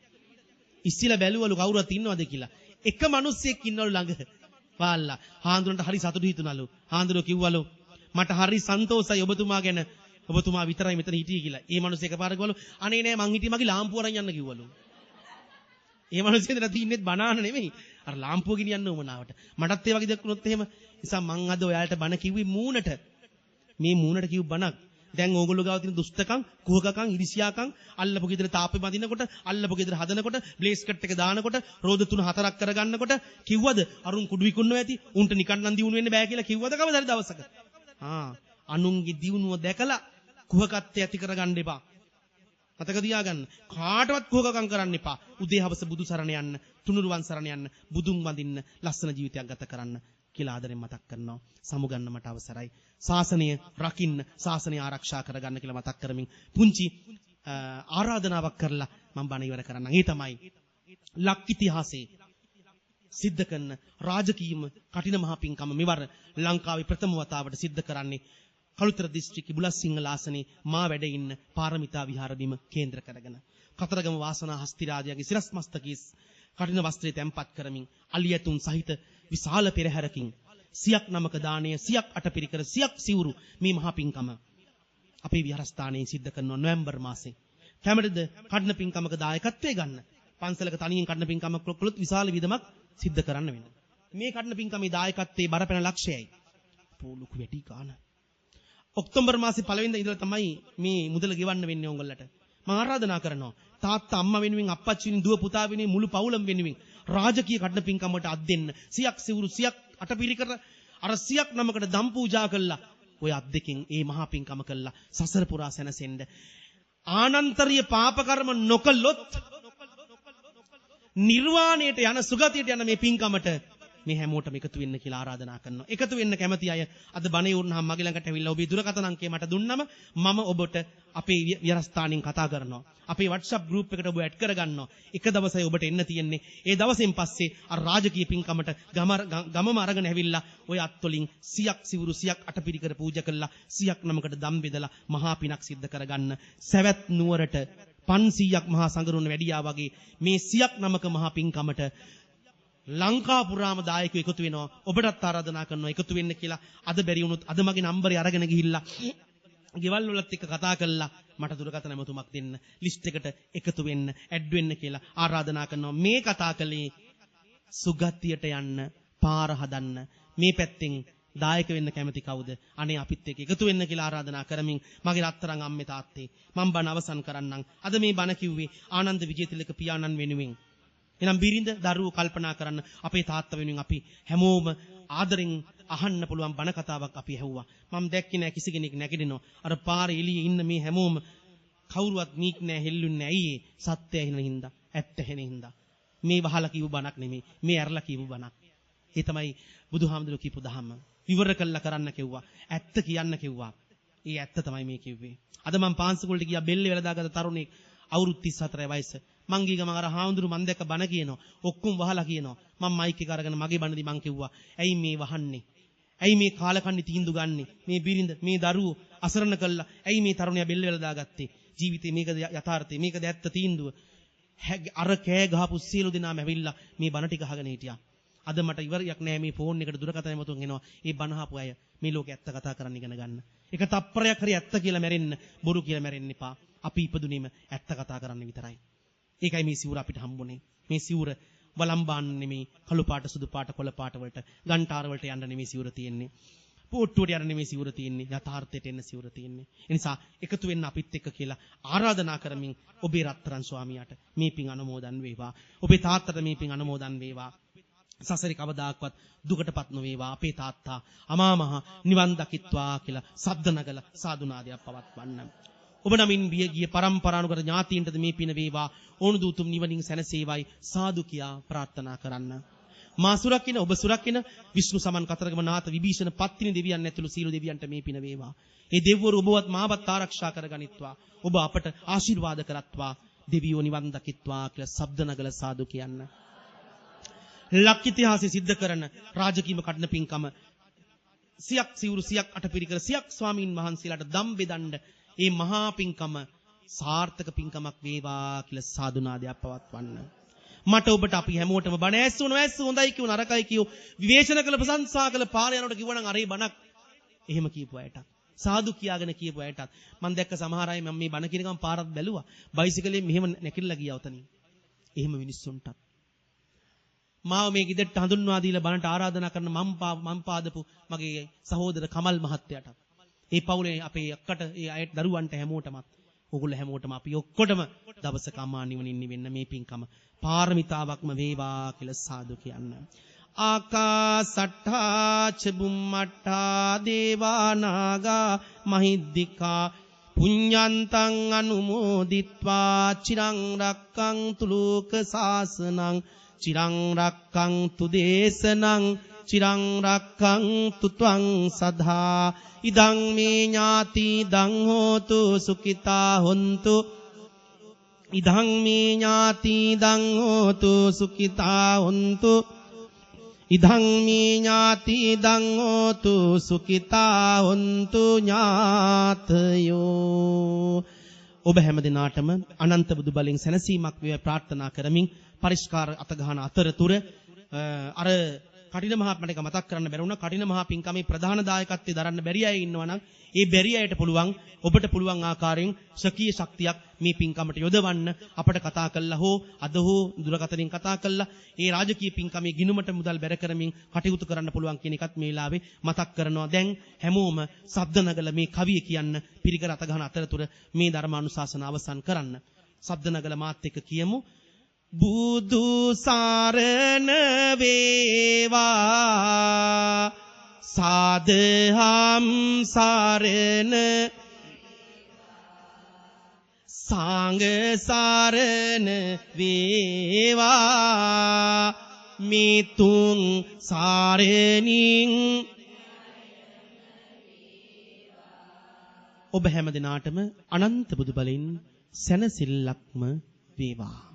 ඉස්සිලා බැලුවලු කවුරුත් ඉන්නවද කියලා. එක මිනිස්සෙක් ඉන්නවලු ළඟ. වාල්ලා. හාඳුනට හරි සතුටු හිතුණලු. හාඳුනෝ කිව්වලු මට හරි සන්තෝෂයි ඔබතුමා ගැන. ඔබතුමා විතරයි මෙතන හිටියේ කියලා. ඒ මිනිස්සු එකපාරට ගවලු අනේ නෑ මං හිටියේ මගේ ලාම්පුව අරන් යන්න කිව්වලු. ඒ මිනිස්සු ඉඳලා තින්නේ බනාන නෙමෙයි. අර ලාම්පුව ගෙනියන්න උමනාවට. මටත් ඒ වගේ දෙයක් වුණොත් එහෙම. නිසා මං අද ඔයාලට බණ කිව්වේ මූණට. මේ මූණට කිව් බණක්. දැන් ඕගොල්ලෝ ගාව තියෙන දුෂ්ටකම්, කුහකකම්, ඉරිසියාකම්, අල්ලපු ගෙදර තාප්පේ බඳිනකොට, අල්ලපු ගෙදර හදනකොට, බ්ලේස් කට් එක දානකොට, රෝද 3-4ක් කරගන්නකොට කිව්වද? අරුන් කුඩු විකුණනවා ඇති. උන්ට නිකන් නම් දිනුන වෙන්න බෑ කියලා කිව්වද කවදාද දවසක? අනුන්ගේ දිනුව දැකලා කුහකත්වය ඇති කරගන්න එපා. මතක තියාගන්න. කාටවත් කුහකකම් කරන්න එපා. උදේ හවස බුදු සරණ යන්න, තුනුරුවන් සරණ යන්න, බුදුන් වඳින්න, ලස්සන ජීවිතයක් ගත කරන්න කියලා ආදරෙන් මතක් කරනවා. සමුගන්න මට අවසරයි. ශාසනය රකින්න, ශාසනය ආරක්ෂා කරගන්න කියලා මතක් කරමින් පුංචි ආරාධනාවක් කරලා මම බණ ඉවර කරන්නම්. ඒ තමයි ලක් ඉතිහාසයේ සිද්ධ කරන රාජකීයම කටින මහ පිංකම මෙවර ලංකාවේ ප්‍රථම වතාවට සිද්ධ කරන්නේ කළුතර දිස්ත්‍රික්කයේ බුලත්සිංහල ආසනයේ මා වැඩ ඉන්න පාරමිතා විහාර බිම කේන්ද්‍ර කරගෙන කතරගම වාසනා හස්තිරාජයාගේ සිරස් මස්තකයේ කටින වස්ත්‍රය තැම්පත් කරමින් අලියතුන් සහිත විශාල පෙරහැරකින් සියක් නමක දාණය, සියක් අටපිරිකර, සියක් සිවුරු මේ මහා පින්කම අපේ විහාරස්ථානයේ සිද්ධ කරනවා නොවැම්බර් මාසේ. කැමතිද කඩන පින්කමක දායකත්වයේ ගන්න? පන්සලක තනියෙන් කඩන පින්කමක් කළොත් විශාල විදමක් සිද්ධ කරන්න වෙනවා. මේ කඩන පින්කමේ දායකත්වයේ බරපැන ලක්ෂයයි. පොලුකු වැඩි කාන. ඔක්තෝබර් මාසේ පළවෙනිදා ඉඳලා තමයි මේ මුදල ගෙවන්න වෙන්නේ ඕගොල්ලන්ට. මම ආරාධනා කරනවා තාත්තා අම්මා වෙනුවෙන් අප්පච්චි වෙනුවෙන් දුව පුතා වෙනුවෙන් මුළු පවුලම වෙනුවෙන් රාජකීය කඩන පින්කමකට අත් දෙන්න. සියක් සිවුරු සියක් අටපිරිකර අර සියක් නමකට දම් පූජා කළා. ඔය අත් දෙකෙන් ඒ මහා පින්කම කළා සසර පුරා සැනසෙන්න. ආනන්තරීය පාප කර්ම නොකළොත් නිර්වාණයට යන සුගතියට යන මේ පින්කමට මේ හැමෝටම එකතු වෙන්න කියලා ආරාධනා කරනවා. එකතු වෙන්න කැමති අය අද බණේ වුණාම මගේ ළඟට ඇවිල්ලා ඔබේ දුරකථන අංකය මට දුන්නම මම ඔබට අපේ විහාරස්ථානෙන් කතා කරනවා. අපේ WhatsApp group එකට ඔබ ඇඩ් කරගන්නවා. එක දවසයි ඔබට එන්න තියෙන්නේ. ඒ දවසෙන් පස්සේ අර රාජකීය පින්කමට ගමම අරගෙන ඇවිල්ලා ඔය අත්වලින් සියක් සිවුරු සියක් අටපිරිකර පූජා කළා. සියක් නමකට දම් බෙදලා මහා පිනක් සිද්ධ කරගන්න. සවැත් නුවරට 500ක් මහා සංගරුණ වැඩියා වගේ මේ සියක් නමක මහා පින්කමට ලංකා පුරාම දායකයෝ එකතු වෙනවා. ඔබටත් ආරාධනා කරනවා එකතු වෙන්න කියලා. අද බැරි වුණොත් අද මගේ නම්බරේ අරගෙන ගිහිල්ලා ගෙවල් වලත් එක්ක කතා කරලා මට දුරකථන ඇමතුමක් දෙන්න, ලිස්ට් එකට එකතු වෙන්න, ඇඩ් වෙන්න කියලා ආරාධනා කරනවා. මේ කතා කළේ සුගතියට යන්න, පාර හදන්න. මේ පැත්තෙන් දායක වෙන්න කැමති කවුද? අනේ අපිත් එක්ක එකතු වෙන්න කියලා ආරාධනා කරමින් මගේ රත්තරන් අම්මේ තාත්තේ මම බණ අවසන් කරන්නම්. අද මේ බණ කිව්වේ ආනන්ද විජේතිලක පියාණන් වෙනුවෙන්. එනම් බිරිඳ දරුවෝ කල්පනා කරන්න අපේ තාත්තා වෙනුවෙන් අපි හැමෝම ආදරෙන් අහන්න පුළුවන් බණ කතාවක් අපි ඇහුවා. මම දැක්කේ නෑ කිසි කෙනෙක් නැගිටිනවා. අර පාරේ එළියේ ඉන්න මේ හැමෝම කවුරුවත් මීක් නෑ හෙල්ලුන්නේ නෑ. ඇයි සත්‍ය ඇහෙන හින්දා, ඇත්ත ඇහෙන හින්දා. මේ වහලා කියපු බණක් නෙමෙයි. මේ ඇරලා කියපු බණක්. ඒ තමයි බුදුහාමුදුරුවෝ කියපු දහම. විවර කළා කරන්න කිව්වා. ඇත්ත කියන්න කිව්වා. ඒ ඇත්ත තමයි මේ කිව්වේ. අද මම පාන්සලට ගියා බෙල්ලේ වෙලා දාගත්ත තරුණෙක් අවුරුදු 34 වයස. මං ගිහම අර හාමුදුරු මන් දැක්ක බණ කියනවා. ඔක්කොම වහලා කියනවා. මම මයික් එක අරගෙන මගේ බණදී මං කිව්වා. ඇයි මේ වහන්නේ? ඇයි මේ කාලකන්ණි තීන්දුව ගන්නෙ? මේ බිරිඳ, මේ දරුවෝ අසරණ කළා. ඇයි මේ තරුණයා බෙල්ල වෙලා දාගත්තේ? ජීවිතේ මේකද යථාර්ථය? මේකද ඇත්ත තීන්දුව? අර කෑ ගහපු සියලු දෙනාම ඇවිල්ලා මේ බණ ටික අහගෙන හිටියා. අද මට ඉවරයක් නෑ මේ ෆෝන් එකට දුරකථන ඇමතුම් එනවා. ඒ බණ අහපු අය මේ ලෝකේ ඇත්ත කතා කරන්න ඉගෙන ගන්න. එක තප්පරයක් හරි ඇත්ත කියලා මැරෙන්න, බොරු කියලා මැරෙන්න එපා. අපි ඉපදුනේම ඇත්ත කතා කරන්න විතරයි. ඒකයි මේ සිවුර අපිට හම්බුනේ. මේ සිවුර වළම්බාන්න නෙමේ, කළු පාට, සුදු පාට, කොළ පාට වලට, ගන්ටාර වලට යන්න නෙමේ සිවුර තියෙන්නේ. පොට්ටුවට යන්න නෙමේ සිවුර තියෙන්නේ. යථාර්ථයට එන්න සිවුර තියෙන්නේ. ඒ නිසා එකතු වෙන්න අපිත් එක්ක කියලා ආරාධනා කරමින් ඔබේ රත්තරන් ස්වාමියාට මේ පින් අනුමෝදන් වේවා. ඔබේ තාත්තට මේ පින් අනුමෝදන් වේවා. සසරේ කවදාක්වත් දුකටපත් නොවේවා. අපේ තාත්තා අමා මහ නිවන් දකිත්වා කියලා සද්ද නගලා සාදුනාදයක් පවත්වන්න. ඔබ නමින් බිය ගිය පරම්පරානුගත ඥාතීන්ටද මේ පින වේවා. ඕනු දූතුම් නිවනින් සැනසේවයි සාදු කියා ප්‍රාර්ථනා කරන්න. මා සුරකින්න ඔබ සුරකින්න විෂ්ණු සමන් කතරගම නාත විභීෂණ පත්තිනි දෙවියන් ඇතුළු සීල දෙවියන්ට මේ පින වේවා. ඒ දෙවිවරු ඔබවත් මාවත් ආරක්ෂා කරගනිත්වා. ඔබ අපට ආශිර්වාද කරත්වා. දෙවියෝ නිවන් දකිත්වා කියලා ශබ්ද නගල සාදු කියන්න. ලක් ඉතිහාසයේ සිද්ධ කරන රාජකීය කඩන පින්කම සියක් සිවුරු සියක් අටපිරිකර සියක් ස්වාමීන් වහන්සේලාට දම් බෙදන්න ඒ මහා පින්කම සාර්ථක පින්කමක් වේවා කියලා සාදුනාදයක් පවත්වන්න. මට ඔබට අපි හැමෝටම බණ ඇස්සුන හොඳයි කියු නරකයි කියු විවේචන කළ ප්‍රශංසා කළ පාර යනකොට කිව්වනම් අරේ බණක් එහෙම කියපු අයටත් සාදු කියාගෙන කියපු අයටත් මම දැක්ක සමහර අය මම මේ බණ කියන ගමන් පාරක් බැලුවා බයිසිකලෙන් මෙහෙම නැකිලා ගියා උතනින්. එහෙම මිනිස්සුන්ටත් මාව මේ ගෙදරට හඳුන්වා දීලා බණට ආරාධනා කරන මම පාදපු මගේ සහෝදර කමල් මහත්තයාට ඒ පවුලේ අපේ අක්කට ඒ අයට දරුවන්ට හැමෝටමත් ඔගොල්ලෝ හැමෝටම අපි ඔක්කොටම දවසක අමා නිවනින් නිවෙන්න මේ පින්කම පාරමිතාවක්ම වේවා කියලා සාදු කියන්න. ආකාසට්ඨා චුම්මට්ඨා දේවා නාග මහිද්దికා පුඤ්ඤන්තං අනුමෝදිත්වා චිරං රක්ඛන්තු ලෝක සාසනං චිරං රක්ඛන්තු දේශනං චිරං රක්ඛන්තු ත්වං සදා ඉදං මේ ඥාති දං හෝතු සුඛිතා හොන්තු ඉදං මේ ඥාති දං හෝතු සුඛිතා හොන්තු ඉදං මේ ඥාති දං හෝතු සුඛිතා හොන්තු ඥාතයෝ ඔබ හැම දිනාටම අනන්ත බුදු බලෙන් සැනසීමක් වේවා ප්‍රාර්ථනා කරමින් පරිස්කාර අතගහන අතරතුර අර කටින මහා මට මතක් කරන්න බැරි වුණා. කටින මහා පින්කමේ ප්‍රධාන දායකත්වයේ දරන්න බැරි අය ඉන්නවා නම් ඒ බැරි අයට පුළුවන් ඔබට පුළුවන් ආකාරයෙන් ශක්තිය ශක්තියක් මේ පින්කමට යොදවන්න අපට කතා කළා හෝ අද හෝ දුරකථනයෙන් කතා කළා ඒ රාජකීය පින්කමේ ගිණුමට මුදල් බැර කරමින් කටයුතු කරන්න පුළුවන් කියන එකත් මේ වෙලාවේ මතක් කරනවා. දැන් හැමෝම ශබ්ද නගල මේ කවිය කියන්න පිරිකර අත ගන්න අතරතුර මේ ධර්මානුශාසන අවසන් කරන්න. ශබ්ද නගල මාත් එක්ක කියමු. බුදු සරණ වේවා සාදහම් සරණ සංඝ සරණ වේවා මිතුං සරණින් ඔබ හැම දිනාටම අනන්ත බුදු බලෙන් සැනසෙල්ලක්ම වේවා.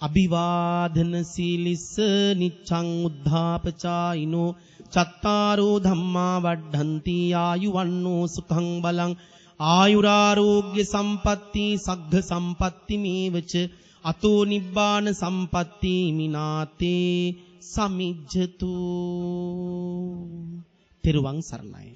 අභිවාදන සීලිස නිච්ඡං උද්ධාපචායිනෝ චත්තාරෝ ධම්මා වඩ්ඩಂತಿ ආයුවන්නෝ සුඛං බලං ආයුරාෝග්‍ය සම්පatti සග්ග සම්පatti මේවච අතෝ නිබ්බාන සම්පatti මිනාතේ සමිජ්ජතු. තෙරුවන් සරණයි.